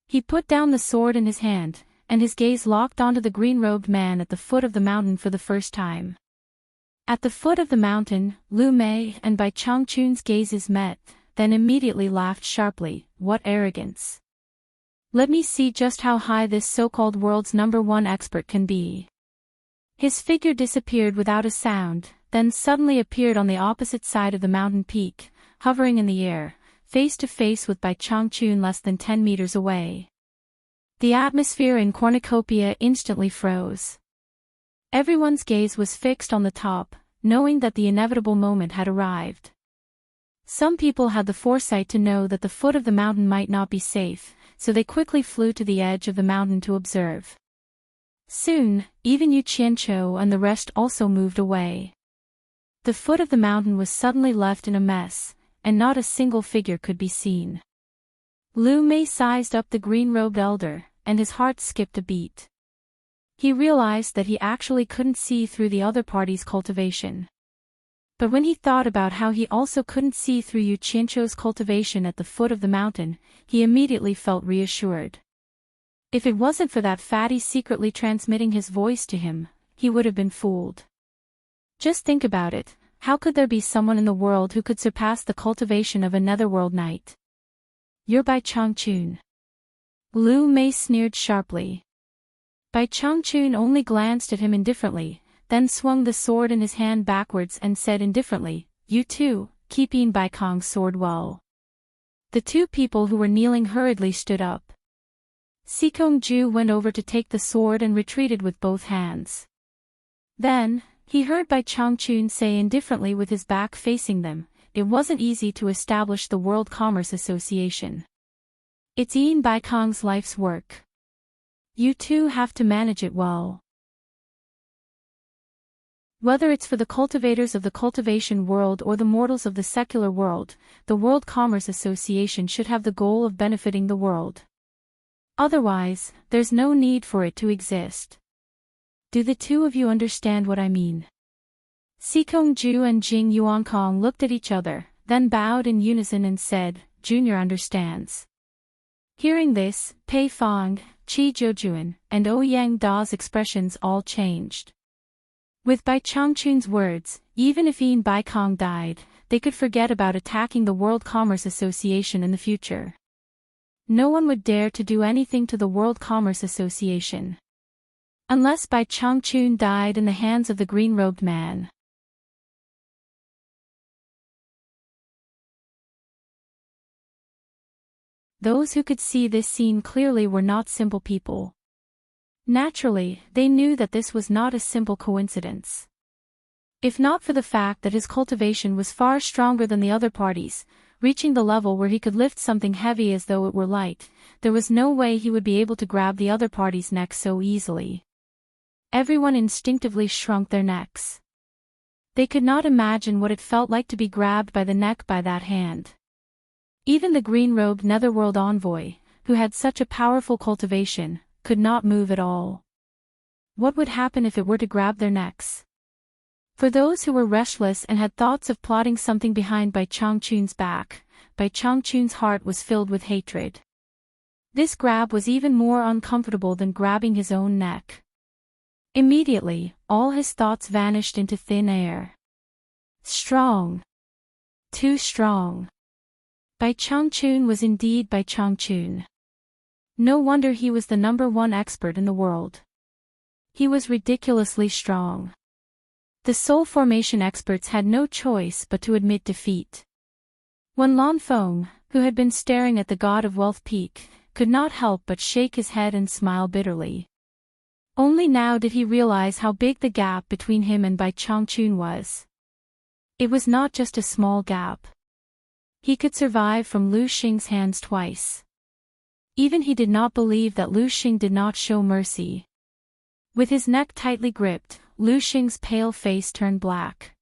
He put down the sword in his hand, and his gaze locked onto the green-robed man at the foot of the mountain for the first time. At the foot of the mountain, Lu Mei and Bai Changchun's gazes met, then immediately laughed sharply. "What arrogance! Let me see just how high this so-called world's #1 expert can be." His figure disappeared without a sound, then suddenly appeared on the opposite side of the mountain peak, hovering in the air, face to face with Bai Changchun less than 10 meters away. The atmosphere in cornucopia instantly froze. Everyone's gaze was fixed on the top, knowing that the inevitable moment had arrived. Some people had the foresight to know that the foot of the mountain might not be safe, so they quickly flew to the edge of the mountain to observe. Soon, even Yu Qianqiu and the rest also moved away. The foot of the mountain was suddenly left in a mess, and not a single figure could be seen. Lu Mei sized up the green-robed elder, and his heart skipped a beat. He realized that he actually couldn't see through the other party's cultivation. But when he thought about how he also couldn't see through Yu Qianqiu's cultivation at the foot of the mountain, he immediately felt reassured. If it wasn't for that fatty secretly transmitting his voice to him, he would have been fooled. Just think about it, how could there be someone in the world who could surpass the cultivation of a netherworld knight? "You're Bai Changchun." Lu Mei sneered sharply. Bai Changchun only glanced at him indifferently, then swung the sword in his hand backwards and said indifferently, "You too, keep Yin Bai Kong's sword well." The two people who were kneeling hurriedly stood up. Sikong Ju went over to take the sword and retreated with both hands. Then, he heard Bai Changchun say indifferently with his back facing them, "It wasn't easy to establish the World Commerce Association. It's Yin Bai Kong's life's work. You two have to manage it well. Whether it's for the cultivators of the cultivation world or the mortals of the secular world, the World Commerce Association should have the goal of benefiting the world. Otherwise, there's no need for it to exist. Do the two of you understand what I mean?" Sikong Ju and Jing Yuankong looked at each other, then bowed in unison and said, "Junior understands." Hearing this, Pei Fong, Qi Zhoujuan, and Ouyang Da's expressions all changed. With Bai Changchun's words, even if Yin Bai Kong died, they could forget about attacking the World Commerce Association in the future. No one would dare to do anything to the World Commerce Association. Unless Bai Changchun died in the hands of the green-robed man. Those who could see this scene clearly were not simple people. Naturally, they knew that this was not a simple coincidence. If not for the fact that his cultivation was far stronger than the other parties, reaching the level where he could lift something heavy as though it were light, there was no way he would be able to grab the other party's neck so easily. Everyone instinctively shrunk their necks. They could not imagine what it felt like to be grabbed by the neck by that hand. Even the green-robed netherworld envoy, who had such a powerful cultivation, could not move at all. What would happen if it were to grab their necks? For those who were restless and had thoughts of plotting something behind Bai Changchun's back, Bai Changchun's heart was filled with hatred. This grab was even more uncomfortable than grabbing his own neck. Immediately, all his thoughts vanished into thin air. Strong. Too strong. Bai Changchun was indeed Bai Changchun. No wonder he was the #1 expert in the world. He was ridiculously strong. The soul formation experts had no choice but to admit defeat. When Lan Feng, who had been staring at the god of wealth peak, could not help but shake his head and smile bitterly. Only now did he realize how big the gap between him and Bai Changchun was. It was not just a small gap. He could survive from Lu Xing's hands twice. Even he did not believe that Lu Xing did not show mercy. With his neck tightly gripped, Lu Xing's pale face turned black.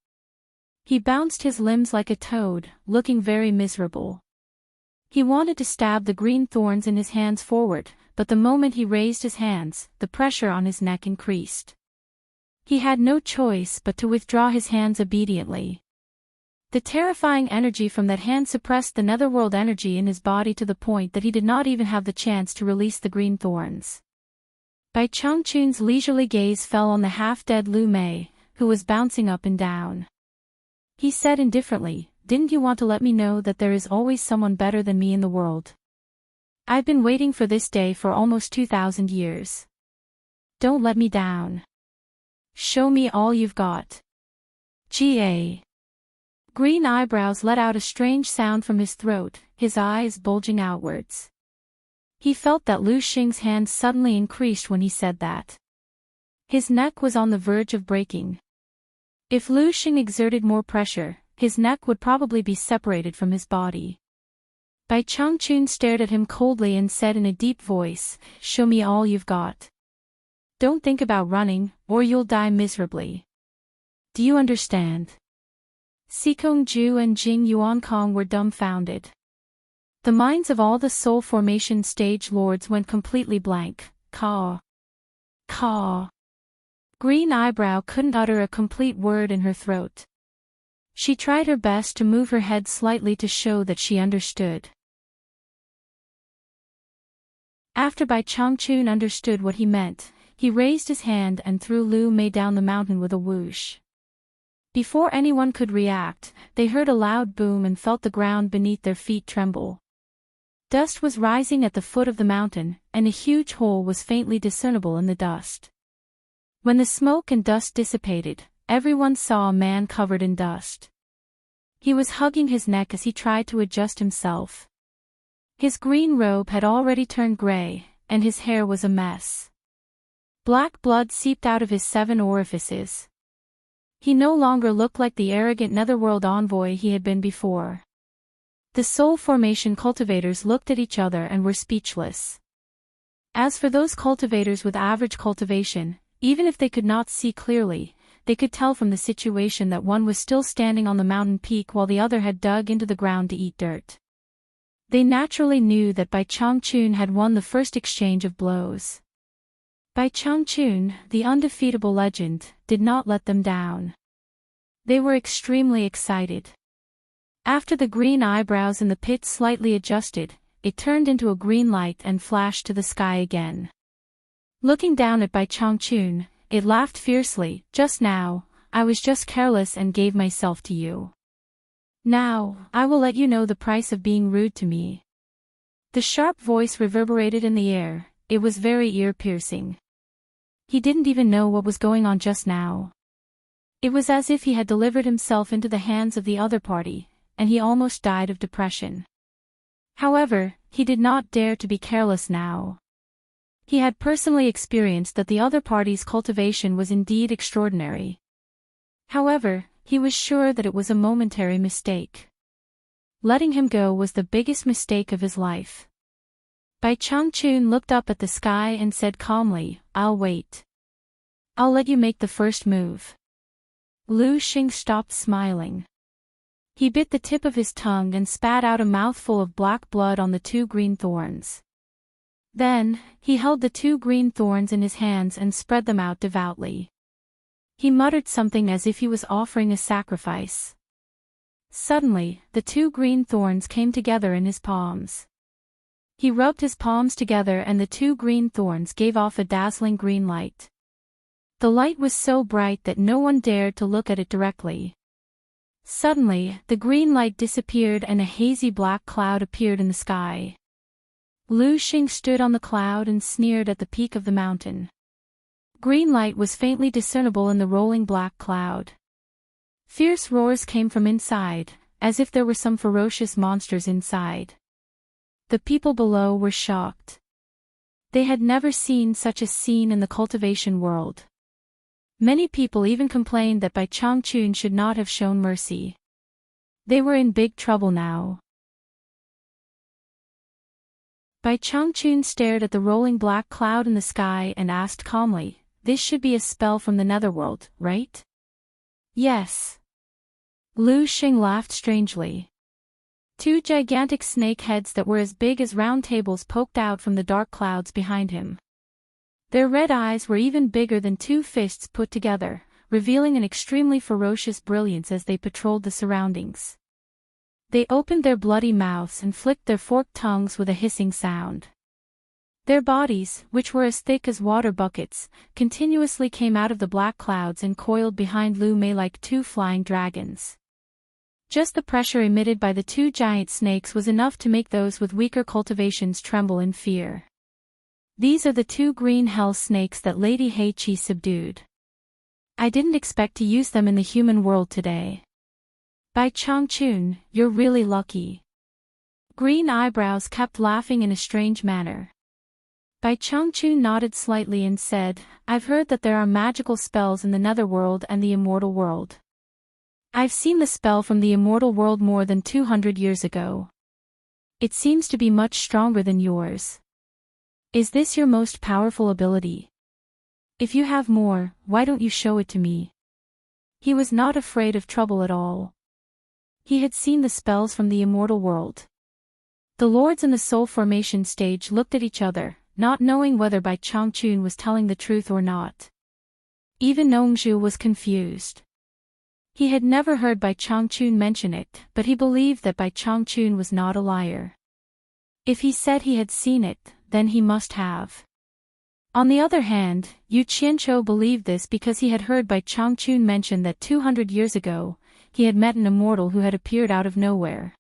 He bounced his limbs like a toad, looking very miserable. He wanted to stab the green thorns in his hands forward, but the moment he raised his hands, the pressure on his neck increased. He had no choice but to withdraw his hands obediently. The terrifying energy from that hand suppressed the netherworld energy in his body to the point that he did not even have the chance to release the green thorns. Bai Changchun's leisurely gaze fell on the half-dead Lu Mei, who was bouncing up and down. He said indifferently, "Didn't you want to let me know that there is always someone better than me in the world? I've been waiting for this day for almost 2,000 years. Don't let me down. Show me all you've got." Ga. Green eyebrows let out a strange sound from his throat, his eyes bulging outwards. He felt that Lu Xing's hands suddenly increased when he said that. His neck was on the verge of breaking. If Lu Xing exerted more pressure, his neck would probably be separated from his body. Bai Changchun stared at him coldly and said in a deep voice, "Show me all you've got. Don't think about running, or you'll die miserably. Do you understand?" Xikong Ju and Jing Yuankong were dumbfounded. The minds of all the soul formation stage lords went completely blank. Caw. Caw. Green Eyebrow couldn't utter a complete word in her throat. She tried her best to move her head slightly to show that she understood. After Bai Changchun understood what he meant, he raised his hand and threw Lu Mei down the mountain with a whoosh. Before anyone could react, they heard a loud boom and felt the ground beneath their feet tremble. Dust was rising at the foot of the mountain, and a huge hole was faintly discernible in the dust. When the smoke and dust dissipated, everyone saw a man covered in dust. He was hugging his neck as he tried to adjust himself. His green robe had already turned gray, and his hair was a mess. Black blood seeped out of his 7 orifices. He no longer looked like the arrogant netherworld envoy he had been before. The soul formation cultivators looked at each other and were speechless. As for those cultivators with average cultivation, even if they could not see clearly, they could tell from the situation that one was still standing on the mountain peak while the other had dug into the ground to eat dirt. They naturally knew that Bai Changchun had won the first exchange of blows. Bai Changchun, the undefeatable legend, did not let them down. They were extremely excited. After the green eyebrows in the pit slightly adjusted, it turned into a green light and flashed to the sky again. Looking down at Bai Changchun, it laughed fiercely. "Just now, I was just careless and gave myself to you. Now, I will let you know the price of being rude to me." The sharp voice reverberated in the air. It was very ear-piercing. He didn't even know what was going on just now. It was as if he had delivered himself into the hands of the other party, and he almost died of depression. However, he did not dare to be careless now. He had personally experienced that the other party's cultivation was indeed extraordinary. However, he was sure that it was a momentary mistake. Letting him go was the biggest mistake of his life. Bai Changchun looked up at the sky and said calmly, "I'll wait. I'll let you make the first move." Lu Xing stopped smiling. He bit the tip of his tongue and spat out a mouthful of black blood on the 2 green thorns. Then, he held the 2 green thorns in his hands and spread them out devoutly. He muttered something as if he was offering a sacrifice. Suddenly, the 2 green thorns came together in his palms. He rubbed his palms together and the 2 green thorns gave off a dazzling green light. The light was so bright that no one dared to look at it directly. Suddenly, the green light disappeared and a hazy black cloud appeared in the sky. Lu Xing stood on the cloud and sneered at the peak of the mountain. Green light was faintly discernible in the rolling black cloud. Fierce roars came from inside, as if there were some ferocious monsters inside. The people below were shocked. They had never seen such a scene in the cultivation world. Many people even complained that Bai Changchun should not have shown mercy. They were in big trouble now. Bai Changchun stared at the rolling black cloud in the sky and asked calmly, "This should be a spell from the netherworld, right?" "Yes." Lu Xing laughed strangely. Two gigantic snake heads that were as big as round tables poked out from the dark clouds behind him. Their red eyes were even bigger than two fists put together, revealing an extremely ferocious brilliance as they patrolled the surroundings. They opened their bloody mouths and flicked their forked tongues with a hissing sound. Their bodies, which were as thick as water buckets, continuously came out of the black clouds and coiled behind Lu Mei like two flying dragons. Just the pressure emitted by the two giant snakes was enough to make those with weaker cultivations tremble in fear. These are the two green hell snakes that Lady He Qi subdued. I didn't expect to use them in the human world today. Bai Changchun, you're really lucky. Green eyebrows kept laughing in a strange manner. Bai Changchun nodded slightly and said, "I've heard that there are magical spells in the netherworld and the immortal world. I've seen the spell from the immortal world more than 200 years ago. It seems to be much stronger than yours. Is this your most powerful ability? If you have more, why don't you show it to me?" He was not afraid of trouble at all. He had seen the spells from the immortal world. The lords in the soul formation stage looked at each other, not knowing whether Bai Changchun was telling the truth or not. Even Nongzhu was confused. He had never heard Bai Changchun mention it, but he believed that Bai Changchun was not a liar. If he said he had seen it, then he must have. On the other hand, Yu Qianqiu believed this because he had heard Bai Changchun mention that 200 years ago, he had met an immortal who had appeared out of nowhere.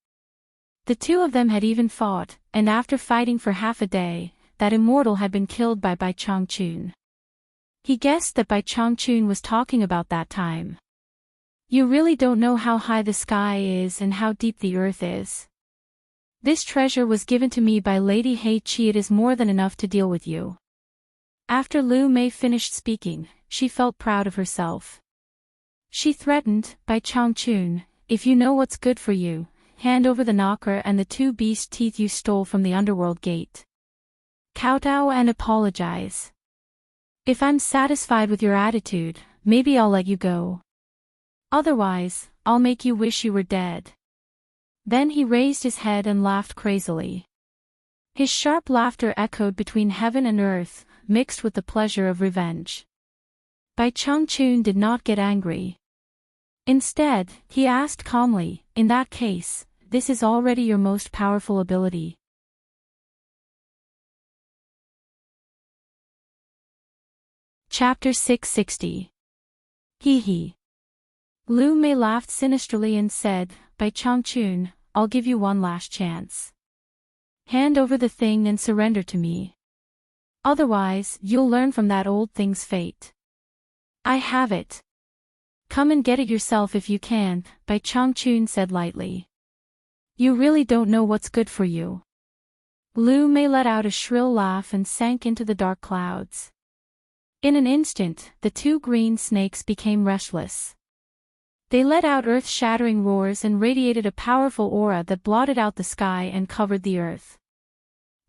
The two of them had even fought, and after fighting for half a day, that immortal had been killed by Bai Changchun. He guessed that Bai Changchun was talking about that time. You really don't know how high the sky is and how deep the earth is. This treasure was given to me by Lady He Qi. It is more than enough to deal with you. After Lu Mei finished speaking, she felt proud of herself. She threatened, "Bai Changchun, if you know what's good for you, hand over the knocker and the two beast teeth you stole from the underworld gate. Kowtow and apologize. If I'm satisfied with your attitude, maybe I'll let you go. Otherwise, I'll make you wish you were dead." Then he raised his head and laughed crazily. His sharp laughter echoed between heaven and earth, mixed with the pleasure of revenge. Bai Changchun did not get angry. Instead, he asked calmly, "In that case, this is already your most powerful ability." Chapter 660. Hee hee. Lu Mei laughed sinisterly and said, "Bai Changchun, I'll give you one last chance. Hand over the thing and surrender to me. Otherwise, you'll learn from that old thing's fate." "I have it. Come and get it yourself if you can," Bai Changchun said lightly. "You really don't know what's good for you." Lu Mei let out a shrill laugh and sank into the dark clouds. In an instant, the two green snakes became restless. They let out earth-shattering roars and radiated a powerful aura that blotted out the sky and covered the earth.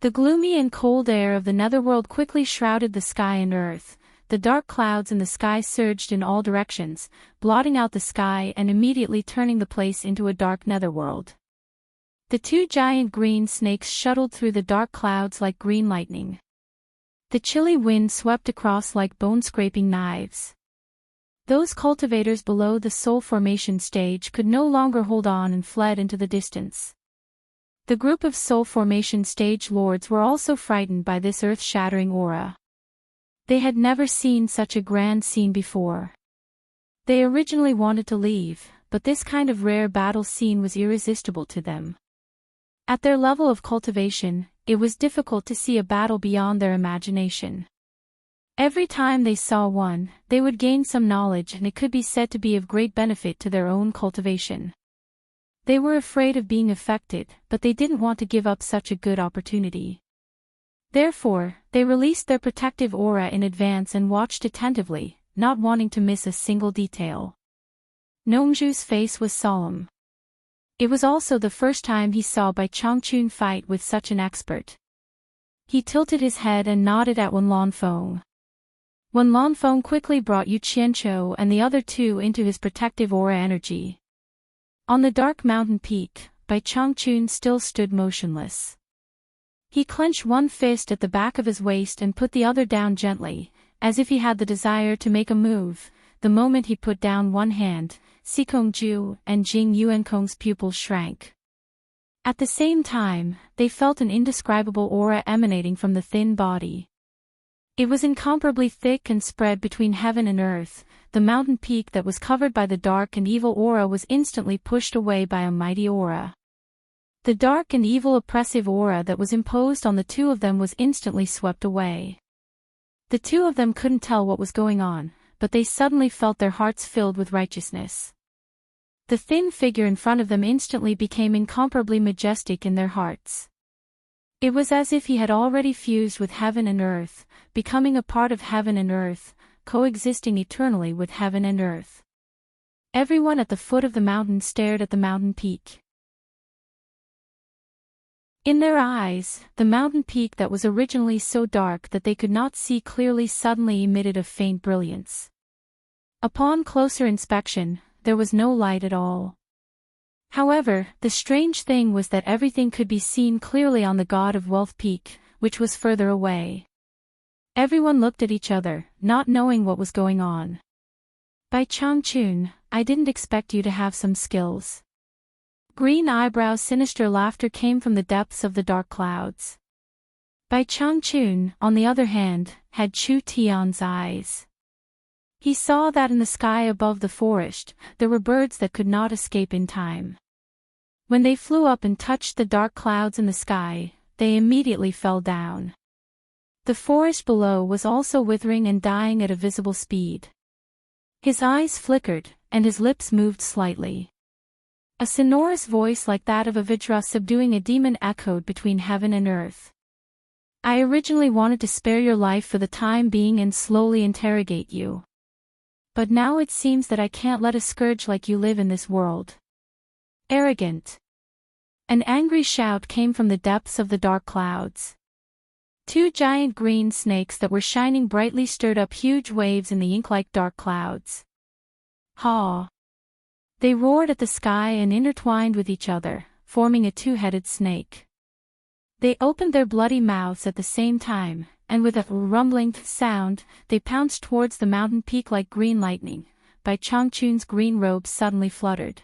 The gloomy and cold air of the netherworld quickly shrouded the sky and earth. The dark clouds in the sky surged in all directions, blotting out the sky and immediately turning the place into a dark netherworld. The two giant green snakes shuttled through the dark clouds like green lightning. The chilly wind swept across like bone-scraping knives. Those cultivators below the soul formation stage could no longer hold on and fled into the distance. The group of soul formation stage lords were also frightened by this earth-shattering aura. They had never seen such a grand scene before. They originally wanted to leave, but this kind of rare battle scene was irresistible to them. At their level of cultivation, it was difficult to see a battle beyond their imagination. Every time they saw one, they would gain some knowledge and it could be said to be of great benefit to their own cultivation. They were afraid of being affected, but they didn't want to give up such a good opportunity. Therefore, they released their protective aura in advance and watched attentively, not wanting to miss a single detail. Nongzhu's face was solemn. It was also the first time he saw Bai Changchun fight with such an expert. He tilted his head and nodded at Wen Lanfeng. Wen Lanfeng quickly brought Yu Qianqiu and the other two into his protective aura energy. On the dark mountain peak, Bai Changchun still stood motionless. He clenched one fist at the back of his waist and put the other down gently, as if he had the desire to make a move. The moment he put down one hand, Sikongju and Jing Yuankong's pupils shrank. At the same time, they felt an indescribable aura emanating from the thin body. It was incomparably thick and spread between heaven and earth. The mountain peak that was covered by the dark and evil aura was instantly pushed away by a mighty aura. The dark and evil oppressive aura that was imposed on the two of them was instantly swept away. The two of them couldn't tell what was going on, but they suddenly felt their hearts filled with righteousness. The thin figure in front of them instantly became incomparably majestic in their hearts. It was as if he had already fused with heaven and earth, becoming a part of heaven and earth, coexisting eternally with heaven and earth. Everyone at the foot of the mountain stared at the mountain peak. In their eyes, the mountain peak that was originally so dark that they could not see clearly suddenly emitted a faint brilliance. Upon closer inspection, there was no light at all. However, the strange thing was that everything could be seen clearly on the God of Wealth Peak, which was further away. Everyone looked at each other, not knowing what was going on. Bai Changchun, I didn't expect you to have some skills. Green eyebrows' sinister laughter came from the depths of the dark clouds. Bai Changchun, on the other hand, had Chu Tian's eyes. He saw that in the sky above the forest, there were birds that could not escape in time. When they flew up and touched the dark clouds in the sky, they immediately fell down. The forest below was also withering and dying at a visible speed. His eyes flickered, and his lips moved slightly. A sonorous voice like that of a Vajra subduing a demon echoed between heaven and earth. I originally wanted to spare your life for the time being and slowly interrogate you. But now it seems that I can't let a scourge like you live in this world. Arrogant. An angry shout came from the depths of the dark clouds. Two giant green snakes that were shining brightly stirred up huge waves in the ink-like dark clouds. Ha! They roared at the sky and intertwined with each other, forming a two-headed snake. They opened their bloody mouths at the same time, and with a rumbling sound, they pounced towards the mountain peak like green lightning. Bai Changchun's green robes suddenly fluttered.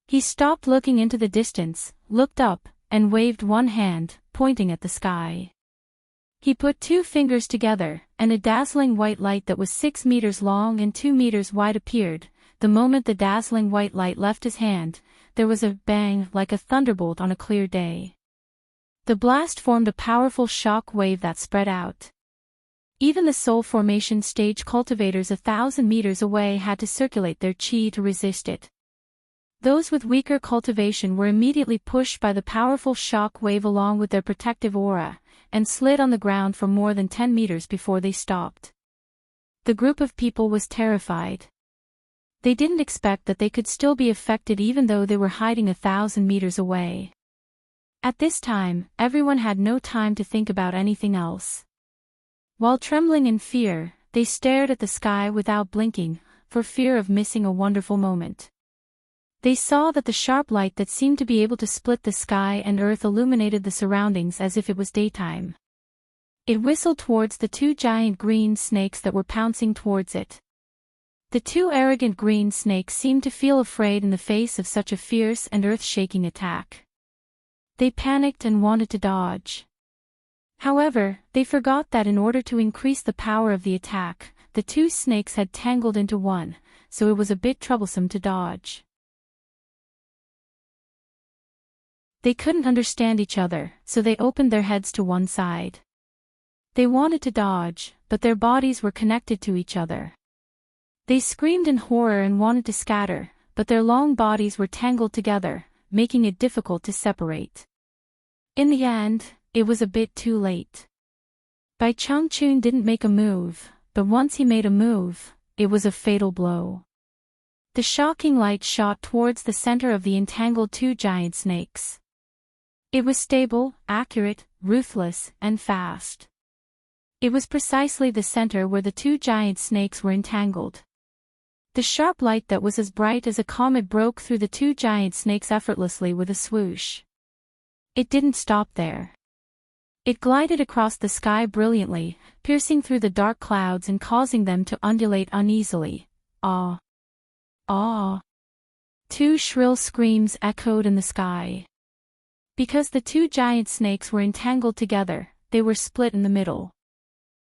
He stopped looking into the distance, looked up, and waved one hand, pointing at the sky. He put two fingers together, and a dazzling white light that was 6 meters long and 2 meters wide appeared. The moment the dazzling white light left his hand, there was a bang like a thunderbolt on a clear day. The blast formed a powerful shock wave that spread out. Even the soul formation stage cultivators 1,000 meters away had to circulate their chi to resist it. Those with weaker cultivation were immediately pushed by the powerful shock wave along with their protective aura, and slid on the ground for more than 10 meters before they stopped. The group of people was terrified. They didn't expect that they could still be affected even though they were hiding 1,000 meters away. At this time, everyone had no time to think about anything else. While trembling in fear, they stared at the sky without blinking, for fear of missing a wonderful moment. They saw that the sharp light that seemed to be able to split the sky and earth illuminated the surroundings as if it was daytime. It whistled towards the two giant green snakes that were pouncing towards it. The two arrogant green snakes seemed to feel afraid in the face of such a fierce and earth-shaking attack. They panicked and wanted to dodge. However, they forgot that in order to increase the power of the attack, the two snakes had tangled into one, so it was a bit troublesome to dodge. They couldn't understand each other, so they opened their heads to one side. They wanted to dodge, but their bodies were connected to each other. They screamed in horror and wanted to scatter, but their long bodies were tangled together, making it difficult to separate. In the end, it was a bit too late. Bai Changchun didn't make a move, but once he made a move, it was a fatal blow. The shocking light shot towards the center of the entangled two giant snakes. It was stable, accurate, ruthless, and fast. It was precisely the center where the two giant snakes were entangled. The sharp light that was as bright as a comet broke through the two giant snakes effortlessly with a swoosh. It didn't stop there. It glided across the sky brilliantly, piercing through the dark clouds and causing them to undulate uneasily. Ah! Ah! Two shrill screams echoed in the sky. Because the two giant snakes were entangled together, they were split in the middle.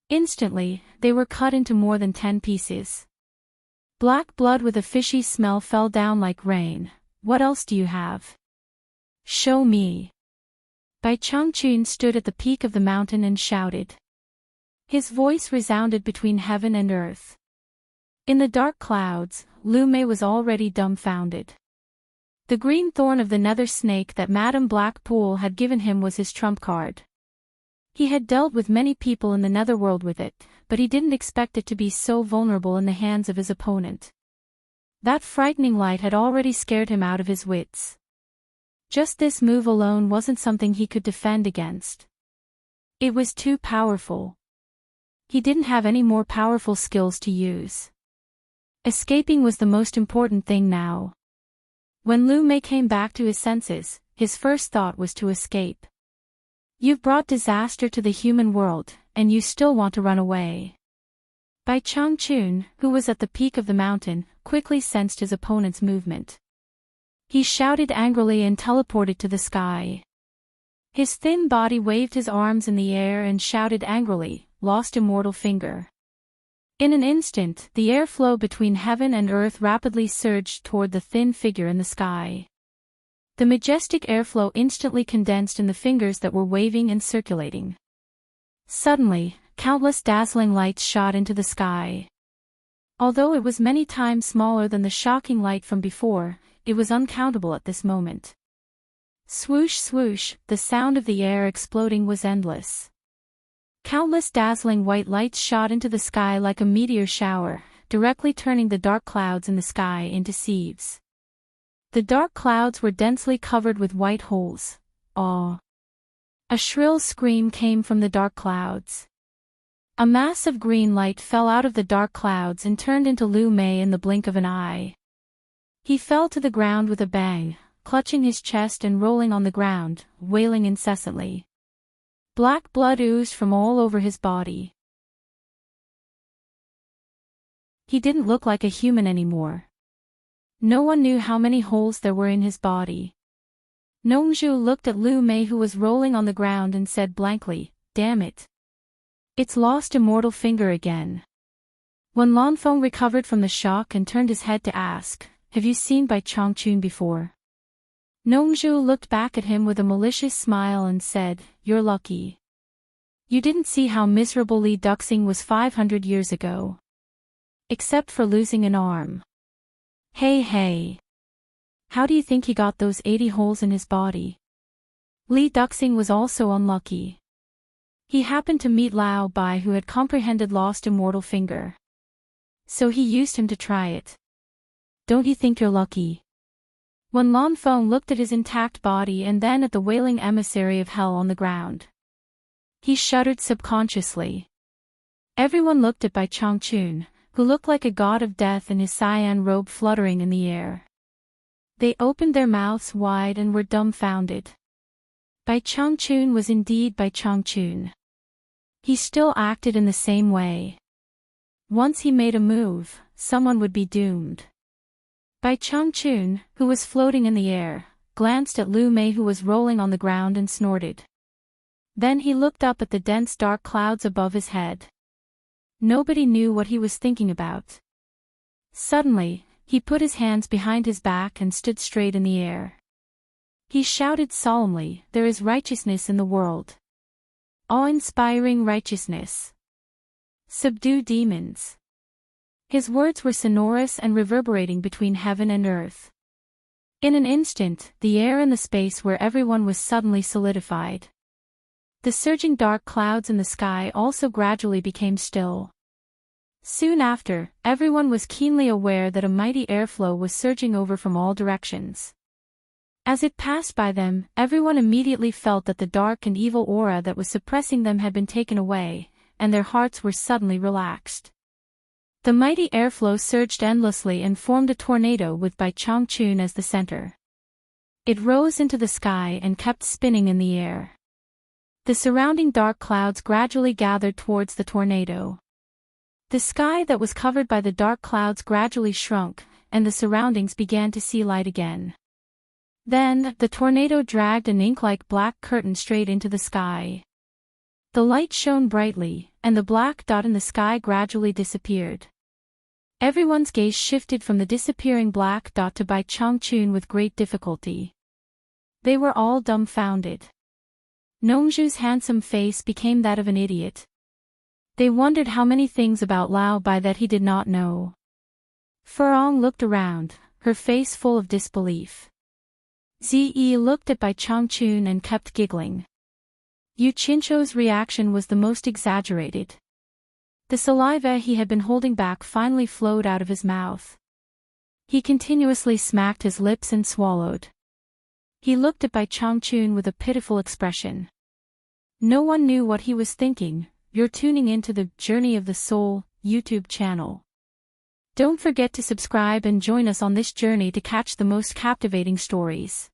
Instantly, they were cut into more than 10 pieces. Black blood with a fishy smell fell down like rain. What else do you have? Show me. Bai Changchun stood at the peak of the mountain and shouted. His voice resounded between heaven and earth. In the dark clouds, Lu Mei was already dumbfounded. The green thorn of the nether snake that Madame Blackpool had given him was his trump card. He had dealt with many people in the netherworld with it, but he didn't expect it to be so vulnerable in the hands of his opponent. That frightening light had already scared him out of his wits. Just this move alone wasn't something he could defend against. It was too powerful. He didn't have any more powerful skills to use. Escaping was the most important thing now. When Lu Mei came back to his senses, his first thought was to escape. You've brought disaster to the human world, and you still want to run away. Bai Changchun, who was at the peak of the mountain, quickly sensed his opponent's movement. He shouted angrily and teleported to the sky. His thin body waved his arms in the air and shouted angrily, "Lost immortal finger." In an instant, the airflow between heaven and earth rapidly surged toward the thin figure in the sky. The majestic airflow instantly condensed in the fingers that were waving and circulating. Suddenly, countless dazzling lights shot into the sky. Although it was many times smaller than the shocking light from before, it was uncountable at this moment. Swoosh swoosh, the sound of the air exploding was endless. Countless dazzling white lights shot into the sky like a meteor shower, directly turning the dark clouds in the sky into sieves. The dark clouds were densely covered with white holes. Awe! A shrill scream came from the dark clouds. A mass of green light fell out of the dark clouds and turned into Lu Mei in the blink of an eye. He fell to the ground with a bang, clutching his chest and rolling on the ground, wailing incessantly. Black blood oozed from all over his body. He didn't look like a human anymore. No one knew how many holes there were in his body. Nongzhu looked at Lu Mei, who was rolling on the ground, and said blankly, "Damn it. It's lost immortal finger again." When Lanfeng recovered from the shock and turned his head to ask, "Have you seen Bai Changchun before?" Nongzhu looked back at him with a malicious smile and said, "You're lucky. You didn't see how miserable Li Duxing was 500 years ago. Except for losing an arm. Hey. How do you think he got those 80 holes in his body?" Li Duxing was also unlucky. He happened to meet Lao Bai, who had comprehended lost immortal finger. So he used him to try it. Don't you think you're lucky? When Lanfeng looked at his intact body and then at the wailing emissary of hell on the ground, he shuddered subconsciously. Everyone looked at Bai Changchun, who looked like a god of death in his cyan robe fluttering in the air. They opened their mouths wide and were dumbfounded. Bai Changchun was indeed Bai Changchun. He still acted in the same way. Once he made a move, someone would be doomed. Bai Changchun, who was floating in the air, glanced at Lu Mei, who was rolling on the ground, and snorted. Then he looked up at the dense dark clouds above his head. Nobody knew what he was thinking about. Suddenly, he put his hands behind his back and stood straight in the air. He shouted solemnly, "There is righteousness in the world. Awe-inspiring righteousness. Subdue demons." His words were sonorous and reverberating between heaven and earth. In an instant, the air and the space where everyone was suddenly solidified. The surging dark clouds in the sky also gradually became still. Soon after, everyone was keenly aware that a mighty airflow was surging over from all directions. As it passed by them, everyone immediately felt that the dark and evil aura that was suppressing them had been taken away, and their hearts were suddenly relaxed. The mighty airflow surged endlessly and formed a tornado with Bai Changchun as the center. It rose into the sky and kept spinning in the air. The surrounding dark clouds gradually gathered towards the tornado. The sky that was covered by the dark clouds gradually shrunk, and the surroundings began to see light again. Then, the tornado dragged an ink-like black curtain straight into the sky. The light shone brightly, and the black dot in the sky gradually disappeared. Everyone's gaze shifted from the disappearing black dot to Bai Changchun with great difficulty. They were all dumbfounded. Nongzhu's handsome face became that of an idiot. They wondered how many things about Lao Bai that he did not know. Furong looked around, her face full of disbelief. Ziyi looked at Bai Changchun and kept giggling. Yu Qinzhou's reaction was the most exaggerated. The saliva he had been holding back finally flowed out of his mouth. He continuously smacked his lips and swallowed. He looked at Bai Changchun with a pitiful expression. No one knew what he was thinking. You're tuning into the Journey of the Soul YouTube channel. Don't forget to subscribe and join us on this journey to catch the most captivating stories.